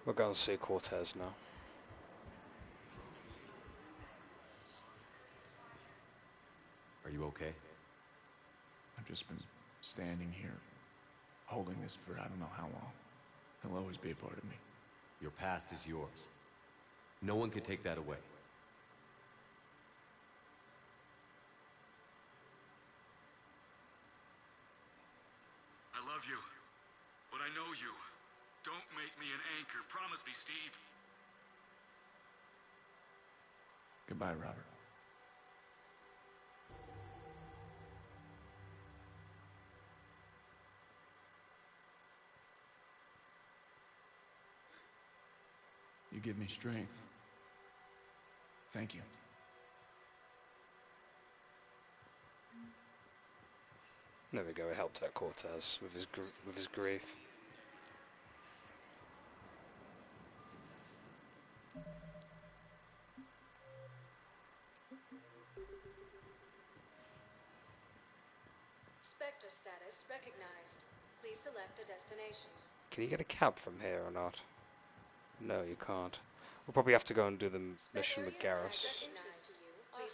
We're going to see Cortez now. Are you okay? I've just been standing here, holding this for I don't know how long. He'll always be a part of me. Your past is yours. No one can take that away. I love you, but I know you. Don't make me an anchor. Promise me, Steve. Goodbye, Robert. You give me strength. Thank you. There we go. It helped out Cortez with his grief. Spectre status recognized. Please select a destination. Can you get a cab from here or not? No, you can't. We'll probably have to go and do the mission with Garrus.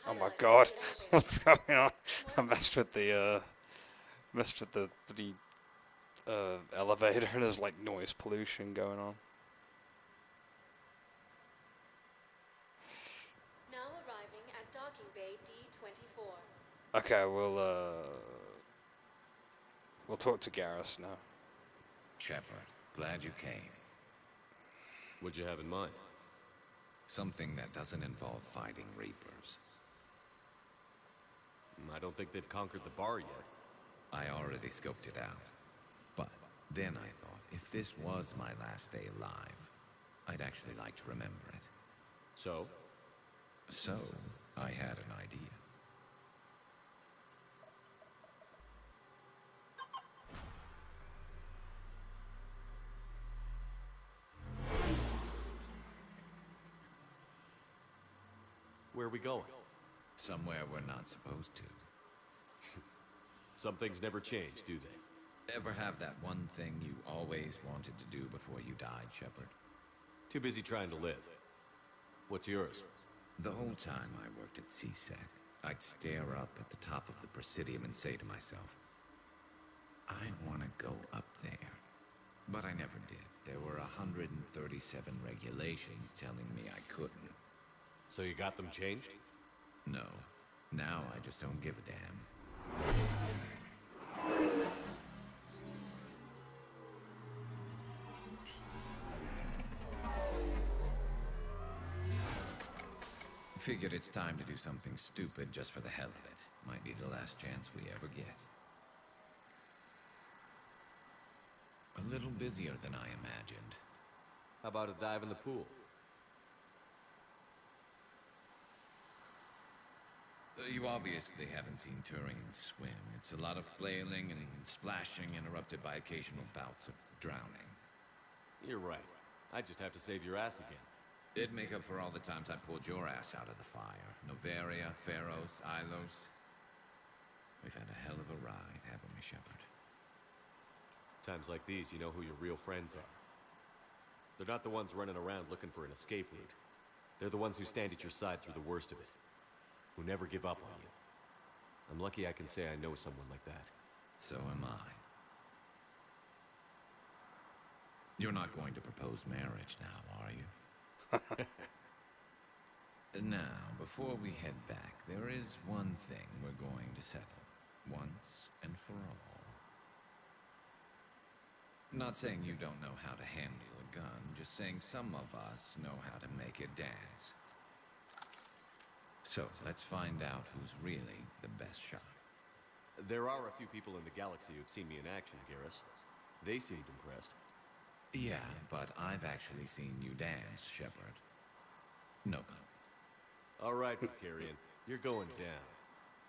Oh my god, what's going on? I messed with the elevator and there's like noise pollution going on. Now arriving at docking bay D24. Okay, we'll talk to Garrus now. Shepard, glad you came. What'd you have in mind? Something that doesn't involve fighting Reapers. I don't think they've conquered the bar yet. I already scoped it out. But then I thought, if this was my last day alive, I'd actually like to remember it. So? So, I had an idea. Where are we going? Somewhere we're not supposed to. Some things never change, do they? Ever have that one thing you always wanted to do before you died, Shepard? Too busy trying to live. What's yours? The whole time I worked at CSEC, I'd stare up at the top of the Presidium and say to myself, I want to go up there. But I never did. There were 137 regulations telling me I couldn't. So you got them changed? No. Now I just don't give a damn. Figured it's time to do something stupid just for the hell of it. Might be the last chance we ever get. A little busier than I imagined. How about a dive in the pool? You obviously haven't seen Turians swim. It's a lot of flailing and splashing, interrupted by occasional bouts of drowning. You're right. I just have to save your ass again. It'd make up for all the times I pulled your ass out of the fire. Novaria, Pharos, Ilos. We've had a hell of a ride, haven't we, Shepard? Times like these, you know who your real friends are. They're not the ones running around looking for an escape route. They're the ones who stand at your side through the worst of it. Who never give up on you. I'm lucky I can say I know someone like that. So am I. You're not going to propose marriage now, are you? Now, before we head back, there is one thing we're going to settle. Once and for all. Not saying you don't know how to handle a gun, just saying some of us know how to make it dance. So, let's find out who's really the best shot. There are a few people in the galaxy who've seen me in action, Garrus. They seemed impressed. Yeah, but I've actually seen you dance, Shepard. No. All right, Vicarian. You're going down.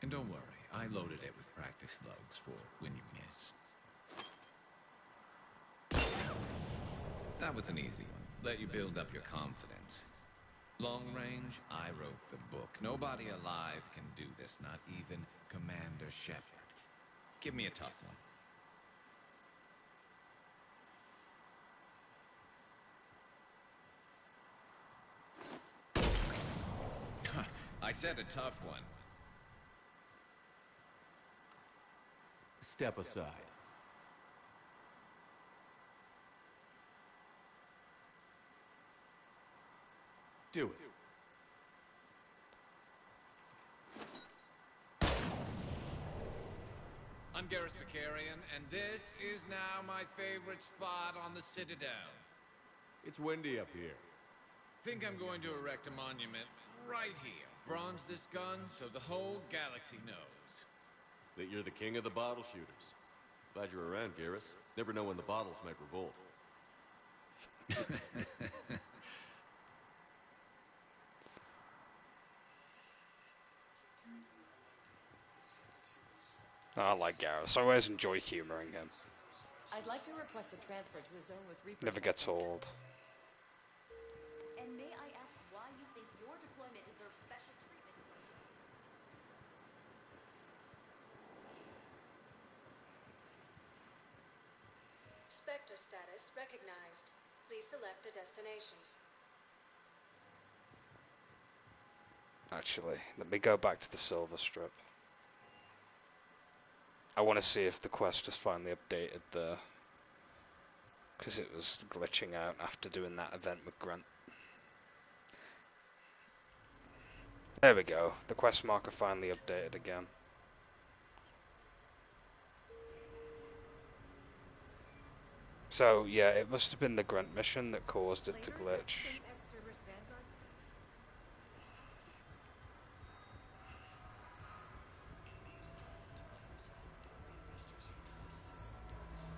And don't worry, I loaded it with practice slugs for when you miss. That was an easy one. Let you build up your confidence. Long range, I wrote the book. Nobody alive can do this, not even Commander Shepard. Give me a tough one. I said a tough one. Step aside. Do it. I'm Garrus Vicarian, and this is now my favorite spot on the Citadel. It's windy up here. Think I'm going to erect a monument right here. Bronze this gun so the whole galaxy knows. That you're the king of the bottle shooters. Glad you're around, Garrus. Never know when the bottles might revolt. I like Garrus. I always enjoy humoring him. I'd like to request a transfer to a zone with Reaper. Never gets old. And may I ask why you think your deployment deserves special treatment? Spectre status recognized. Please select a destination. Actually, let me go back to the Silver Strip. I want to see if the quest has finally updated there. Because it was glitching out after doing that event with Grunt. There we go. The quest marker finally updated again. So, yeah, it must have been the Grunt mission that caused it to glitch.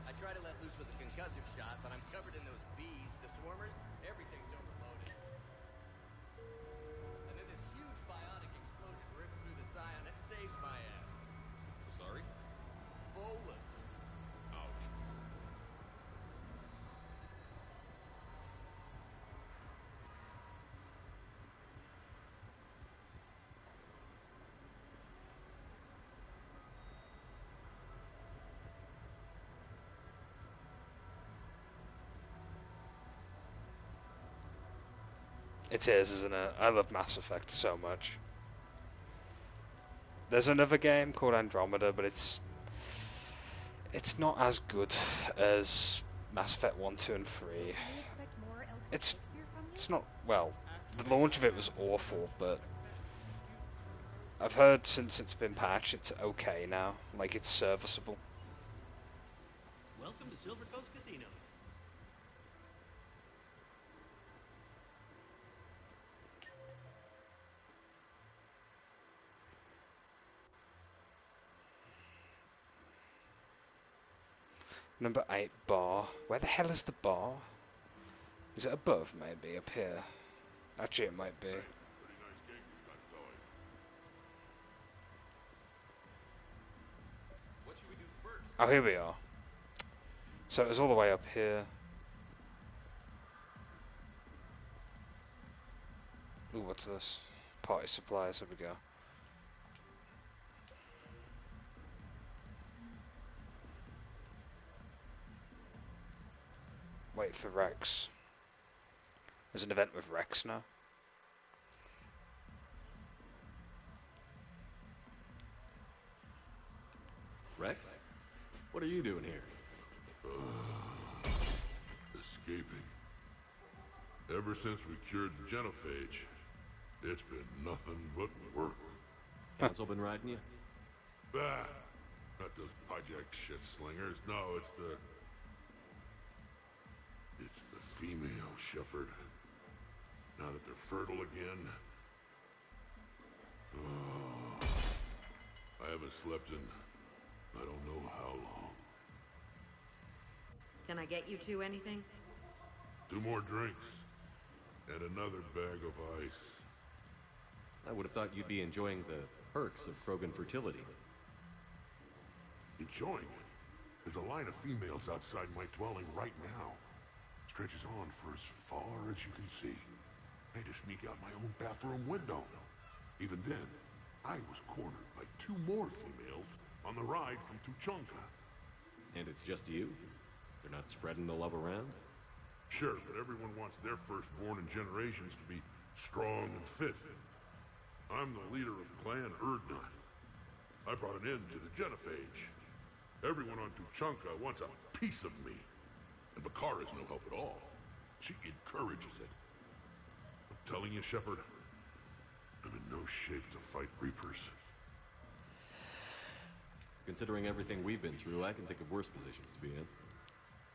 I try to let loose with a concussive shot, but I'm covered in those bees, the swarmers, everything's overloaded. And then this huge bionic explosion rips through the Scion and saves my ass. Sorry? Bolus. Ouch. It is, isn't it? I love Mass Effect so much. There's another game called Andromeda, but it's not as good as Mass Effect 1, 2, and 3. It's not, well, the launch of it was awful, but I've heard since it's been patched, it's okay now. Like, it's serviceable. Welcome to Silver Coast Casino. Number 8 bar. Where the hell is the bar? Is it above, maybe? Up here? Actually, it might be. Oh, here we are. So it was all the way up here. Ooh, what's this? Party supplies, here we go. Wait for Rex. There's an event with Rex now. Rex? What are you doing here? Escaping. Ever since we cured the genophage, it's been nothing but work. Council been riding you? Bah! Not those project shit slingers. No, it's the female, Shepard. Now that they're fertile again. Oh, I haven't slept in I don't know how long. Can I get you two anything? 2 more drinks. And another bag of ice. I would have thought you'd be enjoying the perks of Krogan fertility. Enjoying it? There's a line of females outside my dwelling right now. Stretches on for as far as you can see. I had to sneak out my own bathroom window. Even then, I was cornered by 2 more females on the ride from Tuchanka. And it's just you? They're not spreading the love around? Sure, but everyone wants their firstborn in generations to be strong and fit. I'm the leader of Clan Erdnot. I brought an end to the genophage. Everyone on Tuchanka wants a piece of me. And Bakara's no help at all. She encourages it. I'm telling you, Shepard, I'm in no shape to fight Reapers. Considering everything we've been through, I can think of worse positions to be in.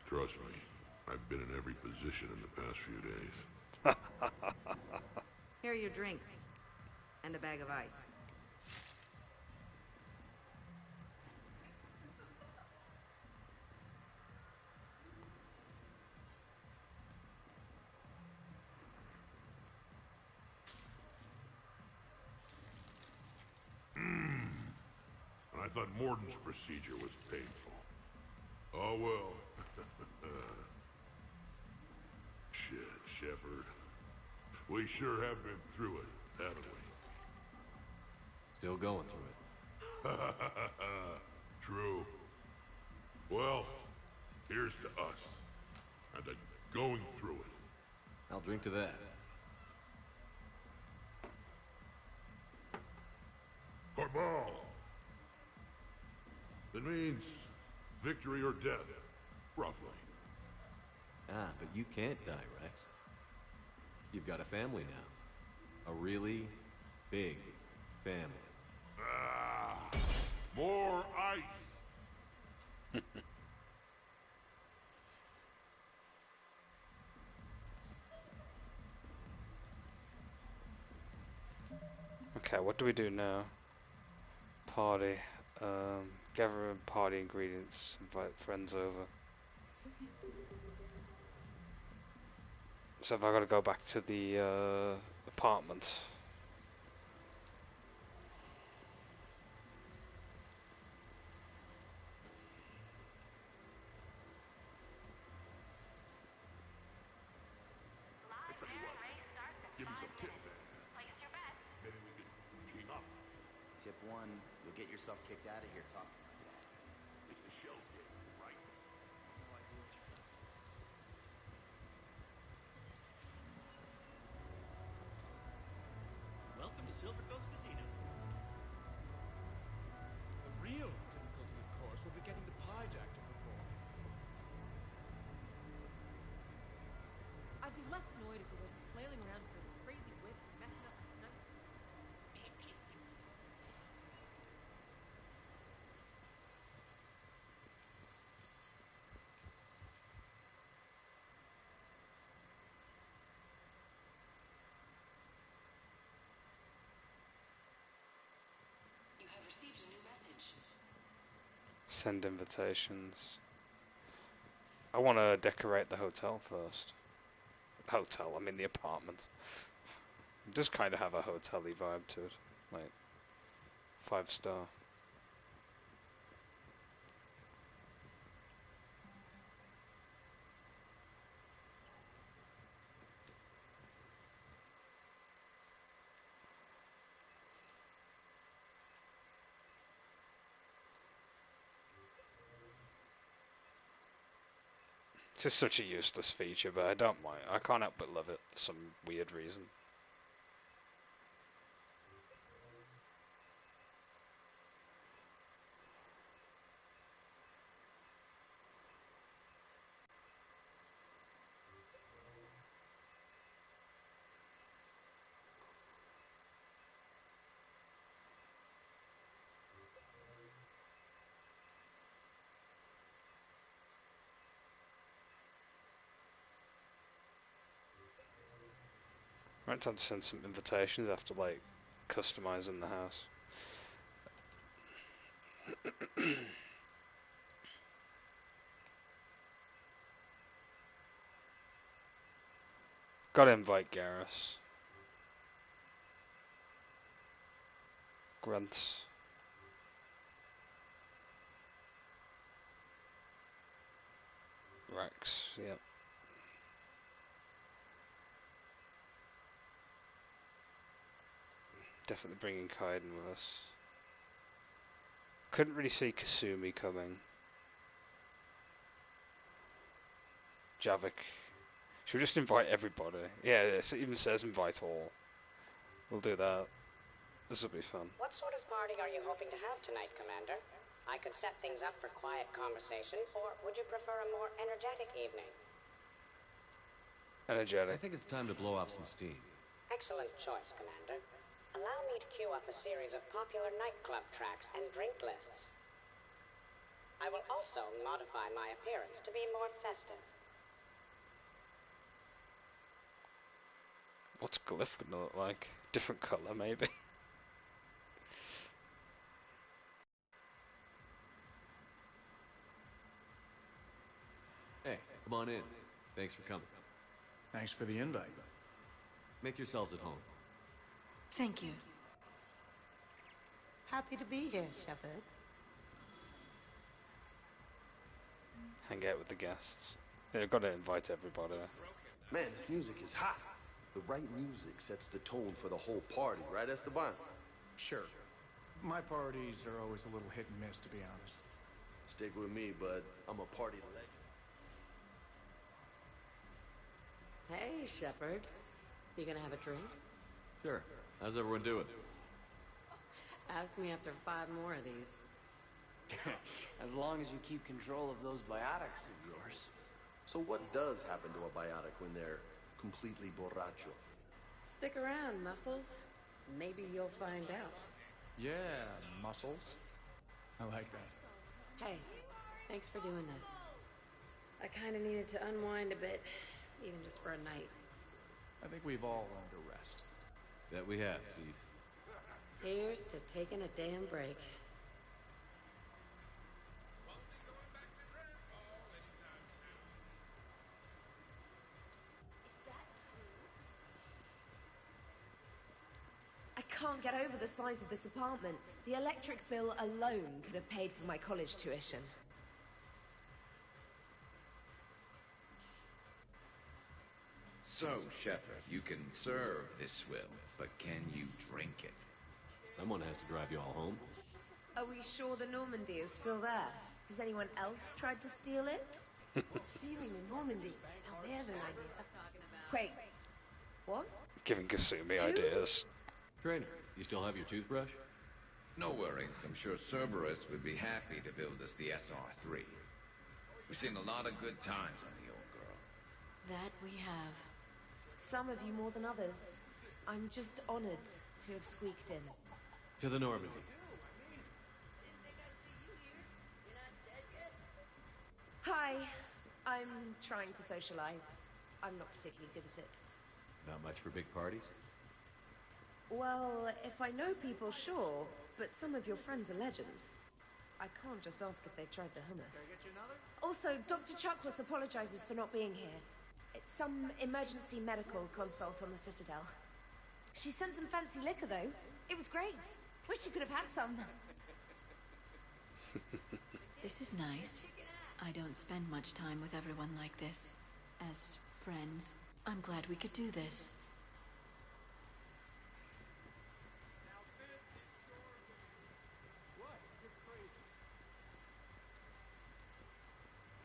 Trust me, I've been in every position in the past few days. Here are your drinks. And a bag of ice. I thought Morden's procedure was painful. Oh well. Shit, Shepard. We sure have been through it, haven't we? Still going through it. True. Well, here's to us. And to going through it. I'll drink to that. Corbal! It means victory or death, roughly. Ah, but you can't die, Rex. You've got a family now. A really big family. Ah! More ice! Okay, what do we do now? Party. Gather party ingredients. Invite friends over. So have I got to go back to the apartment? Give me some tips then. Maybe we could team up. Tip 1, you'll get yourself kicked out of here talking like that. It's the shell's game, right? Welcome to Silver Coast Casino. The real difficulty, of course, will be getting the pie jack to perform. I'd be less annoyed if he wasn't flailing around with those crazy whips and messing up the sniper. You have received a new message. Send invitations. I want to decorate the hotel first. Hotel, I mean the apartment. It does kind of have a hotel-y vibe to it. Like, 5-star. It's just such a useless feature, but I don't mind. I can't help but love it for some weird reason. Might have to send some invitations after, like, customizing the house. Gotta invite Garrus. Grunts. Rex, yep. Definitely bringing Kaiden with us. Couldn't really see Kasumi coming. Javik. Should we just invite everybody? Yeah, it even says invite all. We'll do that. This will be fun. What sort of party are you hoping to have tonight, Commander? I could set things up for quiet conversation, or would you prefer a more energetic evening? Energetic. I think it's time to blow off some steam. Excellent choice, Commander. Allow me to queue up a series of popular nightclub tracks and drink lists. I will also modify my appearance to be more festive. What's Glyph gonna look like? Different colour, maybe? Hey, come on in. Thanks for coming. Thanks for the invite. Make yourselves at home. Thank you. Happy to be here, Shepard. Hang out with the guests. They've got to invite everybody. Man, this music is hot. The right music sets the tone for the whole party, right, Esteban? Sure. My parties are always a little hit and miss, to be honest. Stick with me, bud. I'm a party legend. Hey, Shepard. You gonna have a drink? Sure. How's everyone doing? Ask me after 5 more of these. As long as you keep control of those biotics of yours. So what does happen to a biotic when they're completely borracho? Stick around, Muscles. Maybe you'll find out. Yeah, muscles. I like that. Hey, thanks for doing this. I kinda needed to unwind a bit, even just for a night. I think we've all earned a rest. That we have, Steve. Here's to taking a damn break. I can't get over the size of this apartment. The electric bill alone could have paid for my college tuition. So, Shepard, you can serve this will, but can you drink it? Someone has to drive you all home. Are we sure the Normandy is still there? Has anyone else tried to steal it? Stealing the Normandy. Now there's an idea. Wait, what? Giving Kasumi ideas. Trainer, you still have your toothbrush? No worries. I'm sure Cerberus would be happy to build us the SR3. We've seen a lot of good times on the old girl. That we have. Some of you more than others. I'm just honored to have squeaked in. To the Normandy. Hi. I'm trying to socialize. I'm not particularly good at it. Not much for big parties? Well, if I know people, sure. But some of your friends are legends. I can't just ask if they've tried the hummus. Also, Dr. Chuckles apologizes for not being here. It's some emergency medical consult on the Citadel. She sent some fancy liquor, though. It was great. Wish you could have had some. This is nice. I don't spend much time with everyone like this. As friends, I'm glad we could do this.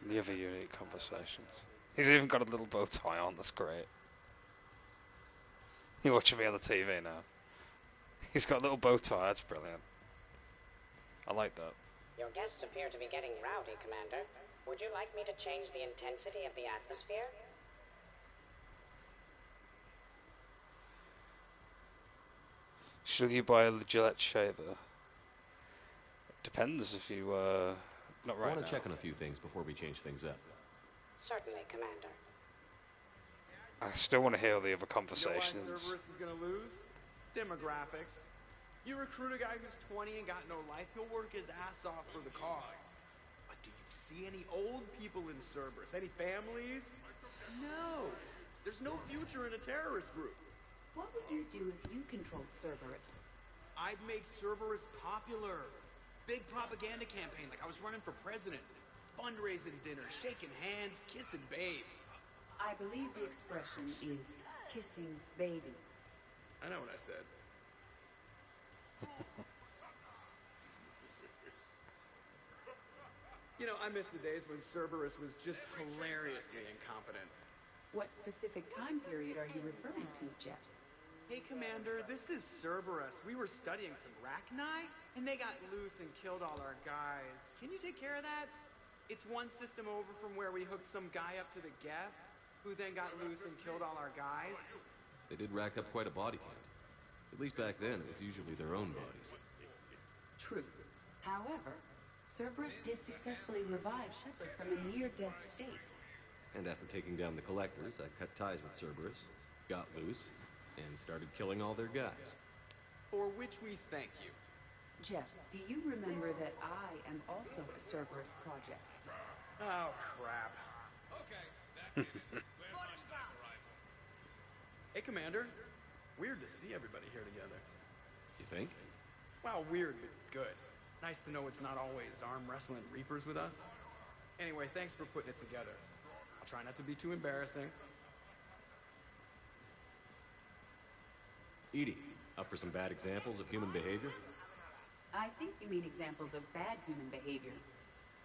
The other unique conversations. He's even got a little bow tie on, that's great. You're watching me on the TV now. He's got a little bow tie, that's brilliant. I like that. Your guests appear to be getting rowdy, Commander. Would you like me to change the intensity of the atmosphere? Should you buy a Gillette shaver? Depends if you, not right I want now. to check on a few things before we change things up. Certainly, Commander. I still want to hear the other You know why conversations. Cerberus is gonna lose? Demographics. You recruit a guy who's 20 and got no life, he'll work his ass off for the cause. But do you see any old people in Cerberus? Any families? No. There's no future in a terrorist group. What would you do if you controlled Cerberus? I'd make Cerberus popular. Big propaganda campaign like I was running for president. Fundraising dinner, shaking hands, kissing babes. I believe the expression is kissing babies. I know what I said. You know, I miss the days when Cerberus was just hilariously incompetent. What specific time period are you referring to, Jeff? Hey, Commander, this is Cerberus. We were studying some Rachni, and they got loose and killed all our guys. Can you take care of that? It's one system over from where we hooked some guy up to the Geth, who then got loose and killed all our guys. They did rack up quite a body count. At least back then, it was usually their own bodies. True. However, Cerberus did successfully revive Shepard from a near-death state. And after taking down the Collectors, I cut ties with Cerberus, got loose, and started killing all their guys. For which we thank you. Jeff, do you remember that I am also a Cerberus project? Oh, crap. Hey, Commander. Weird to see everybody here together. You think? Well, weird, but good. Nice to know it's not always arm wrestling Reapers with us. Anyway, thanks for putting it together. I'll try not to be too embarrassing. Edie, up for some bad examples of human behavior? I think you mean examples of bad human behavior.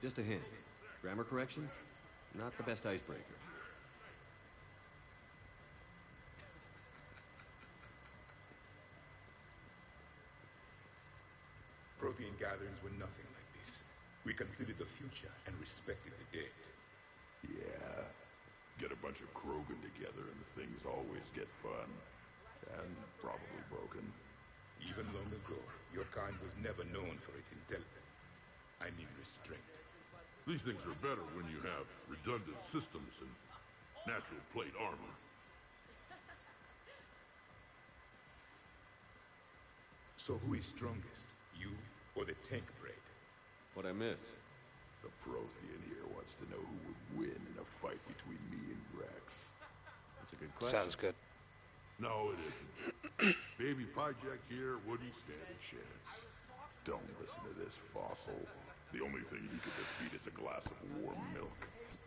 Just a hint. Grammar correction? Not the best icebreaker. Protein gatherings were nothing like this. We considered the future and respected the dead. Yeah. Get a bunch of Krogan together and things always get fun. And probably broken. Even long ago, your kind was never known for its intelligence. I mean restraint. These things are better when you have redundant systems and natural plate armor. So who is strongest? You or the tank braid? What'd I miss? The Prothean here wants to know who would win in a fight between me and Rex. That's a good question. Sounds good. No, it isn't. Baby Project here wouldn't stand a chance. Don't listen to this fossil. The only thing you could defeat is a glass of warm milk.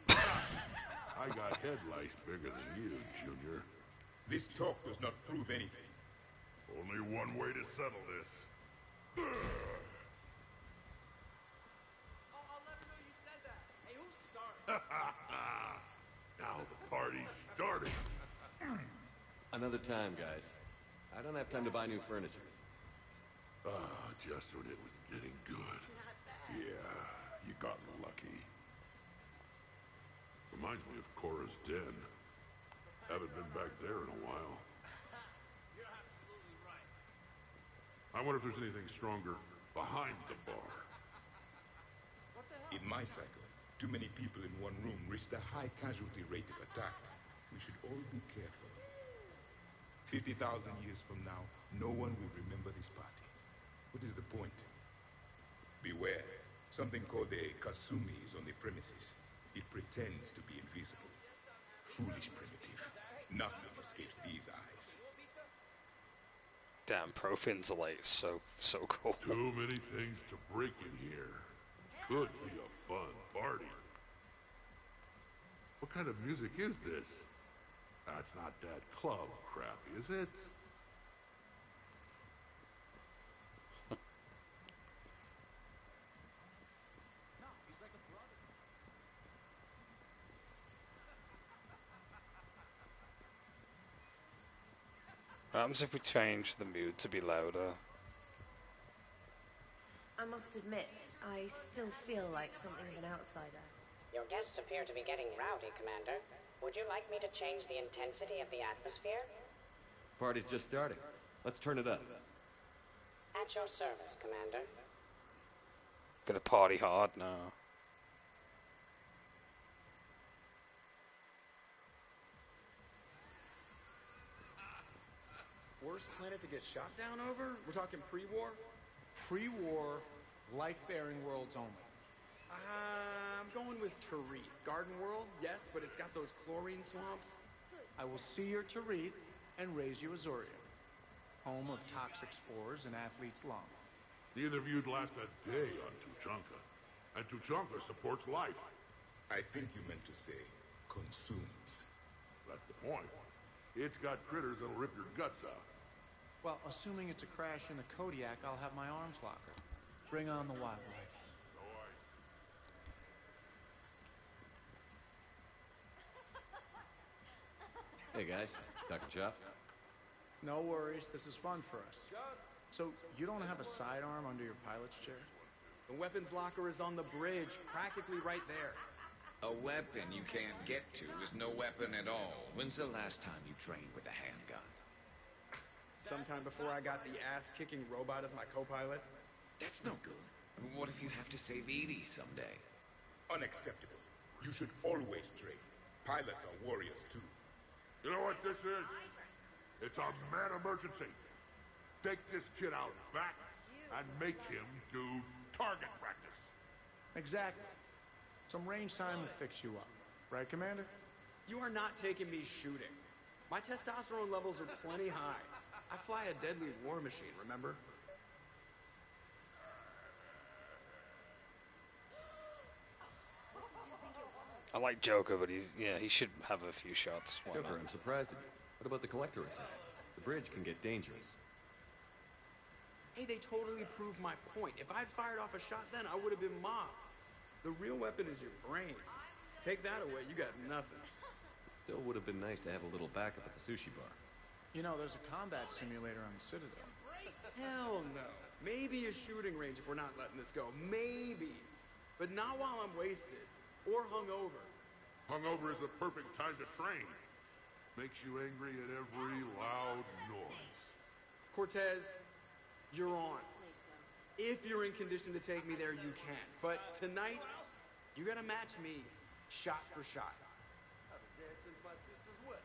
I got head lice bigger than you, Junior. This talk does not prove anything. Only one way to settle this. I'll never know you said that. Hey, who started? Now the party's starting. Another time, guys. I don't have time to buy new furniture. Just when it was getting good. Yeah, you got lucky. Reminds me of Cora's den. Haven't been back there in a while. You're absolutely right. I wonder if there's anything stronger behind the bar. What the hell? In my cycle, too many people in one room risked a high casualty rate if attacked. We should all be careful. 50,000 years from now, no one will remember this party. What is the point? Beware. Something called a Kasumi is on the premises. It pretends to be invisible. Foolish primitive. Nothing escapes these eyes. Damn, Protheans are like so cool. Too many things to break in here. Could be a fun party. What kind of music is this? That's not that club crap, is it? What happens if we change the mood to be louder? I must admit, I still feel like something of an outsider. Your guests appear to be getting rowdy, Commander. Would you like me to change the intensity of the atmosphere? Party's just starting. Let's turn it up. At your service, Commander. Gonna party hard now. Worst planet to get shot down over? We're talking pre-war? Pre-war, life-bearing worlds only. I'm going with Tarith. Garden World, yes, but it's got those chlorine swamps. I will see your Tarith and raise you Azuria, home of toxic spores and athlete's lung. The interview'd last a day on Tuchanka, and Tuchanka supports life. I think you meant to say consumes. That's the point. It's got critters that'll rip your guts out. Well, assuming it's a crash in the Kodiak, I'll have my arms locker. Bring on the wildlife. Hey guys, Dr. Chop. No worries, this is fun for us. So, you don't have a sidearm under your pilot's chair? The weapons locker is on the bridge, practically right there. A weapon you can't get to is no weapon at all. When's the last time you trained with a handgun? Sometime before I got the ass-kicking robot as my co-pilot. That's no good. What if you have to save Edie someday? Unacceptable. You should always train. Pilots are warriors too. You know what this is? It's a mad emergency. Take this kid out back and make him do target practice. Exactly. Some range time will fix you up. Right, Commander? You are not taking me shooting. My testosterone levels are plenty high. I fly a deadly war machine, remember? I like Joker, but he should have a few shots. Why Joker, not? I'm surprised at you. What about the collector attack? The bridge can get dangerous. Hey, they totally proved my point. If I'd fired off a shot then, I would have been mobbed. The real weapon is your brain. Take that away, you got nothing. Still would have been nice to have a little backup at the sushi bar. You know, there's a combat simulator on the Citadel. Hell no. Maybe a shooting range if we're not letting this go. Maybe. But not while I'm wasted. Or hungover. Hungover is the perfect time to train. Makes you angry at every loud noise. Cortez, you're on. If you're in condition to take me there, you can. But tonight, you gotta match me shot for shot. I've been dancing since my sister's wedding.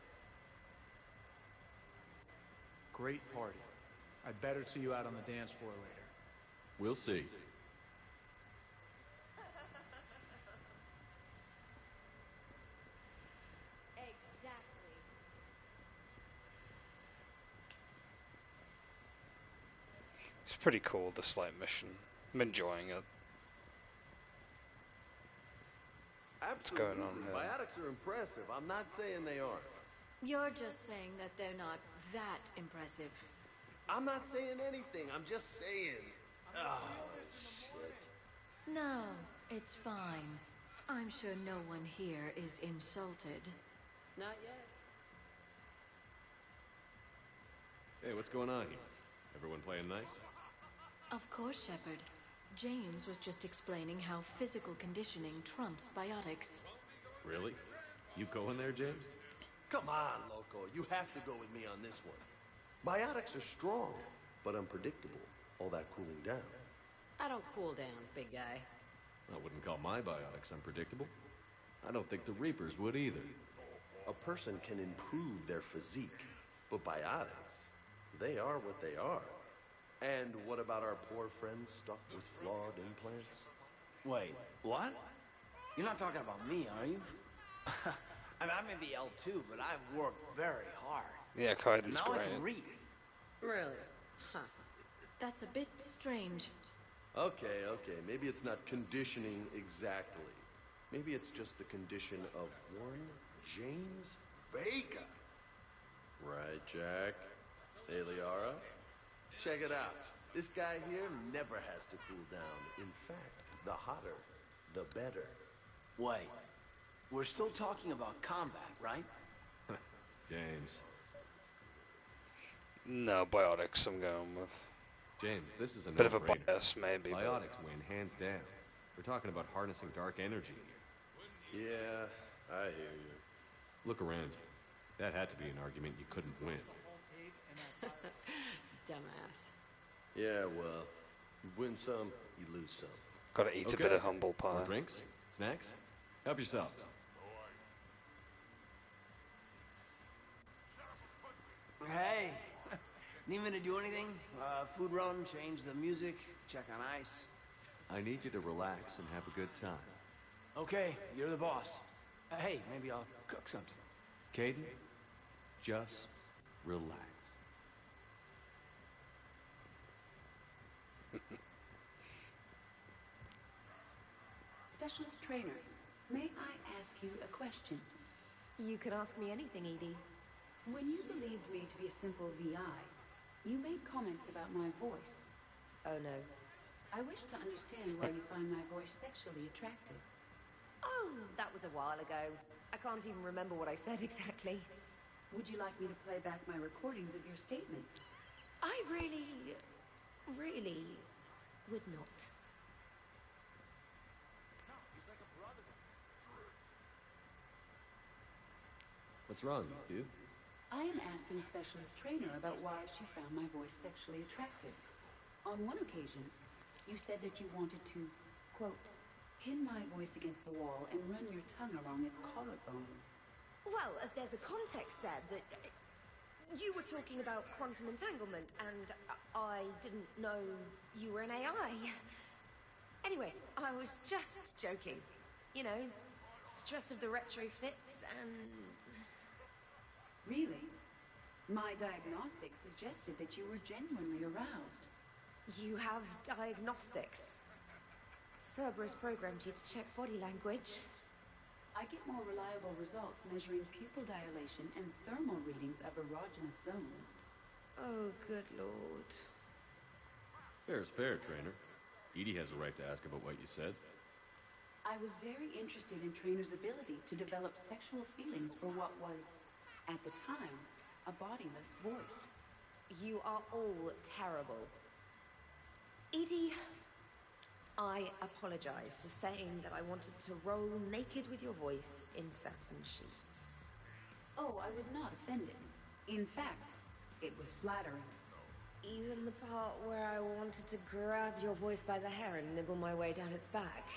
Great party. I'd better see you out on the dance floor later. We'll see. Exactly. It's pretty cool, this like mission. I'm enjoying it. What's going on here? Biotics are impressive. I'm not saying they aren't. You're just saying that they're not that impressive. I'm not saying anything. I'm just saying. Oh, shit. No, it's fine. I'm sure no one here is insulted. Not yet. Hey, what's going on here? Everyone playing nice? Of course, Shepard. James was just explaining how physical conditioning trumps biotics. Really? You going there, James? Come on, Loco. You have to go with me on this one. Biotics are strong, but unpredictable. All that cooling down. I don't cool down, big guy. I wouldn't call my biotics unpredictable. I don't think the Reapers would either. A person can improve their physique, but biotics, they are what they are. And what about our poor friends stuck with flawed implants? Wait, what? You're not talking about me, are you? I mean, I may be L2, but I've worked very hard. Yeah, Kaiden's Now I great. can read. Really? Huh. That's a bit strange. Okay, maybe it's not conditioning exactly. Maybe it's just the condition of one James Vega. Right, Jack? Hey, Liara? Check it out. This guy here never has to cool down. In fact, the hotter, the better. Wait, we're still talking about combat, right? James. No, biotics I'm going with. James, this is a Bit of a no-brainer. bias, maybe. but- Biotics win, hands down. We're talking about harnessing dark energy here. Yeah, I hear you. Look around you. That had to be an argument you couldn't win. Dumbass. Yeah, well, you win some, you lose some. Gotta eat a bit of humble pie. More drinks? Snacks? Help yourselves. Hey, need me to do anything? Food run, change the music, check on ice. I need you to relax and have a good time. Okay, you're the boss. Hey, maybe I'll cook something. Caden, just relax. Specialist trainer, may I ask you a question? You can ask me anything, Edie. When you believed me to be a simple VI, you made comments about my voice. Oh no. I wish to understand why you find my voice sexually attractive. Oh, that was a while ago. I can't even remember what I said exactly. Would you like me to play back my recordings of your statements? I really would not. What's wrong, you two? I am asking Specialist Trainer about why she found my voice sexually attractive. On one occasion, you said that you wanted to, quote, pin my voice against the wall and run your tongue along its collarbone. Well, there's a context there that you were talking about quantum entanglement, and I didn't know you were an AI. Anyway, I was just joking. You know, stress of the retrofits and... Really? My diagnostics suggested that you were genuinely aroused. You have diagnostics. Cerberus programmed you to check body language. I get more reliable results measuring pupil dilation and thermal readings of erogenous zones. Oh, good lord. Fair is fair, trainer. Edie has a right to ask about what you said. I was very interested in Trainer's ability to develop sexual feelings for what was, at the time, a bodiless voice. You are all terrible. Edie, I apologize for saying that I wanted to roll naked with your voice in satin sheets. Oh, I was not offended. In fact, it was flattering. Even the part where I wanted to grab your voice by the hair and nibble my way down its back.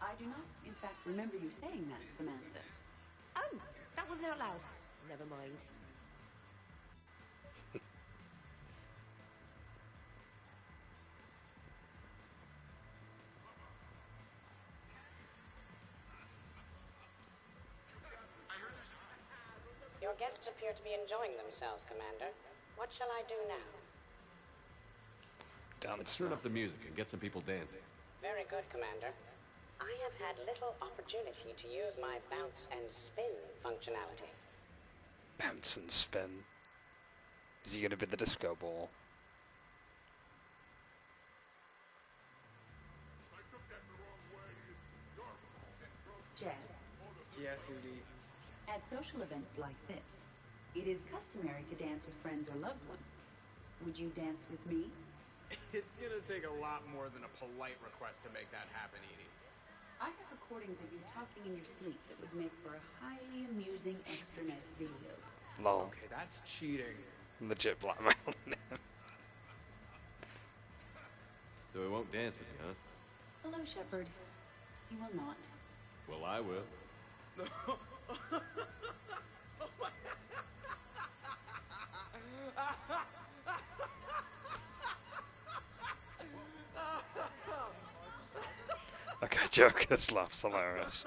I do not, in fact, remember you saying that, Samantha. Oh, that wasn't out loud. Never mind. Your guests appear to be enjoying themselves, Commander. What shall I do now? Let's turn up the music and get some people dancing. Very good, Commander. I have had little opportunity to use my bounce and spin functionality. Bounce and spin. Is he gonna be the disco ball? Jed. Yes, Edie. At social events like this, it is customary to dance with friends or loved ones. Would you dance with me? It's gonna take a lot more than a polite request to make that happen, Edie. I have recordings of you talking in your sleep that would make for a highly amusing extranet video. Lol. Okay, that's cheating. Legit blackmail. So we won't dance with you, huh? Hello, Shepard. You will not. Well, I will. Okay, Joker's laugh's hilarious.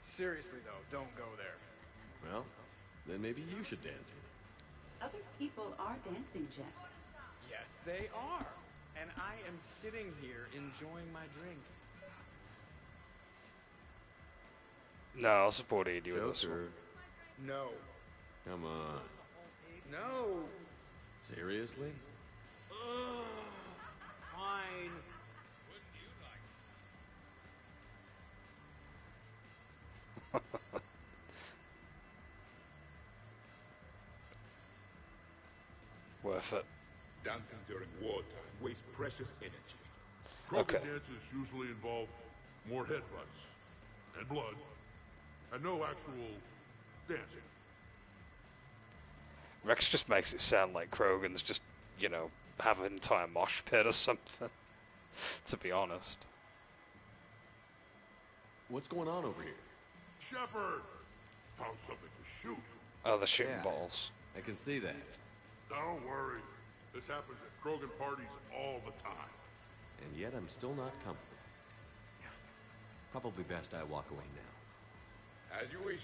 Seriously, though, don't go there. Well, then maybe you should dance with him. Other people are dancing, Jeff. Yes, they are. And I am sitting here enjoying my drink. No, I'll support Edie with this one. No. Come on. No. Seriously? Ugh. Fine. Worth it. Dancing during wartime wastes precious energy. Krogan Okay. dances usually involve more headbutts and blood and no actual dancing. Rex just makes it sound like Krogan's just, you know, have an entire mosh pit or something. To be honest. What's going on over here? Shepard! Found something to shoot. Oh, they're shooting Yeah. balls. I can see that. Don't worry. This happens at Krogan parties all the time. And yet I'm still not comfortable. Probably best I walk away now. As you wish.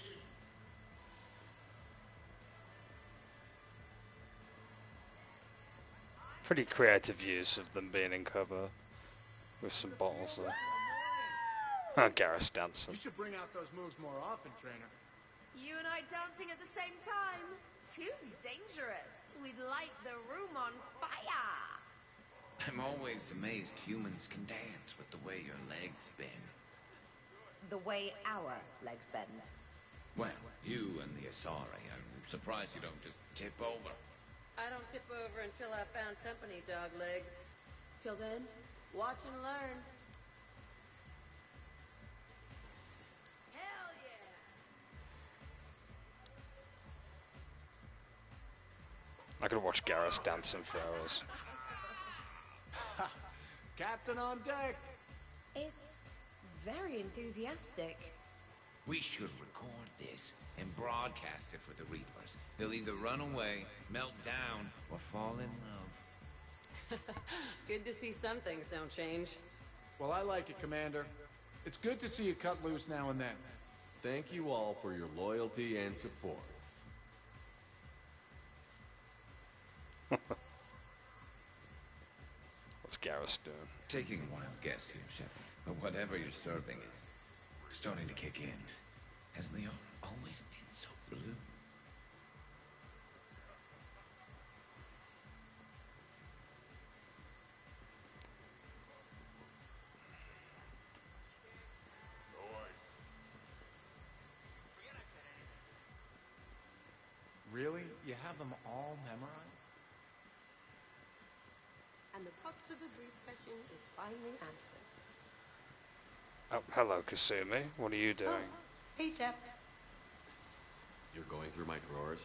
Pretty creative use of them being in cover with some bottles there. Oh, Garrus dancing. You should bring out those moves more often, trainer. You and I dancing at the same time? Too dangerous. We'd light the room on fire. I'm always amazed humans can dance with the way your legs bend. The way our legs bend. Well, you and the Asari, I'm surprised you don't just tip over. I don't tip over until I've found company, dog legs. Till then, watch and learn. Hell yeah! I could watch Garrus dancing for hours. Captain on deck. It's very enthusiastic. We should record this and broadcast it for the Reapers. They'll either run away, melt down, or fall in love. Good to see some things don't change. Well, I like it, Commander. It's good to see you cut loose now and then. Thank you all for your loyalty and support. What's Garrus doing? Taking a wild guess here, Shepard, but whatever you're serving is starting to kick in. Has Leon always been so blue? Really? You have them all memorized? And the crux of the brief question is finally answered. Oh, hello, Kasumi. What are you doing? Hey, Jeff. You're going through my drawers?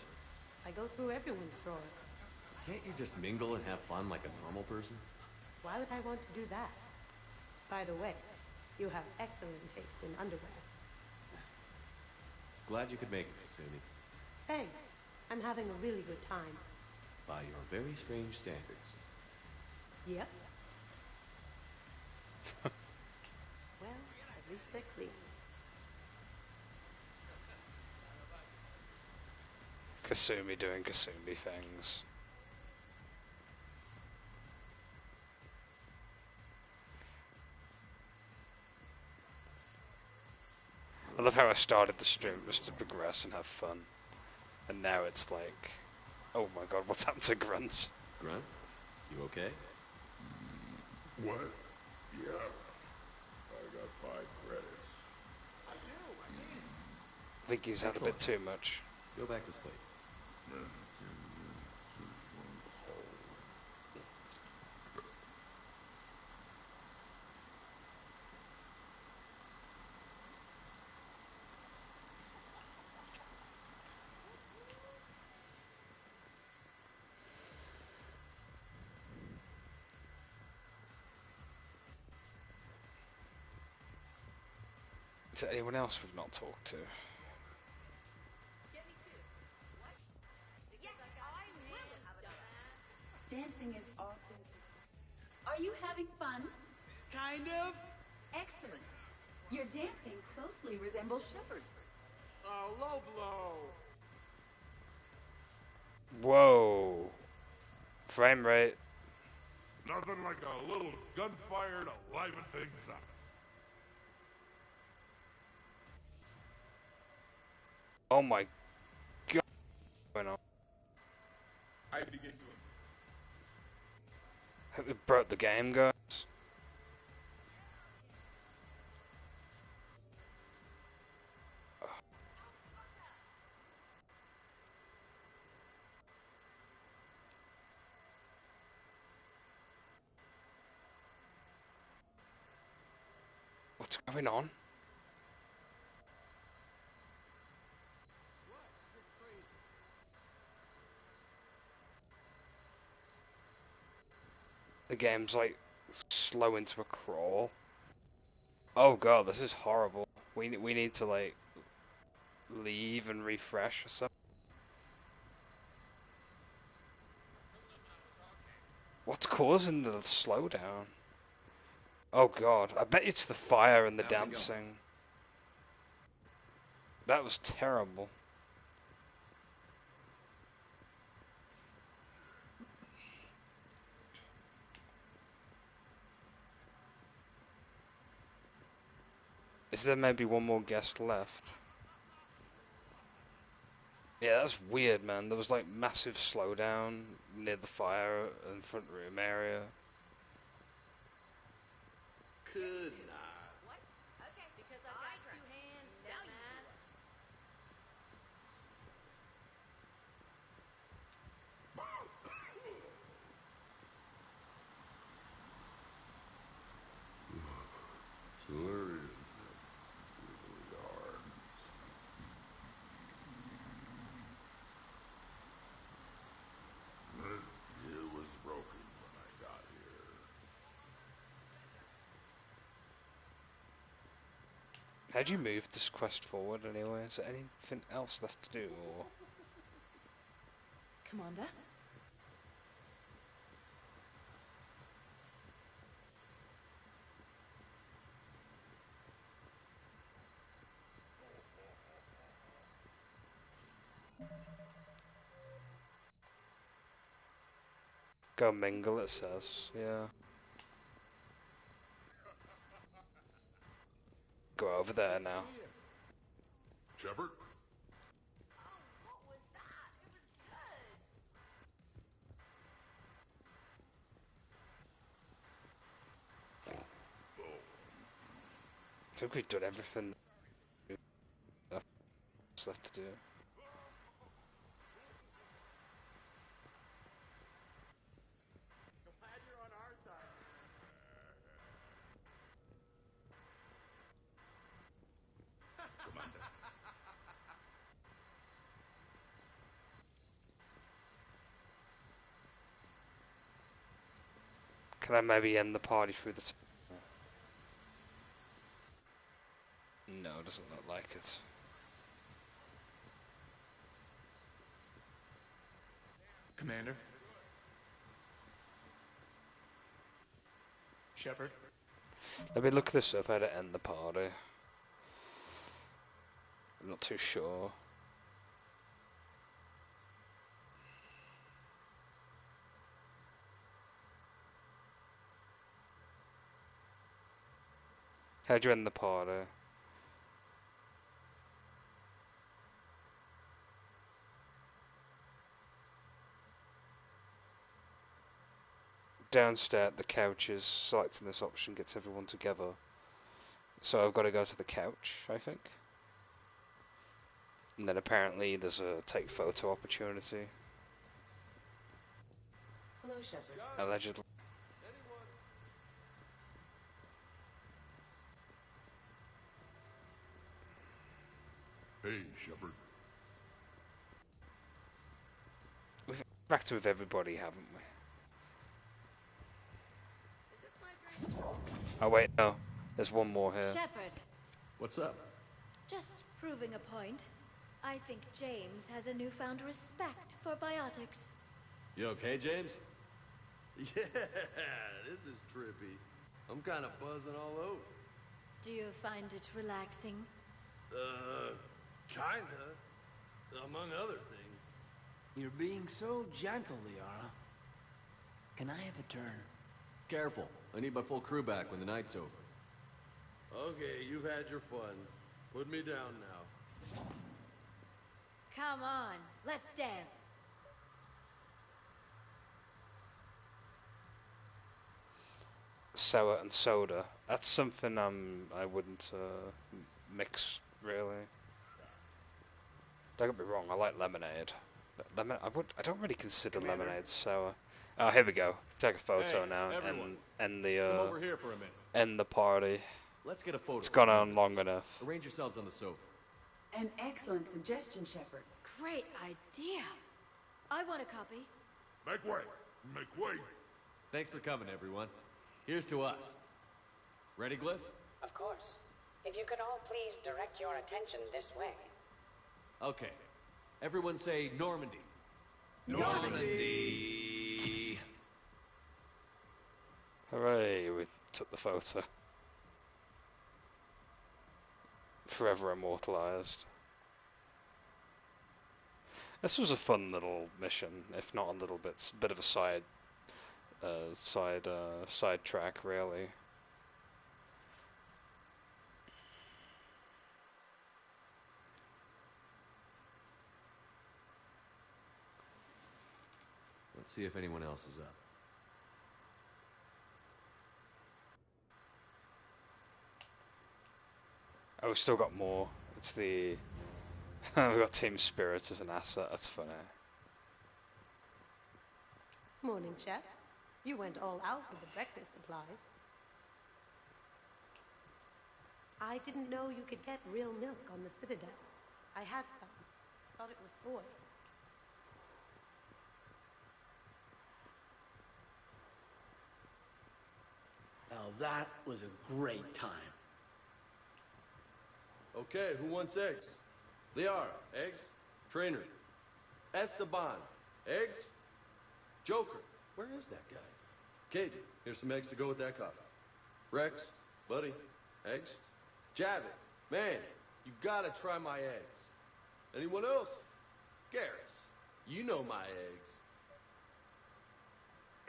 I go through everyone's drawers. Can't you just mingle and have fun like a normal person? Why would I want to do that? By the way, you have excellent taste in underwear. Glad you could make it, Kasumi. Thanks. I'm having a really good time. By your very strange standards. Yep. Well, at least they're clean. Kasumi doing Kasumi things. I love how I started the stream just to progress and have fun. And now it's like, oh my god, what's happened to Grunts? Grunt? You okay? What? Yeah. I got 5 credits. I think he's had a bit too much. Go back to sleep. Is there anyone else we've not talked to? Dancing is awesome. Are you having fun? Kind of. Excellent. Your dancing closely resembles Shepard's. Low blow. Whoa. Frame rate. Nothing like a little gunfire to liven things up. Oh my god. What's going on? I begin to... It broke the game, guys. What's going on? The game's like slow into a crawl. Oh god, this is horrible. We need to like leave and refresh or something. What's causing the slowdown? Oh god, I bet it's the fire and the dancing. That was terrible. Is there maybe one more guest left? Yeah, that's weird, man. There was like massive slowdown near the fire and front room area. Could not. What? Okay, because I got two hands, dumbass. So there is yard. It was broken when I got here. How'd you move this quest forward anyway? Is there anything else left to do, or...? Commander? Go mingle, it says. Yeah. Go over there now. Shepard? I think we've done everything that's left to do. Glad you're on our side. Commander. Can I maybe end the party through the... No, it doesn't look like it. Commander? Shepard? Let me look this up, how to end the party. I'm not too sure. How'd you end the party? Downstairs at the couches, selecting this option gets everyone together. So I've got to go to the couch, I think. And then apparently there's a take photo opportunity. Hello, Shepard. Allegedly. Hey, Shepard. We've interacted with everybody, haven't we? Oh wait, no. There's one more here. Shepard, What's up? just proving a point. I think James has a newfound respect for biotics. You okay, James? Yeah, this is trippy. I'm kind of buzzing all over. Do you find it relaxing? Kinda. Among other things. You're being so gentle, Liara. Can I have a turn? Careful. I need my full crew back when the night's over. Okay, you've had your fun. Put me down now. Come on, let's dance. sour and soda. That's something I wouldn't mix really. Don't get me wrong, I like lemonade. But I don't really consider lemonade sour. Oh, here we go. Take a photo now everyone. and the Come over here for a minute. end the party. Let's get a photo. It's gone on long enough. Arrange yourselves on the sofa. An excellent suggestion, Shepard. Great idea. I want a copy. Make way! Make way! Thanks for coming, everyone. Here's to us. Ready, Glyph? Of course. If you could all please direct your attention this way. Okay. Everyone say Normandy. Normandy! Hooray, we took the photo. Forever immortalized. This was a fun little mission, if not a little bit of a side track, really. Let's see if anyone else is up. Oh, we've still got more. It's the... We've got Team Spirit as an asset, that's funny. Morning, Chef. You went all out with the breakfast supplies. I didn't know you could get real milk on the Citadel. I had some. Thought it was soy. Now that was a great time. Okay, who wants eggs? Liara, eggs? Trainer. Esteban, eggs? Joker, where is that guy? Caden, here's some eggs to go with that coffee. Rex, buddy, eggs? Javik, man, you gotta try my eggs. Anyone else? Garrus, you know my eggs.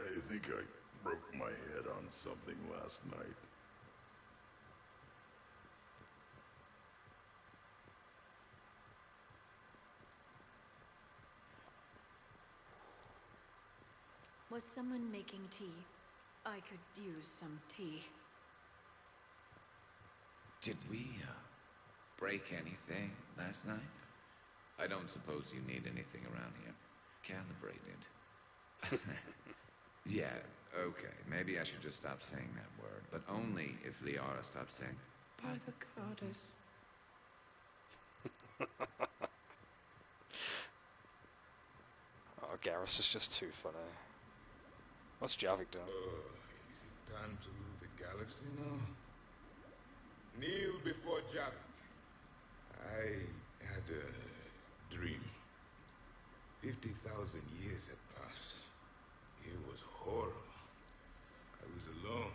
I think I broke my head on something last night. Was someone making tea? I could use some tea. Did we, break anything last night? I don't suppose you need anything around here. Calibrated. Yeah, okay. Maybe I should just stop saying that word. But only if Liara stops saying, by the goddess. Oh, Garrus is just too funny. What's Javik doing? Is it time to rule the galaxy now? Kneel before Javik. I had a dream. 50,000 years had passed. It was horrible. I was alone.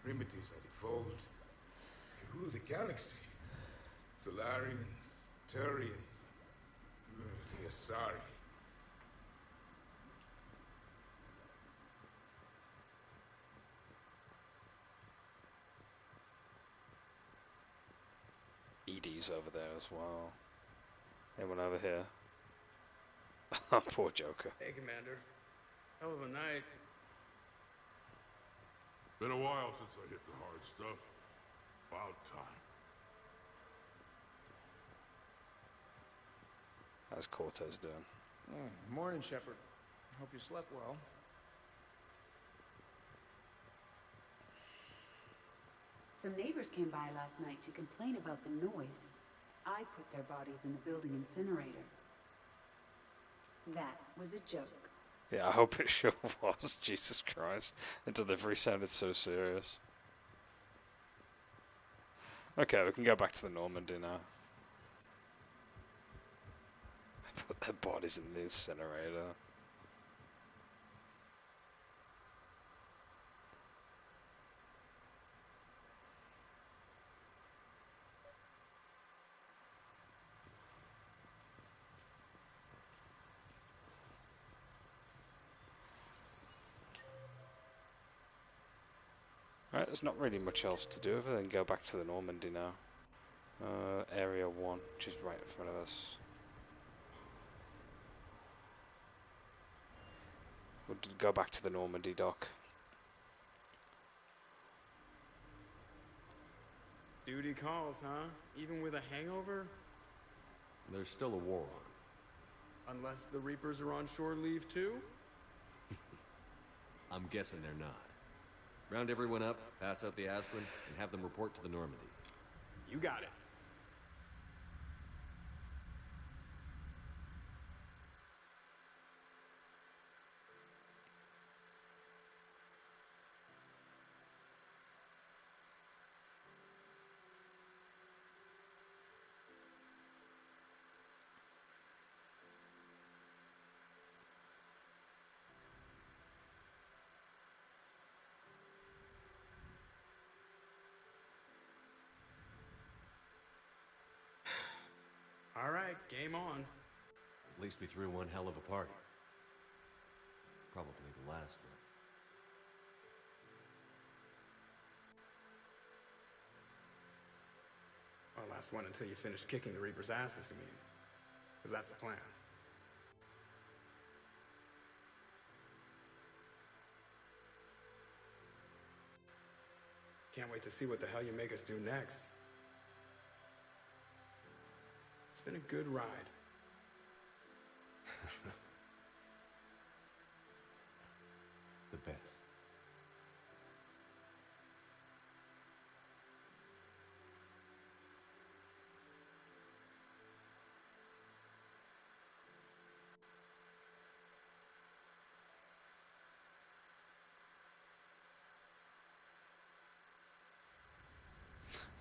Primitives had evolved. They ruled the galaxy. Solarians, Turians, the Asari. ED's over there as well. Anyone over here? Oh, poor Joker. Hey, Commander. Hell of a night. Been a while since I hit the hard stuff. About time. How's Cortez doing? Morning, Shepard. Hope you slept well. Some neighbors came by last night to complain about the noise. I put their bodies in the building incinerator. That was a joke. Yeah, I hope it sure was. Jesus Christ. The delivery sounded so serious. Okay, we can go back to the Normandy now. Put their bodies in the incinerator. Right, there's not really much else to do other than go back to the Normandy now. Area 1, which is right in front of us. We'll go back to the Normandy dock. Duty calls, huh? Even with a hangover? There's still a war on. Unless the Reapers are on shore leave too? I'm guessing they're not. Round everyone up, pass out the aspirin, and have them report to the Normandy. You got it. All right, game on. At least we threw one hell of a party. Probably the last one. Well, last one until you finish kicking the Reaper's asses, you mean? Because that's the plan. Can't wait to see what the hell you make us do next. It's been a good ride. The best.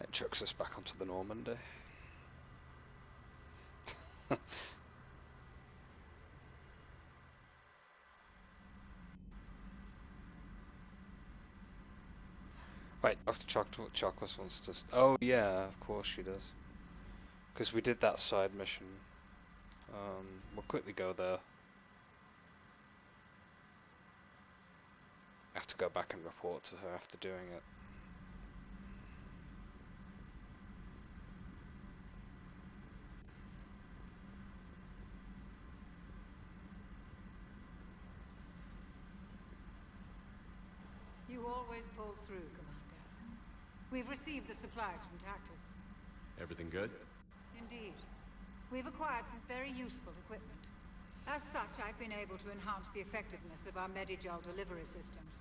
That chucks us back onto the Normandy. Wait, Dr. Chocolate wants to... Oh yeah, of course she does. Because we did that side mission. We'll quickly go there. I have to go back and report to her after doing it. You always pull through, Commander. We've received the supplies from Tactus. Everything good? Indeed. We've acquired some very useful equipment. As such, I've been able to enhance the effectiveness of our Medigel delivery systems.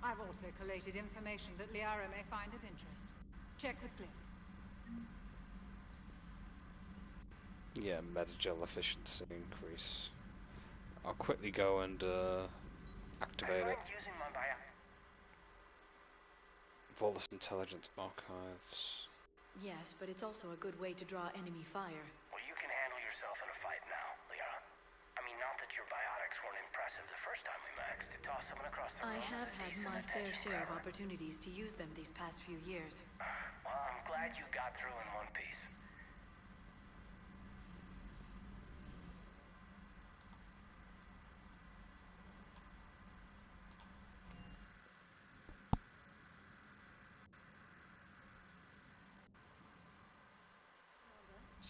I've also collated information that Liara may find of interest. Check with Cliff. Yeah, Medigel efficiency increase. I'll quickly go and activate it. Using my bio. Volus Intelligence Archives. Yes, but it's also a good way to draw enemy fire. Well, you can handle yourself in a fight now, Liara. I mean, not that your biotics weren't impressive the first time we maxed. To toss someone across the room I is have a had decent my fair attention share of grabber. opportunities to use them these past few years. Well, I'm glad you got through in one piece.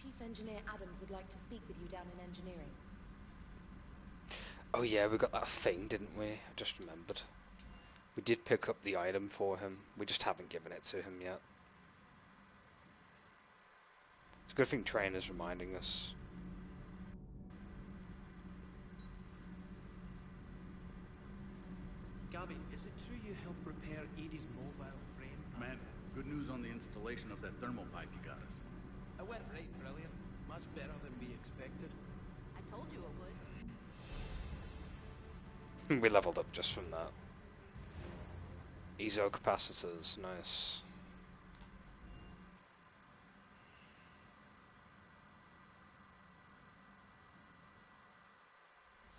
Chief Engineer Adams would like to speak with you down in engineering. Oh yeah, we got that thing, didn't we? I just remembered. We did pick up the item for him. We just haven't given it to him yet. It's a good thing Trainer's reminding us. Gabby, is it true you helped repair Edie's mobile frame? Commander, good news on the installation of that thermal pipe you got us. It went right brilliant. Much better than we expected. I told you it would. We leveled up just from that. Ezo capacitors, nice.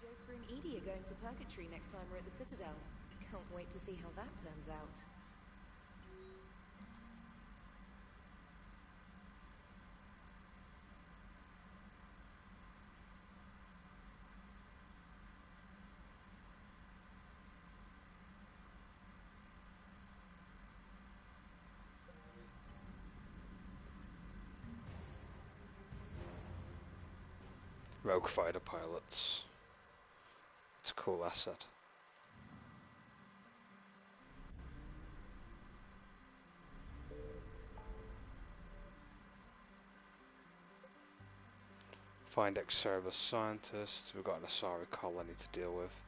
Joker and Edie are going to Purgatory next time we're at the Citadel. Can't wait to see how that turns out. Rogue fighter pilots. It's a cool asset. Find Excerberus scientists. We've got an Asari colony to deal with,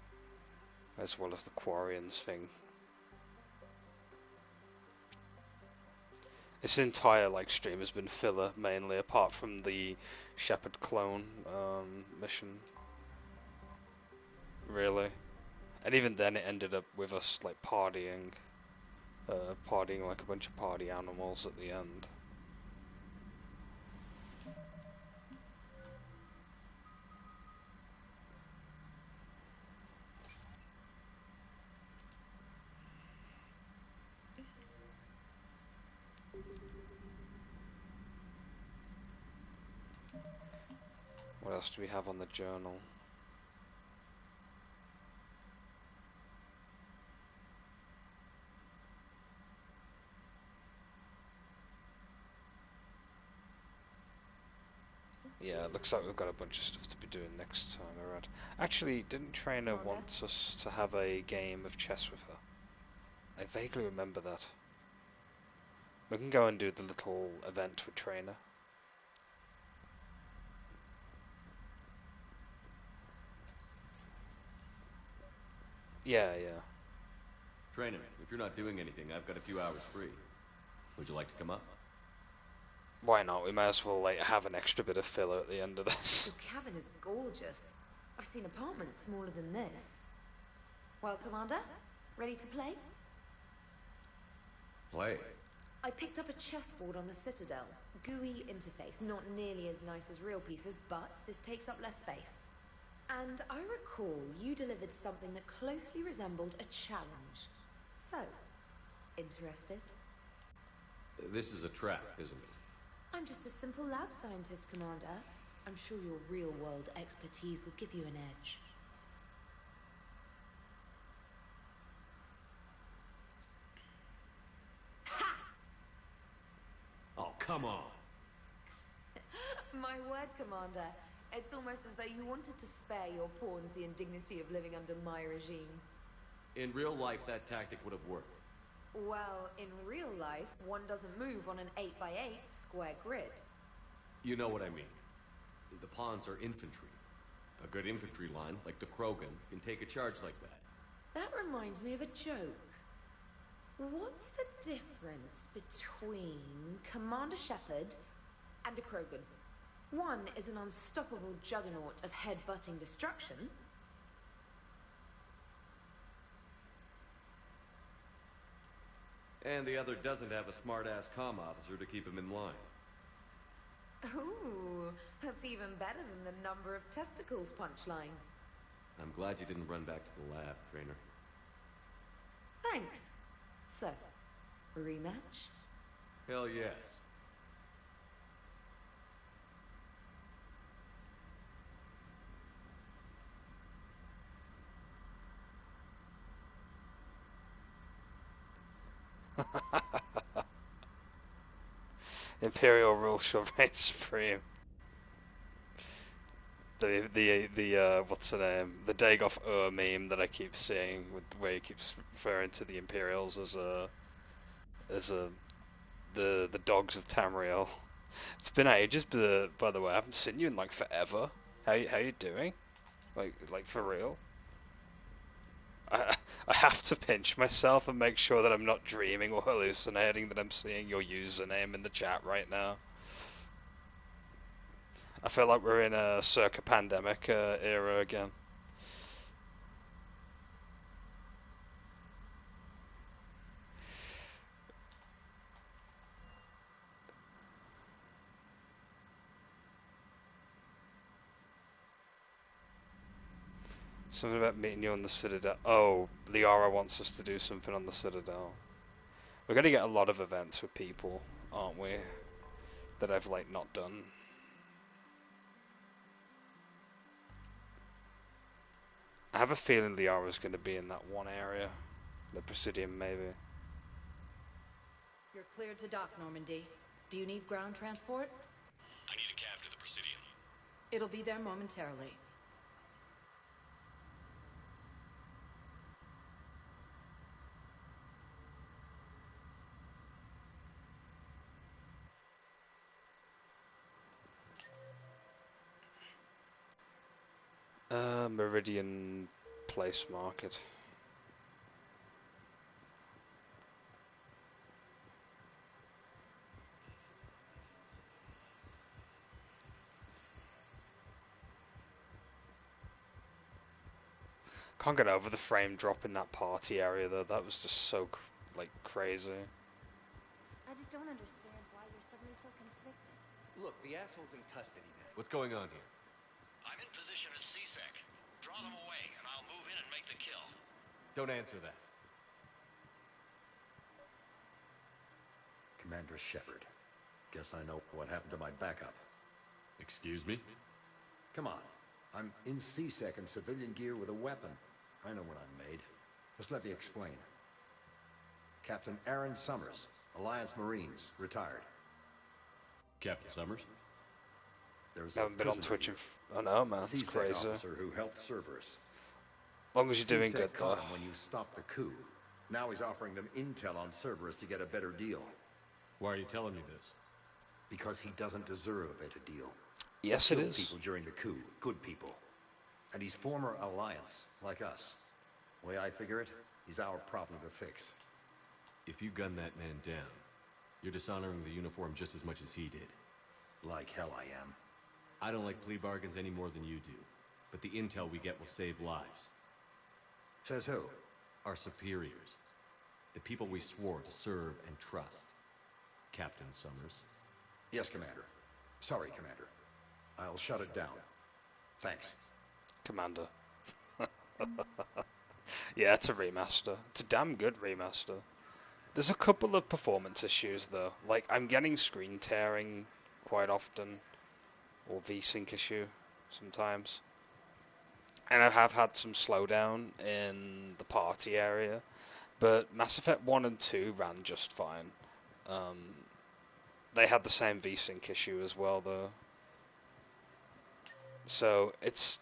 as well as the Quarians thing. This entire stream has been filler mainly, apart from the Shepard clone mission. Really, and even then it ended up with us partying like a bunch of party animals at the end. What else do we have on the journal? Yeah, it looks like we've got a bunch of stuff to be doing next time around. Actually, didn't Trainer want us to have a game of chess with her? I vaguely remember that. We can go and do the little event with Trainer. Yeah. Trainer, if you're not doing anything, I've got a few hours free. Would you like to come up? Why not? We may as well have an extra bit of filler at the end of this. Your cabin is gorgeous. I've seen apartments smaller than this. Well, Commander, ready to play? Play? I picked up a chessboard on the Citadel. GUI interface, not nearly as nice as real pieces, but this takes up less space. And I recall you delivered something that closely resembled a challenge. So, interested? This is a trap, isn't it? I'm just a simple lab scientist, Commander. I'm sure your real-world expertise will give you an edge. Ha! Oh, come on! My word, Commander. It's almost as though you wanted to spare your pawns the indignity of living under my regime. In real life, that tactic would have worked. Well, in real life, one doesn't move on an 8x8 square grid. You know what I mean. The pawns are infantry. A good infantry line, like the Krogan, can take a charge like that. That reminds me of a joke. What's the difference between Commander Shepard and a Krogan? One is an unstoppable juggernaut of head-butting destruction. And the other doesn't have a smart-ass comm officer to keep him in line. Ooh, that's even better than the number of testicles punchline. I'm glad you didn't run back to the lab, Trainer. Thanks. So, rematch? Hell yes. Imperial rule shall reign supreme. The what's the name? The Dagoff meme that I keep seeing, where he keeps referring to the Imperials as the dogs of Tamriel. It's been ages, but by the way, I haven't seen you in forever. How you doing? Like for real? I have to pinch myself and make sure that I'm not dreaming or hallucinating that I'm seeing your username in the chat right now. I feel like we're in a circa pandemic era again. Something about meeting you on the Citadel. Oh, Liara wants us to do something on the Citadel. We're going to get a lot of events with people, aren't we? That I've not done. I have a feeling Liara's going to be in that one area. The Presidium, maybe. You're cleared to dock, Normandy. Do you need ground transport? I need a cab to the Presidium. It'll be there momentarily. Meridian Place Market. Can't get over the frame drop in that party area though. That was just so like crazy. I just don't understand why you're suddenly so conflicted. Look, the asshole's in custody now. What's going on here? I'm in position at CSEC. Draw them away, and I'll move in and make the kill. Don't answer that. Commander Shepard. Guess I know what happened to my backup. Excuse me? Come on. I'm in CSEC in civilian gear with a weapon. I know what I'm made. Just let me explain. Captain Aaron Summers, Alliance Marines, retired. Captain Summers? There's Haven't been on Twitch in... I know, man. It's crazy. Officer who helped Cerberus. As long as you're doing good, though. Caught him when you stopped the coup. Now he's offering them intel on Cerberus to get a better deal. Why are you telling me this? Because he doesn't deserve a better deal. Yes, he it killed is. People during the coup, good people. And he's former Alliance, like us. The way I figure it, he's our problem to fix. If you gun that man down, you're dishonoring the uniform just as much as he did. Like hell I am. I don't like plea bargains any more than you do. But the intel we get will save lives. Says who? Our superiors. The people we swore to serve and trust. Captain Summers. Yes, Commander. Sorry, Commander. I'll shut it down. Thanks. Commander. Yeah, it's a remaster. It's a damn good remaster. There's a couple of performance issues, though. Like, I'm getting screen tearing quite often. Or VSync issue sometimes. And I have had some slowdown in the party area. But Mass Effect 1 and 2 ran just fine. They had the same VSync issue as well, though. So it's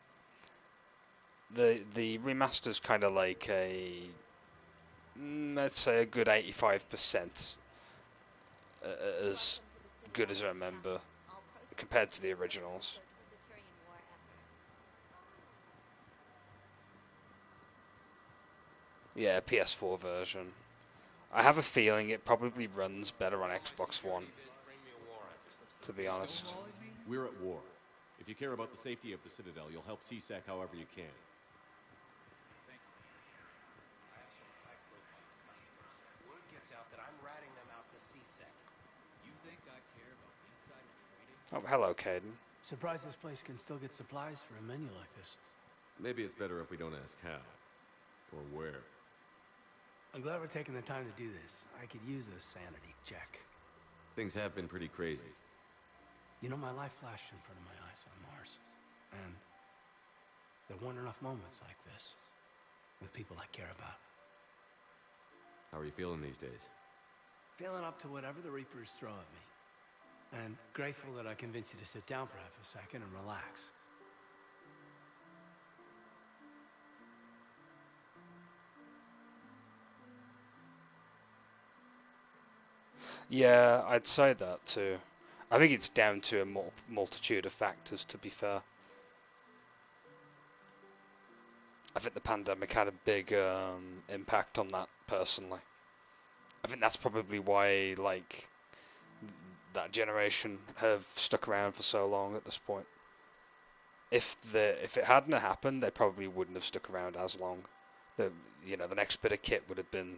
the remaster's kind of like a, let's say, a good 85% as good as I remember compared to the originals. Yeah, PS4 version. I have a feeling it probably runs better on Xbox One, to be honest. We're at war. If you care about the safety of the Citadel, you'll help CSEC however you can. Word gets out that I'm ratting them out to CSEC. You think I care about insider trading? Oh, hello, Caden. Surprised this place can still get supplies for a menu like this. Maybe it's better if we don't ask how. Or where. I'm glad we're taking the time to do this. I could use a sanity check. Things have been pretty crazy. You know, my life flashed in front of my eyes on Mars. And there weren't enough moments like this with people I care about. How are you feeling these days? Feeling up to whatever the Reapers throw at me. And grateful that I convinced you to sit down for half a second and relax. Yeah, I'd say that too. I think it's down to a multitude of factors, to be fair. I think the pandemic had a big impact on that, personally. I think that's probably why, like, that generation have stuck around for so long at this point. If it hadn't happened, they probably wouldn't have stuck around as long. The next bit of kit would have been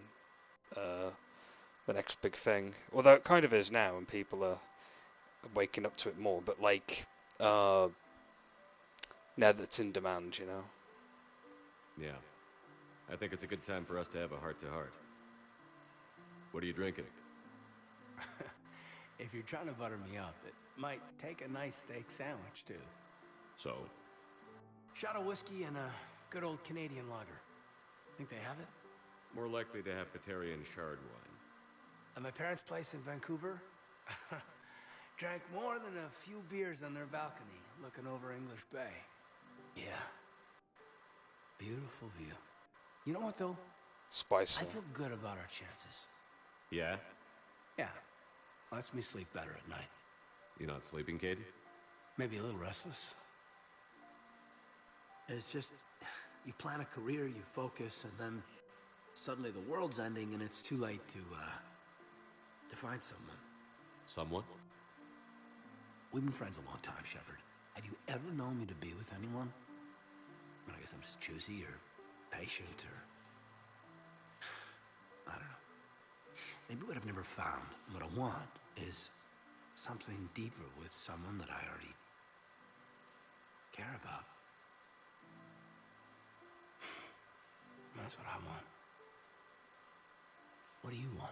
the next big thing. Although it kind of is now, and people are waking up to it more. But like, now that it's in demand, you know. Yeah. I think it's a good time for us to have a heart-to-heart. What are you drinking? If you're trying to butter me up, it might take a nice steak sandwich, too. So? Shot of whiskey and a good old Canadian lager. Think they have it? More likely to have Batarian shard wine. At my parents' place in Vancouver, drank more than a few beers on their balcony, looking over English Bay. Yeah. Beautiful view. You know what, though? Spicy. I feel good about our chances. Yeah? Yeah. Lets me sleep better at night. You not sleeping, Katie? Maybe a little restless. It's just, you plan a career, you focus, and then suddenly the world's ending and it's too late to find someone. Someone? We've been friends a long time, Shepard. Have you ever known me to be with anyone? I mean, I guess I'm just choosy or patient or... I don't know. Maybe what I've never found, what I want, is something deeper with someone that I already care about. That's what I want. What do you want?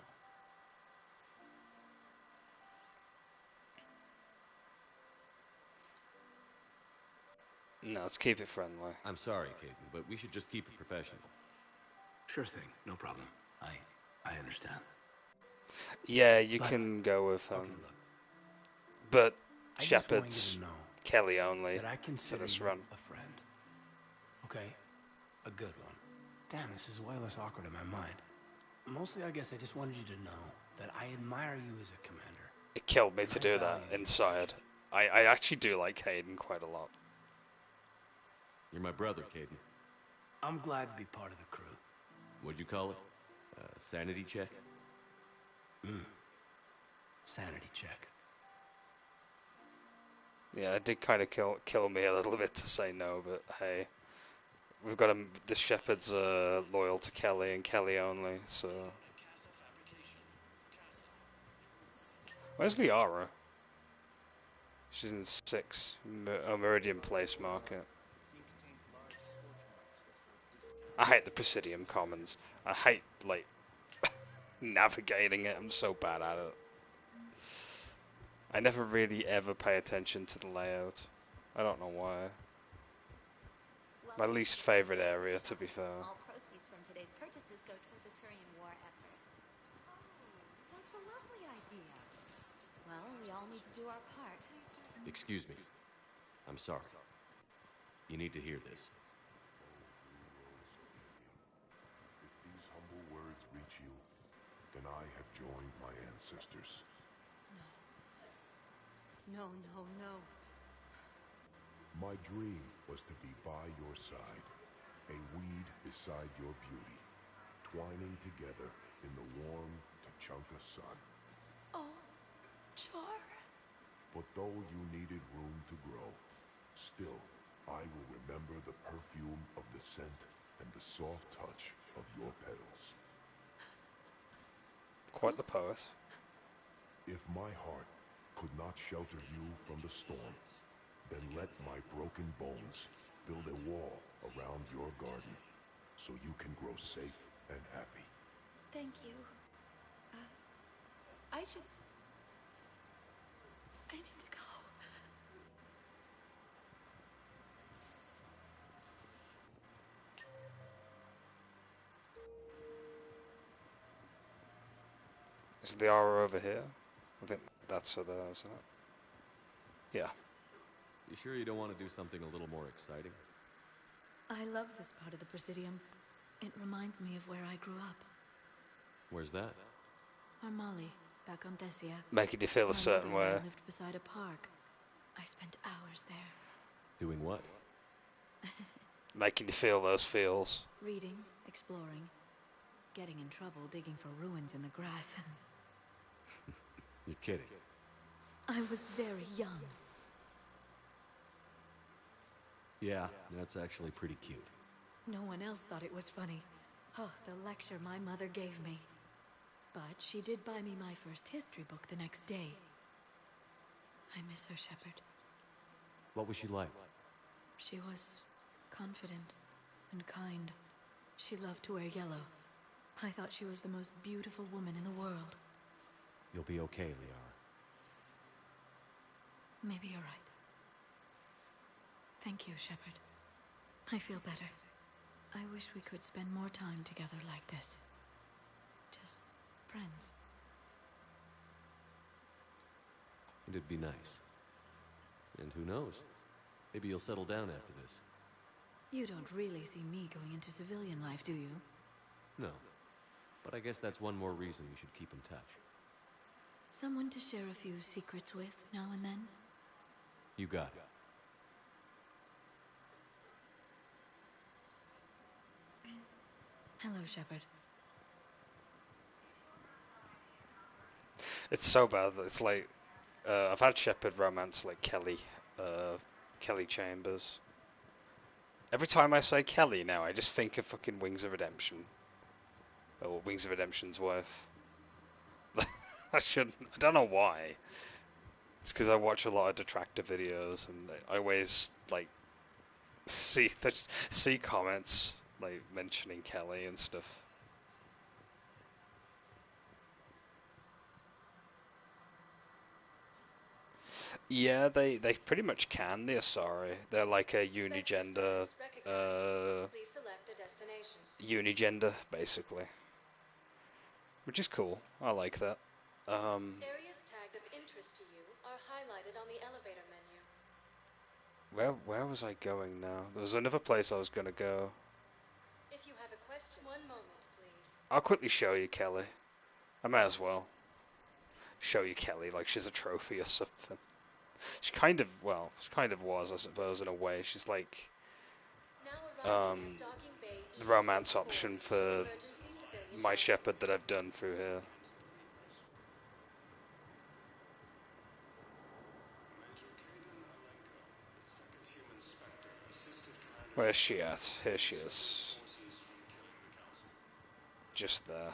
No, let's keep it friendly. I'm sorry, Caden, but we should just keep it professional. Sure thing, no problem. I understand. Yeah, you can go with Okay, look. but I just want you Shepard's to know Kelly only that I for consider this you run. a friend. Okay? A good one. Damn, this is way less awkward in my mind. Mostly, I guess I just wanted you to know that I admire you as a commander. It killed me to do that inside. I actually do like Hayden quite a lot. You're my brother, Caden. I'm glad to be part of the crew. What'd you call it? Sanity check? Sanity check. Yeah, it did kind of kill me a little bit to say no, but hey, we've got the Shepard's loyal to Kelly and Kelly only, so. Where's Liara? She's in 6, Meridian Place Market. I hate the Presidium Commons. I hate, like, navigating it. I'm so bad at it. I never really ever pay attention to the layout. I don't know why. My least favorite area, to be fair. All proceeds from today's purchases go toward the Turian war effort. That's a lovely idea. Well, we all need to do our part. Excuse me. I'm sorry. You need to hear this. If these humble words reach you, then I have joined my ancestors. No, no, no. My dream was to be by your side, a weed beside your beauty, twining together in the warm Tachanka sun. Oh, Char. But though you needed room to grow, still, I will remember the perfume of the scent and the soft touch of your petals. Quite the poet. If my heart could not shelter you from the storm, then let my broken bones build a wall around your garden so you can grow safe and happy. Thank you. I need to go. Is the aura over here? I think that's her there, isn't it? Yeah. You sure you don't want to do something a little more exciting? I love this part of the Presidium. It reminds me of where I grew up. Where's that? Armali, back on Thessia. Making you feel a certain way. I lived beside a park. I spent hours there. Doing what? Making you feel those feels. Reading, exploring, getting in trouble digging for ruins in the grass. You're kidding. I was very young. Yeah, that's actually pretty cute. No one else thought it was funny. Oh, the lecture my mother gave me. But she did buy me my first history book the next day. I miss her, Shepard. What was she like? She was confident and kind. She loved to wear yellow. I thought she was the most beautiful woman in the world. You'll be okay, Liara. Maybe you're right. Thank you, Shepard. I feel better. I wish we could spend more time together like this. Just friends. It'd be nice. And who knows? Maybe you'll settle down after this. You don't really see me going into civilian life, do you? No. But I guess that's one more reason we should keep in touch. Someone to share a few secrets with now and then? You got it. Hello, Shepard. It's so bad that it's like I've had Shepard romance like Kelly Chambers. Every time I say Kelly now, I just think of fucking Wings of Redemption, or Wings of Redemption's wife. I shouldn't. I don't know why. It's because I watch a lot of detractor videos, and I always like see comments like mentioning Kelly and stuff. Yeah, they pretty much can. The Asari. They're like a unigender, unigender basically, which is cool. I like that. Areas tagged of interest to you are highlighted on the elevator menu. Where was I going now? There was another place I was gonna go. If you have a question, one moment, please. I'll quickly show you Kelly. I might as well show you Kelly like she's a trophy or something. She kind of was, I suppose, in a way. She's like the romance option for my Shepard that I've done through here. Where's she at? Here she is. Just there.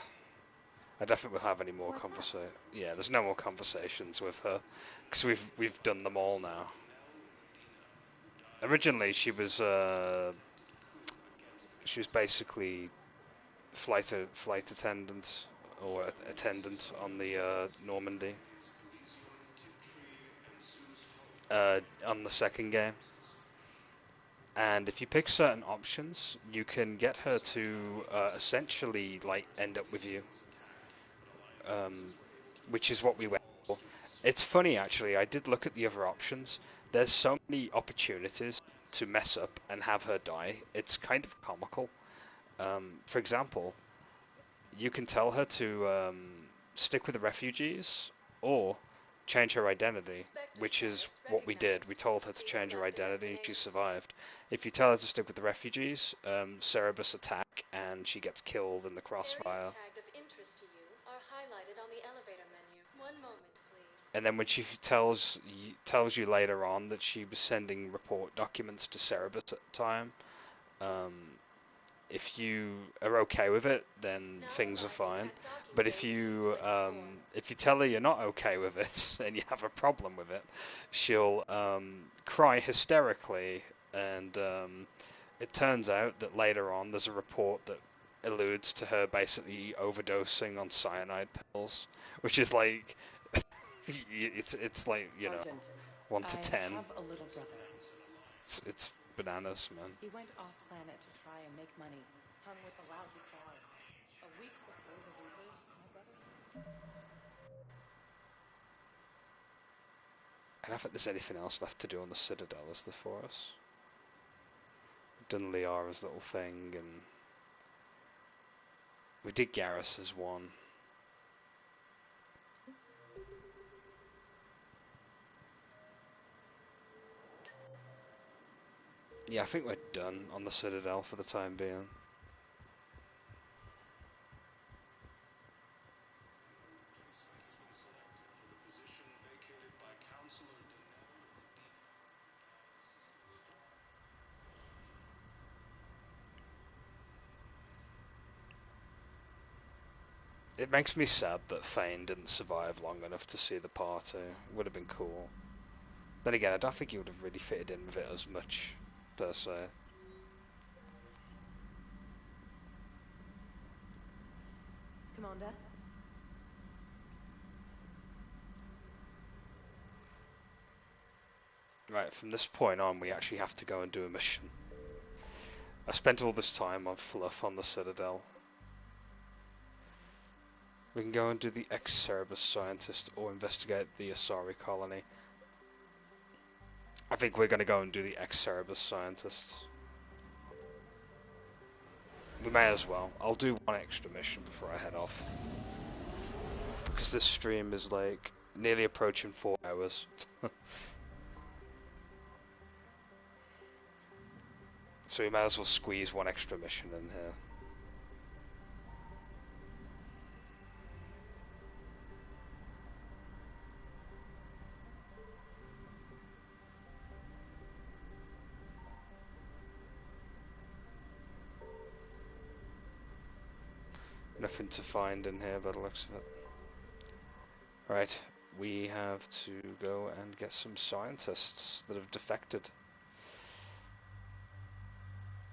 I definitely will have any more conversation. Yeah, there's no more conversations with her because we've done them all now. Originally, she was basically flight attendant or attendant on the Normandy on the second game. And if you pick certain options, you can get her to essentially like end up with you. Which is what we went for. It's funny, actually, I did look at the other options. There's so many opportunities to mess up and have her die. It's kind of comical. For example, you can tell her to stick with the refugees or change her identity, which is what we did. We told her to change her identity, she survived. If you tell her to stick with the refugees, Cerebus attack and she gets killed in the crossfire. And then when she tells you later on that she was sending report documents to Cerebus at the time, if you are okay with it, then things are fine. But if you tell her you're not okay with it and you have a problem with it, she'll cry hysterically. And it turns out that later on there's a report that alludes to her basically overdosing on cyanide pills, which is like it's like, you know, 1 to 10. I have a little brother. It's bananas, man. He went off planet to try and make money. Hung with a lousy crowd. A week before the Reapers, my brother. I don't think there's anything else left to do on the Citadel, is there, for us? We've done Liara's little thing, and we did Garrus's one. Yeah, I think we're done on the Citadel for the time being. It makes me sad that Thane didn't survive long enough to see the party. Would have been cool. Then again, I don't think he would have really fitted in with it as much, per se. Commander? Right, from this point on, we actually have to go and do a mission. I spent all this time on fluff on the Citadel. We can go and do the ex-Cerebus scientist or investigate the Asari colony. I think we're going to go and do the ex-Cerebus scientist. We may as well. I'll do one extra mission before I head off. Because this stream is like nearly approaching 4 hours. So we may as well squeeze one extra mission in here. Nothing to find in here by the looks of it. Right, we have to go and get some scientists that have defected.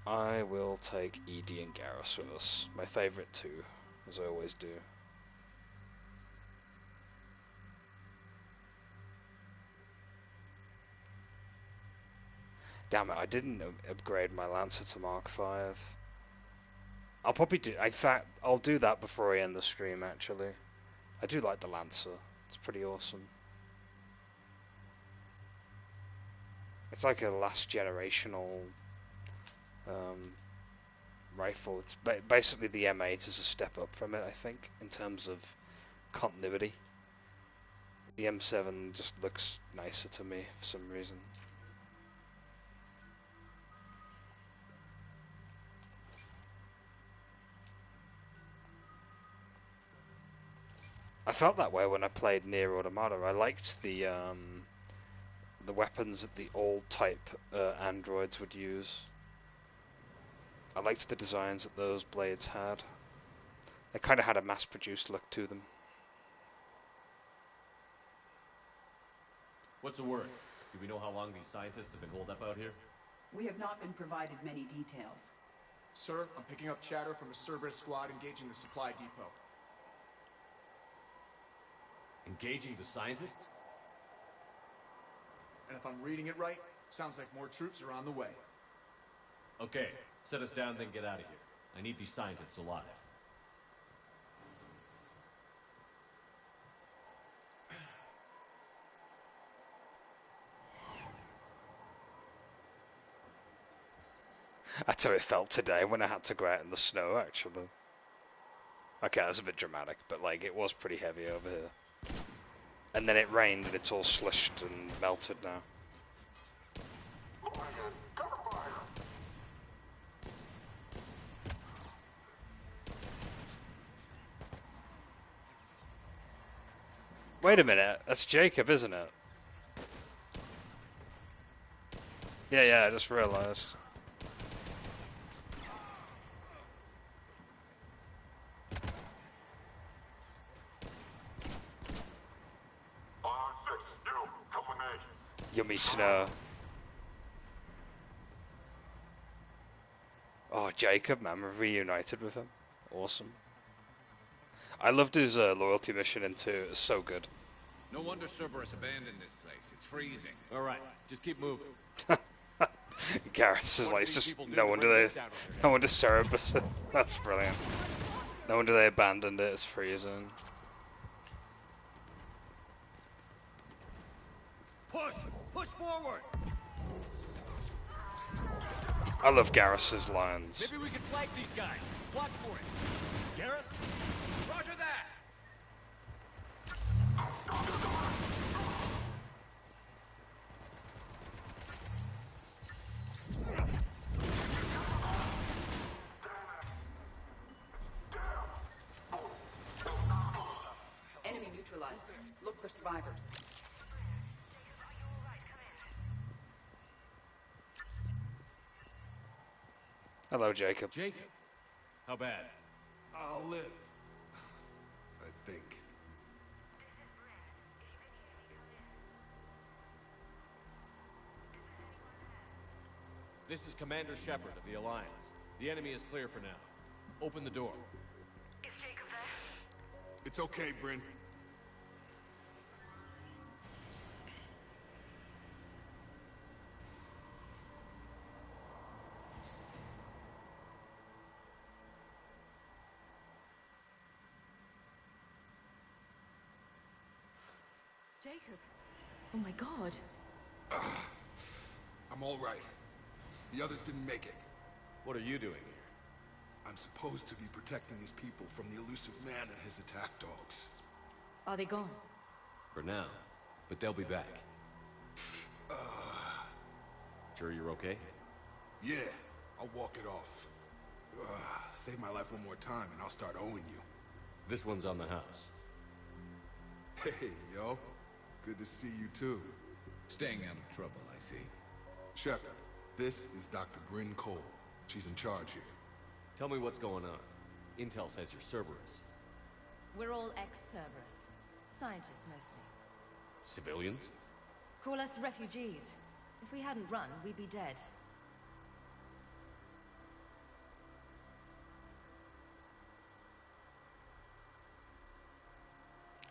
I will take Edie and Garrus with us. My favourite two, as I always do. Damn it, I didn't upgrade my Lancer to Mark 5. I'll probably do... In fact, I'll do that before I end the stream, actually. I do like the Lancer. It's pretty awesome. It's like a last generational rifle. It's basically the M8 is a step up from it, I think, in terms of continuity. The M7 just looks nicer to me for some reason. I felt that way when I played Nier Automata. I liked the weapons that the old type androids would use. I liked the designs that those blades had. They kind of had a mass-produced look to them. What's the word? Do we know how long these scientists have been holed up out here? We have not been provided many details. Sir, I'm picking up chatter from a Cerberus squad engaging the supply depot. Engaging the scientists? And if I'm reading it right, sounds like more troops are on the way. Okay, set us down, then get out of here. I need these scientists alive. That's how it felt today when I had to go out in the snow, actually. Okay, that was a bit dramatic, but like, it was pretty heavy over here. And then it rained and it's all slushed and melted now. Wait a minute, that's Jacob, isn't it? Yeah, I just realized. Yummy snow. Oh, Jacob, man, we're reunited with him. Awesome. I loved his loyalty mission in 2. It was so good. No wonder Cerberus abandoned this place. It's freezing. All right, just keep moving. Garrus is like, just no wonder Cerberus. That's brilliant. No wonder they abandoned it. It's freezing. Push forward. I love Garrus's lines. Maybe we can flank these guys. Watch for it. Garrus? Roger that. Enemy neutralized. Look for survivors. Hello, Jacob. Jacob? How bad? I'll live. I think. This is Commander Shepard of the Alliance. The enemy is clear for now. Open the door. Is Jacob there? It's okay, Bryn. Jacob. Oh my god. I'm all right. The others didn't make it. What are you doing here? I'm supposed to be protecting his people from the elusive man and his attack dogs. Are they gone? For now. But they'll be back. Sure you're okay? Yeah, I'll walk it off. Save my life one more time and I'll start owing you. This one's on the house. Hey, yo. Good to see you too. Staying out of trouble, I see. Shepard, this is Dr. Bryn Cole. She's in charge here. Tell me what's going on. Intel says you're Cerberus. We're all ex-Cerberus. Scientists, mostly. Civilians? Call us refugees. If we hadn't run, we'd be dead.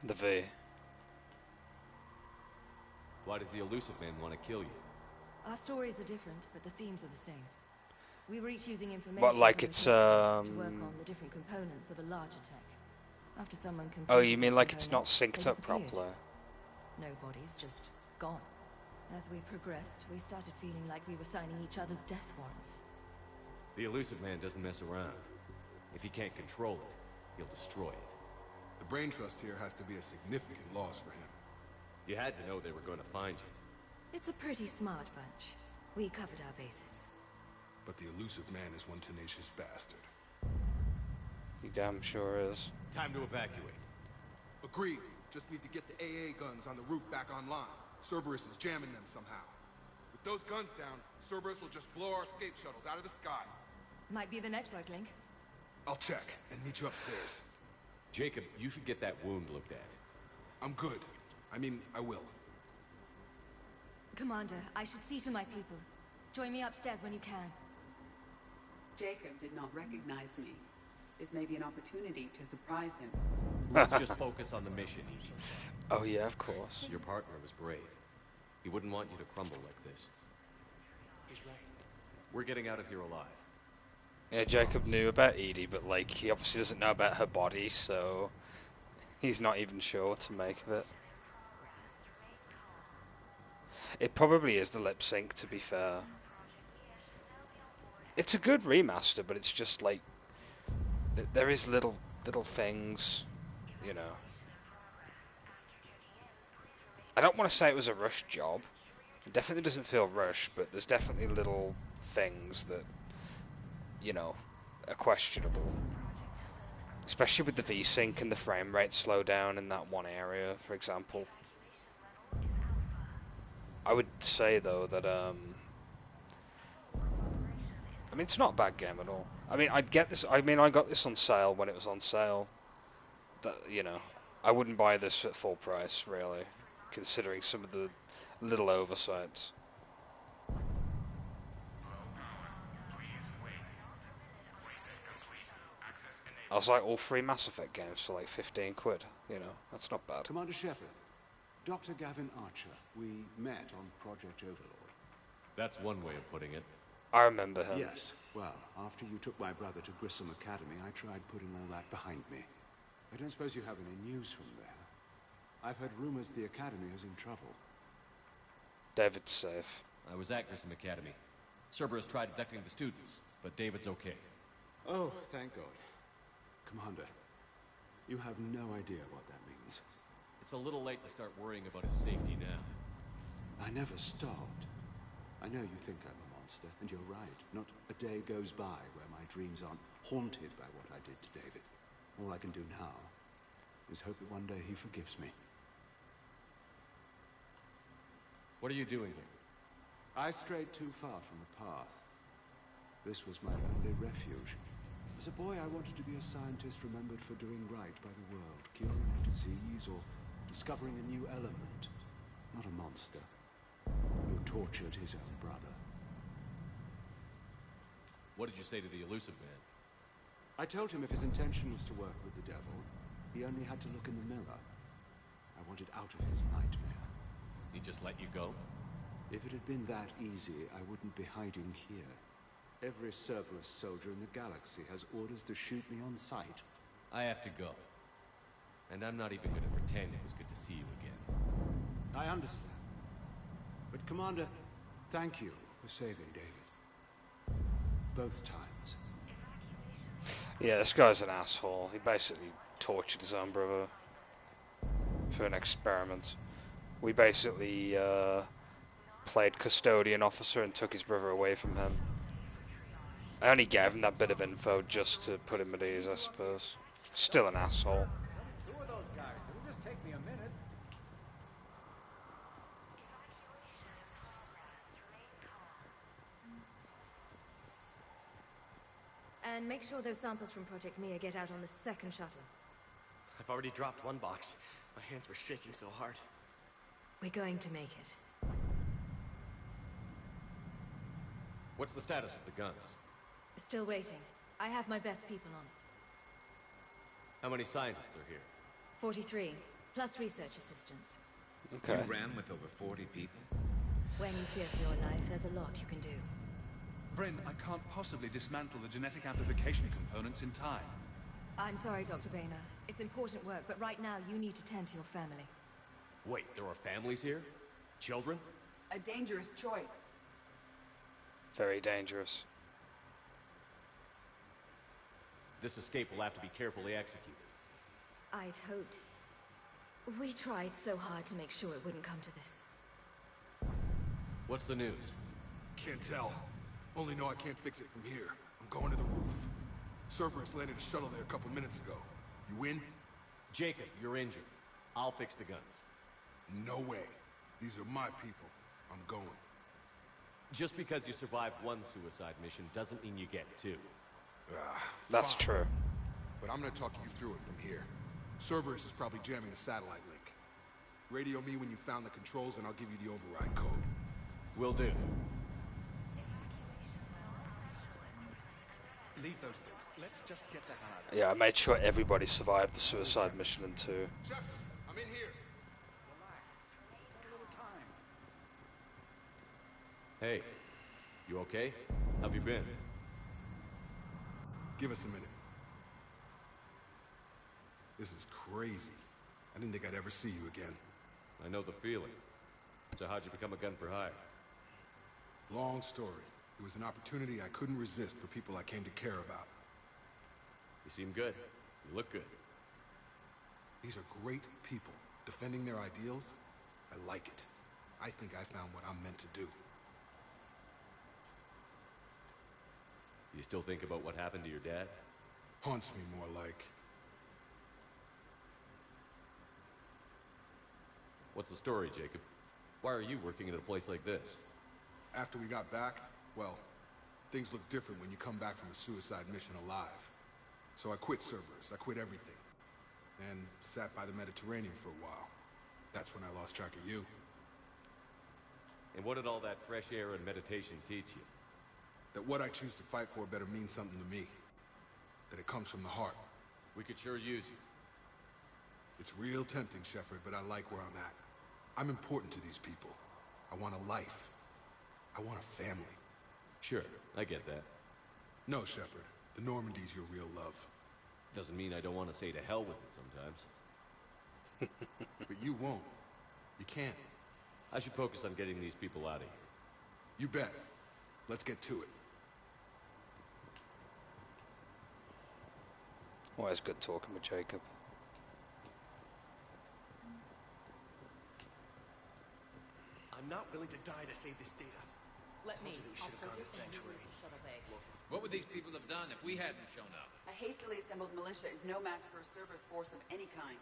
The V. Why does the Elusive Man want to kill you? Our stories are different, but the themes are the same. We were each using information What, like from it's, the tech to work on the different components of a larger tech. After someone completed Oh, you mean the like it's not component, synced they up disappeared. properly? No bodies, just gone. As we progressed, we started feeling like we were signing each other's death warrants. The Elusive Man doesn't mess around. If he can't control it, he'll destroy it. The brain trust here has to be a significant loss for him. You had to know they were going to find you. It's a pretty smart bunch. We covered our bases. But the Elusive Man is one tenacious bastard. He damn sure is. Time to evacuate. Agreed. Just need to get the AA guns on the roof back online. Cerberus is jamming them somehow. With those guns down, Cerberus will just blow our escape shuttles out of the sky. Might be the network link. I'll check and meet you upstairs. Jacob, you should get that wound looked at. I'm good. I mean, I will. Commander, I should see to my people. Join me upstairs when you can. Jacob did not recognize me. This may be an opportunity to surprise him. Let's just focus on the mission. Oh yeah, of course. Your partner was brave. He wouldn't want you to crumble like this. He's right. We're getting out of here alive. Yeah, Jacob knew about Edie, but like he obviously doesn't know about her body, so he's not even sure what to make of it. It probably is the lip sync, to be fair. It's a good remaster, but it's just like there is little things, you know. I don't want to say it was a rushed job. It definitely doesn't feel rushed, but there's definitely little things that, you know, are questionable. Especially with the V-Sync and the frame rate slowdown in that one area, for example. I would say, though, that, I mean, it's not a bad game at all. I mean, I'd get this, I mean, I got this on sale when it was on sale. That, you know, I wouldn't buy this at full price, really, considering some of the little oversights. I was like, all three Mass Effect games for like 15 quid, you know, that's not bad. Commander Shepard, Dr. Gavin Archer, we met on Project Overlord. That's one way of putting it. I remember him. Yes, well, after you took my brother to Grissom Academy, I tried putting all that behind me. I don't suppose you have any news from there. I've heard rumors the Academy is in trouble. David's safe. I was at Grissom Academy. Cerberus tried abducting the students, but David's okay. Oh, thank God. Commander, you have no idea what that means. It's a little late to start worrying about his safety now. I never stopped. I know you think I'm a monster, and you're right. Not a day goes by where my dreams aren't haunted by what I did to David. All I can do now is hope that one day he forgives me. What are you doing here? I strayed too far from the path. This was my only refuge. As a boy, I wanted to be a scientist remembered for doing right by the world, curing a disease or discovering a new element. Not a monster who tortured his own brother. What did you say to the Elusive Man? I told him if his intention was to work with the devil, he only had to look in the mirror. I wanted out of his nightmare. He just let you go? If it had been that easy, I wouldn't be hiding here. Every Cerberus soldier in the galaxy has orders to shoot me on sight. I have to go. And I'm not even going to pretend it was good to see you again. I understand. But Commander, thank you for saving David. Both times. Yeah, this guy's an asshole. He basically tortured his own brother for an experiment. We basically played custodian officer and took his brother away from him. I only gave him that bit of info just to put him at ease, I suppose. Still an asshole. Two of those guys. It'll just take me a minute. And make sure those samples from Project Mia get out on the second shuttle. I've already dropped one box. My hands were shaking so hard. We're going to make it. What's the status of the guns? Still waiting. I have my best people on it. How many scientists are here? 43, plus research assistants. Okay. You ran with over 40 people? When you fear for your life, there's a lot you can do. Bryn, I can't possibly dismantle the genetic amplification components in time. I'm sorry, Dr. Boehner. It's important work, but right now you need to tend to your family. Wait, there are families here? Children? A dangerous choice. Very dangerous. This escape will have to be carefully executed. I'd hoped. We tried so hard to make sure it wouldn't come to this. What's the news? Can't tell. Only know I can't fix it from here. I'm going to the roof. Cerberus landed a shuttle there a couple minutes ago. You in? Jacob, you're injured. I'll fix the guns. No way. These are my people. I'm going. Just because you survived one suicide mission doesn't mean you get two. That's Fine. true. But I'm gonna talk you through it from here. Cerberus is probably jamming a satellite link. Radio me when you found the controls and I'll give you the override code. Will do. Leave those things. Let's just get the hell out of Yeah, I made sure everybody survived the suicide mission in 2. Shepard, I'm in here. Hey, you okay? How have you been? Give us a minute. This is crazy. I didn't think I'd ever see you again. I know the feeling. So how'd you become a gun for hire? Long story. It was an opportunity I couldn't resist for people I came to care about. You seem good. You look good. These are great people. Defending their ideals, I like it. I think I found what I'm meant to do. You still think about what happened to your dad? Haunts me more like. What's the story, Jacob? Why are you working at a place like this? After we got back, well, things look different when you come back from a suicide mission alive. So I quit Cerberus, I quit everything. And sat by the Mediterranean for a while. That's when I lost track of you. And what did all that fresh air and meditation teach you? That what I choose to fight for better mean something to me. That it comes from the heart. We could sure use you. It's real tempting, Shepard, but I like where I'm at. I'm important to these people. I want a life. I want a family. Sure, I get that. No, Shepard. The Normandy's your real love. Doesn't mean I don't want to say to hell with it sometimes. But you won't. You can't. I should focus on getting these people out of here. You bet. Let's get to it. Always good talking with Jacob. I'm not willing to die to save this data. Let me. I'll put this in the shuttle bay. What would these people have done if we hadn't shown up? A hastily assembled militia is no match for a Cerberus force of any kind.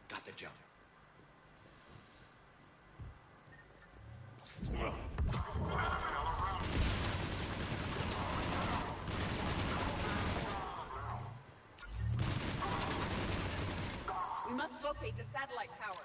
Got the jump. We must locate the satellite tower.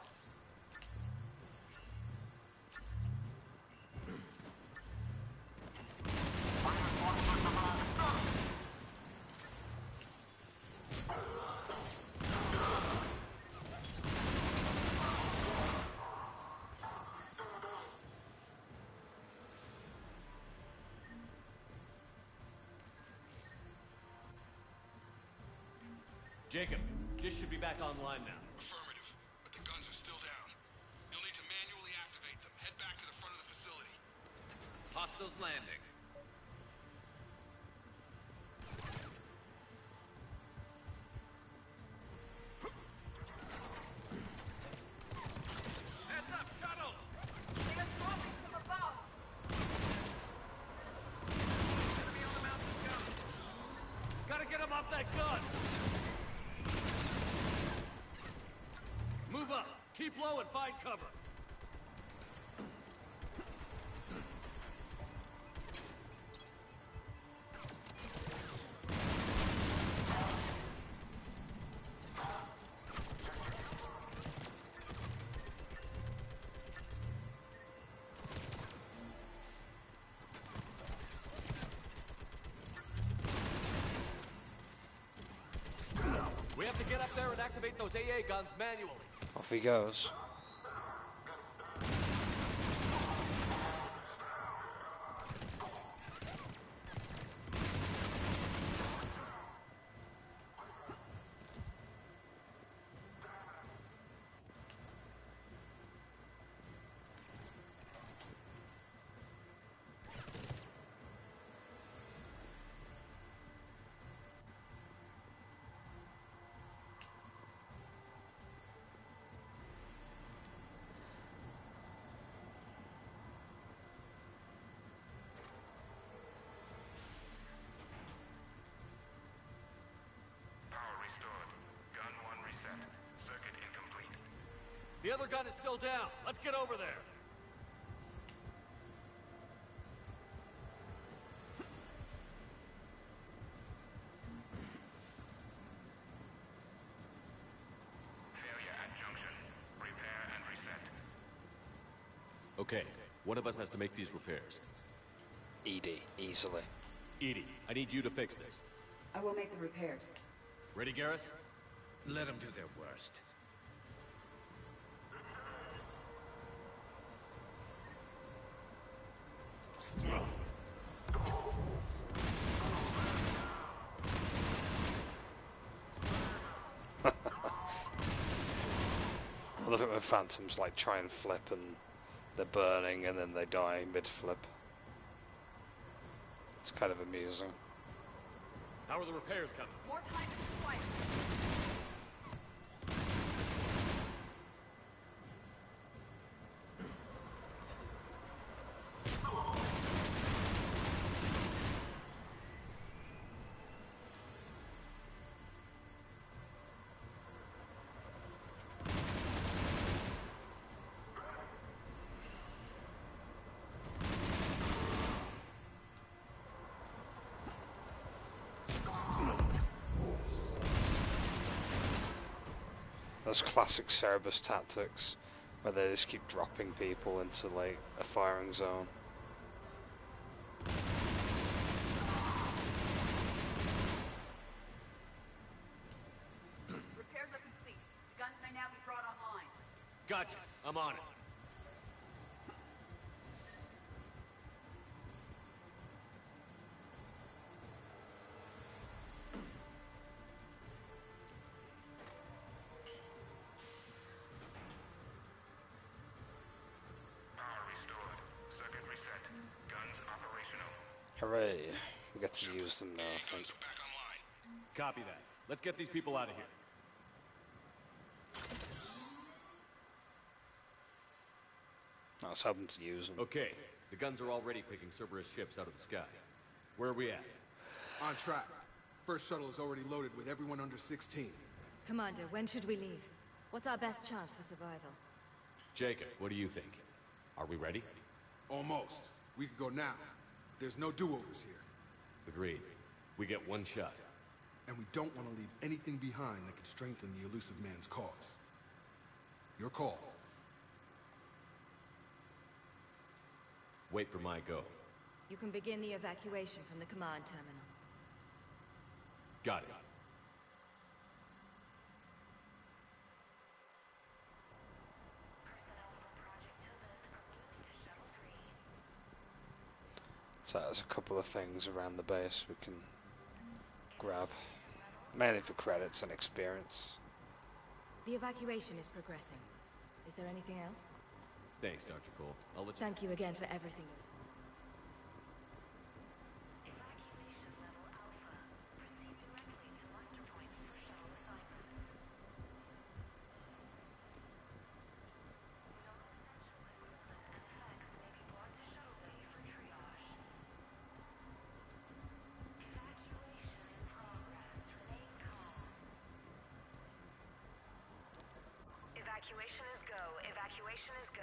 Jacob, this should be back online now. Affirmative, but the guns are still down. You'll need to manually activate them. Head back to the front of the facility. Hostiles landing. Heads up, shuttle! They are dropping from above. Enemy on the mountain gun. Gotta get him off that gun! Keep low and find cover. We have to get up there and activate those AA guns manually. Off he goes. The other gun is still down. Let's get over there. Failure at junction. Repair and reset. Okay, one of us has to make these repairs. ED, easily. Edie, I need you to fix this. I will make the repairs. Ready, Garrus? Let them do their worst. I love it when phantoms like try and flip and they're burning and then they die mid-flip. It's kind of amusing. How are the repairs coming? More time is required. Those classic Cerberus tactics, where they just keep dropping people into like a firing zone. Repairs are complete. The guns may now be brought online. Gotcha. I'm on it. Hooray! We get to use them now, I think. Copy that. Let's get these people out of here. I was hoping to use them. Okay, the guns are already picking Cerberus ships out of the sky. Where are we at? On track. First shuttle is already loaded with everyone under 16. Commander, when should we leave? What's our best chance for survival? Jacob, what do you think? Are we ready? Almost. We could go now. There's no do-overs here. Agreed. We get one shot. And we don't want to leave anything behind that could strengthen the elusive man's cause. Your call. Wait for my go. You can begin the evacuation from the command terminal. Got it. So there's a couple of things around the base we can grab. Mainly for credits and experience. The evacuation is progressing. Is there anything else? Thanks, Dr. Cole. I'll let you... Thank you again for everything. Evacuation is go. Evacuation is go.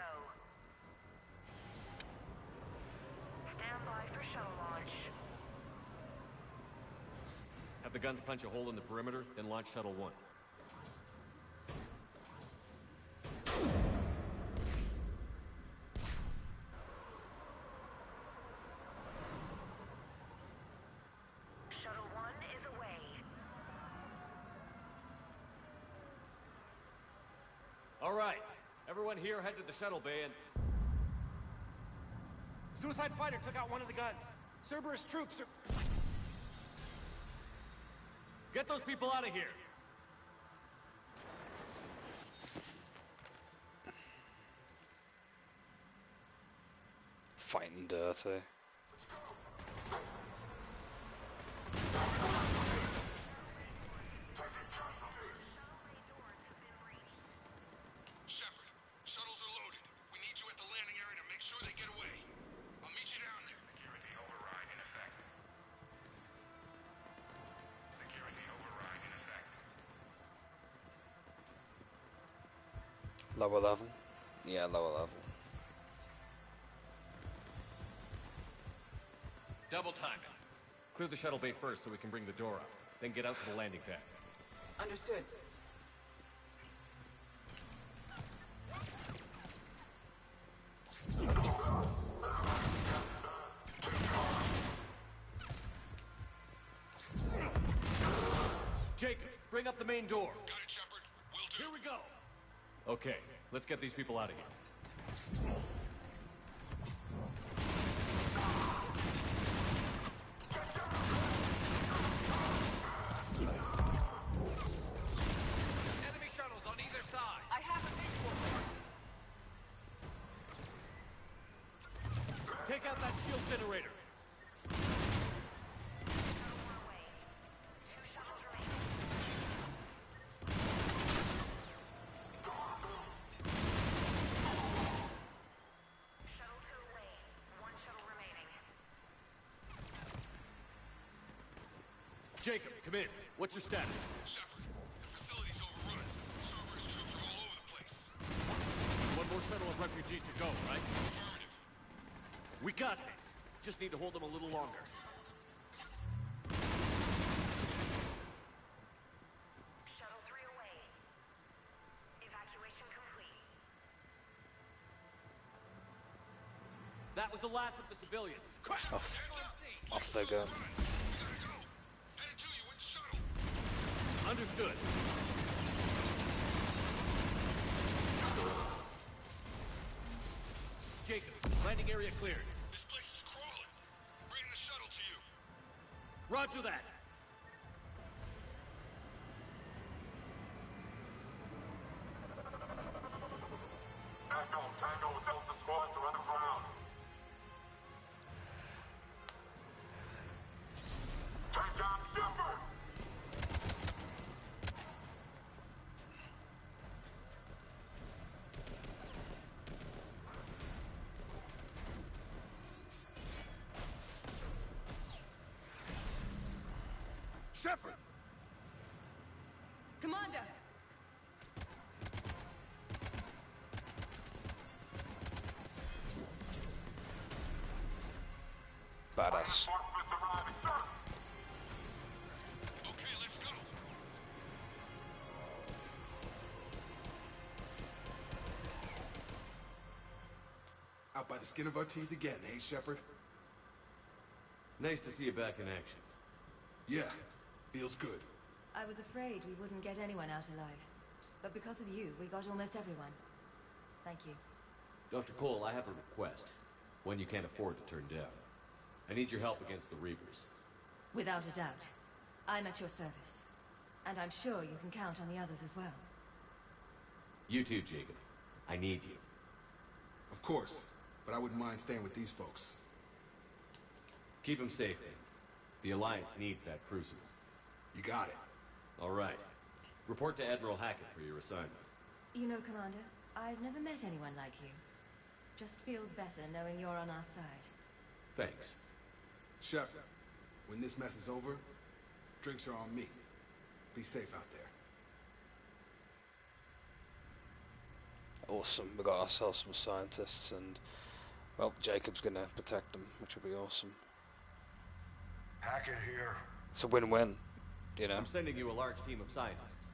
Stand by for shuttle launch. Have the guns punch a hole in the perimeter, then launch Shuttle 1. Shuttle 1 is away. All right. Everyone here head to the shuttle bay and... Suicide fighter took out one of the guns. Cerberus troops are... Get those people out of here! Fighting dirty. Shepard, shuttles are loaded. We need you at the landing area to make sure they get away. I'll meet you down there. Security override in effect. Security override in effect. Lower level? Yeah, lower level. Double time it. Clear the shuttle bay first so we can bring the door up. Then get out to the landing pad. Understood. Jacob, bring up the main door. Got it, Shepard. Will do. Here we go. Okay, let's get these people out of here. Enemy shuttles on either side. I have a visual. Take out that shield generator. Shuttle 2 away. 1 shuttle remaining. Jacob, come in. What's your status? Shepard, the facility's overrun. Cerberus troops are all over the place. One more shuttle of refugees to go, right? Affirmative. We got this. Just need to hold them a little longer. Shuttle 3 away. Evacuation complete. That was the last of the civilians. Off they go. We gotta go. Headed to you with the shuttle. Understood. Jacob, landing area cleared. This place is crawling. Bring the shuttle to you. Roger that. Tango with Delta squads are underground. Take down Shepard! Shepard! Commander! Badass. Okay, let's go. Out by the skin of our teeth again, eh, Shepard? Nice to see you back in action. Yeah, feels good. I was afraid we wouldn't get anyone out alive. But because of you, we got almost everyone. Thank you. Dr. Cole, I have a request. One you can't afford to turn down. I need your help against the Reavers. Without a doubt. I'm at your service. And I'm sure you can count on the others as well. You too, Jacob. I need you. Of course, but I wouldn't mind staying with these folks. Keep them safe, then. The Alliance needs that crucible. You got it. All right. Report to Admiral Hackett for your assignment. You know, Commander, I've never met anyone like you. Just feel better knowing you're on our side. Thanks. Shepard, when this mess is over, drinks are on me. Be safe out there. Awesome. We got ourselves some scientists, and well, Jacob's gonna protect them, which will be awesome. Hackett here. It's a win-win, you know. I'm sending you a large team of scientists.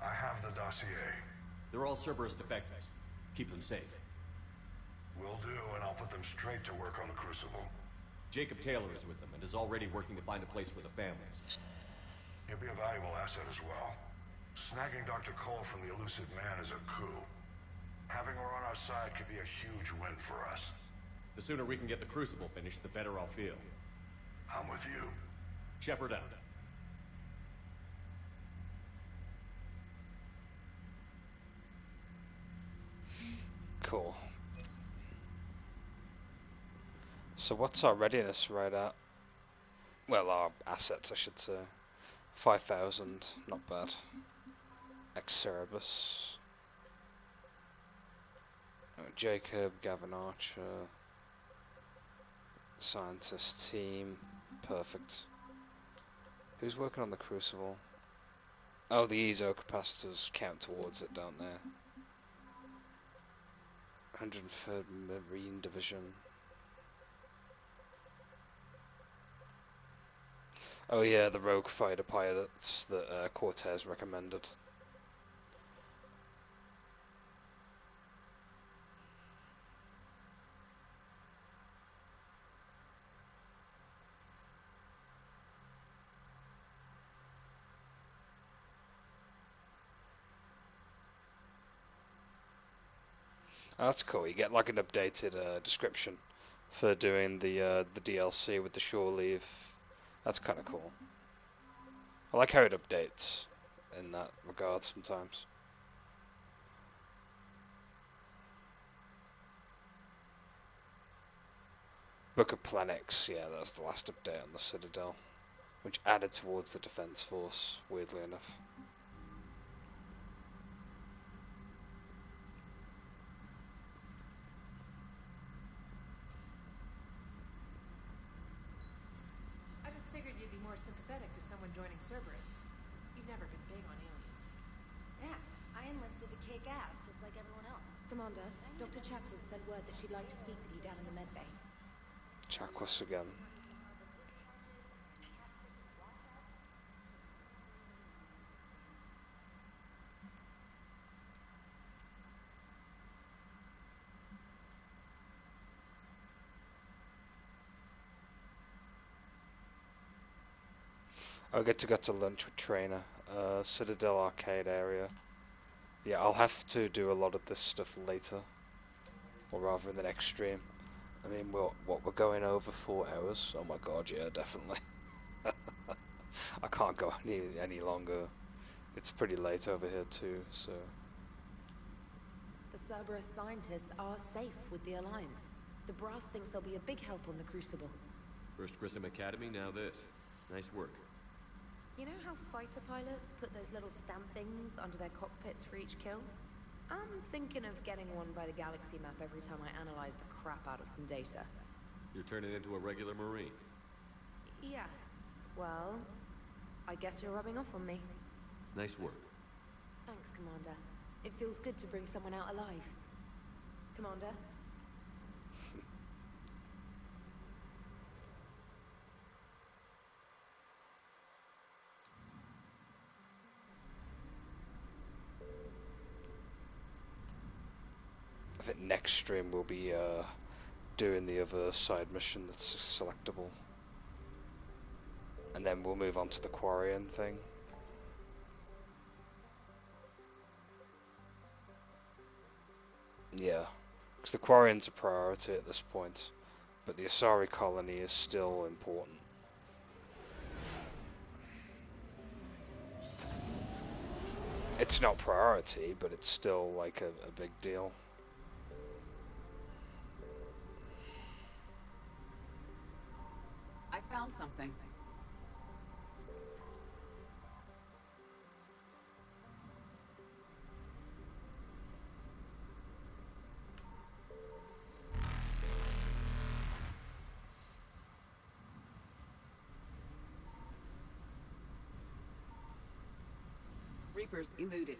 I have the dossier. They're all Cerberus defectors. Keep them safe. Will do, and I'll put them straight to work on the Crucible. Jacob Taylor is with them and is already working to find a place for the families. He'll be a valuable asset as well. Snagging Dr. Cole from the Elusive Man is a coup. Having her on our side could be a huge win for us. The sooner we can get the Crucible finished, the better I'll feel. I'm with you. Shepard out. Cool. So what's our readiness right at? Well, our assets, I should say. 5,000, not bad. Ex-Cerebus. Jacob, Gavin Archer. Scientist team. Perfect. Who's working on the Crucible? Oh, the ESO capacitors count towards it, don't they? 103rd Marine Division. Oh yeah, the rogue fighter pilots that Cortez recommended. Oh, that's cool. You get like an updated description for doing the DLC with the shore leave. That's kind of cool. I like how it updates in that regard sometimes. Book of Planets, yeah, that was the last update on the Citadel, which added towards the Defense Force, weirdly enough. Figured you'd be more sympathetic to someone joining Cerberus. You've never been big on aliens. Yeah, I enlisted to kick ass, just like everyone else. Commander, Dr. Chakwas sent word that she'd like to speak with you down in the medbay. Chakwas again. I'll get to go to lunch with Trainer. Citadel Arcade area. Yeah, I'll have to do a lot of this stuff later. Or rather in the next stream. I mean, we're going over 4 hours? Oh my god, yeah, definitely. I can't go any longer. It's pretty late over here too, so... The Cerberus scientists are safe with the Alliance. The brass thinks they'll be a big help on the Crucible. First Grissom Academy, now this. Nice work. You know how fighter pilots put those little stamp things under their cockpits for each kill? I'm thinking of getting one by the galaxy map every time I analyze the crap out of some data. You're turning into a regular Marine. Yes, well, I guess you're rubbing off on me. Nice work. Thanks, Commander. It feels good to bring someone out alive. Commander? I think next stream we'll be doing the other side mission that's selectable. And then we'll move on to the Quarian thing. Yeah, because the Quarian's a priority at this point, but the Asari colony is still important. It's not priority, but it's still like a big deal. I found something. Reapers eluded.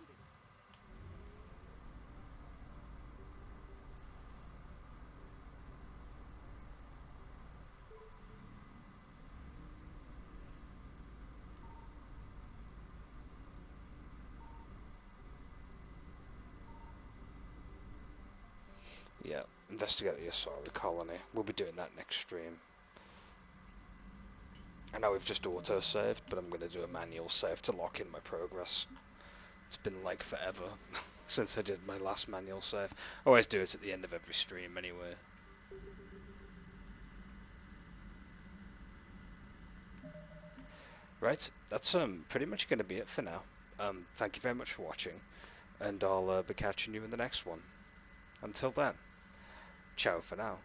investigate the Asari colony. We'll be doing that next stream. I know we've just auto-saved, but I'm going to do a manual save to lock in my progress. It's been like forever since I did my last manual save. I always do it at the end of every stream anyway. Right, that's pretty much going to be it for now. Thank you very much for watching, and I'll be catching you in the next one. Until then, ciao for now.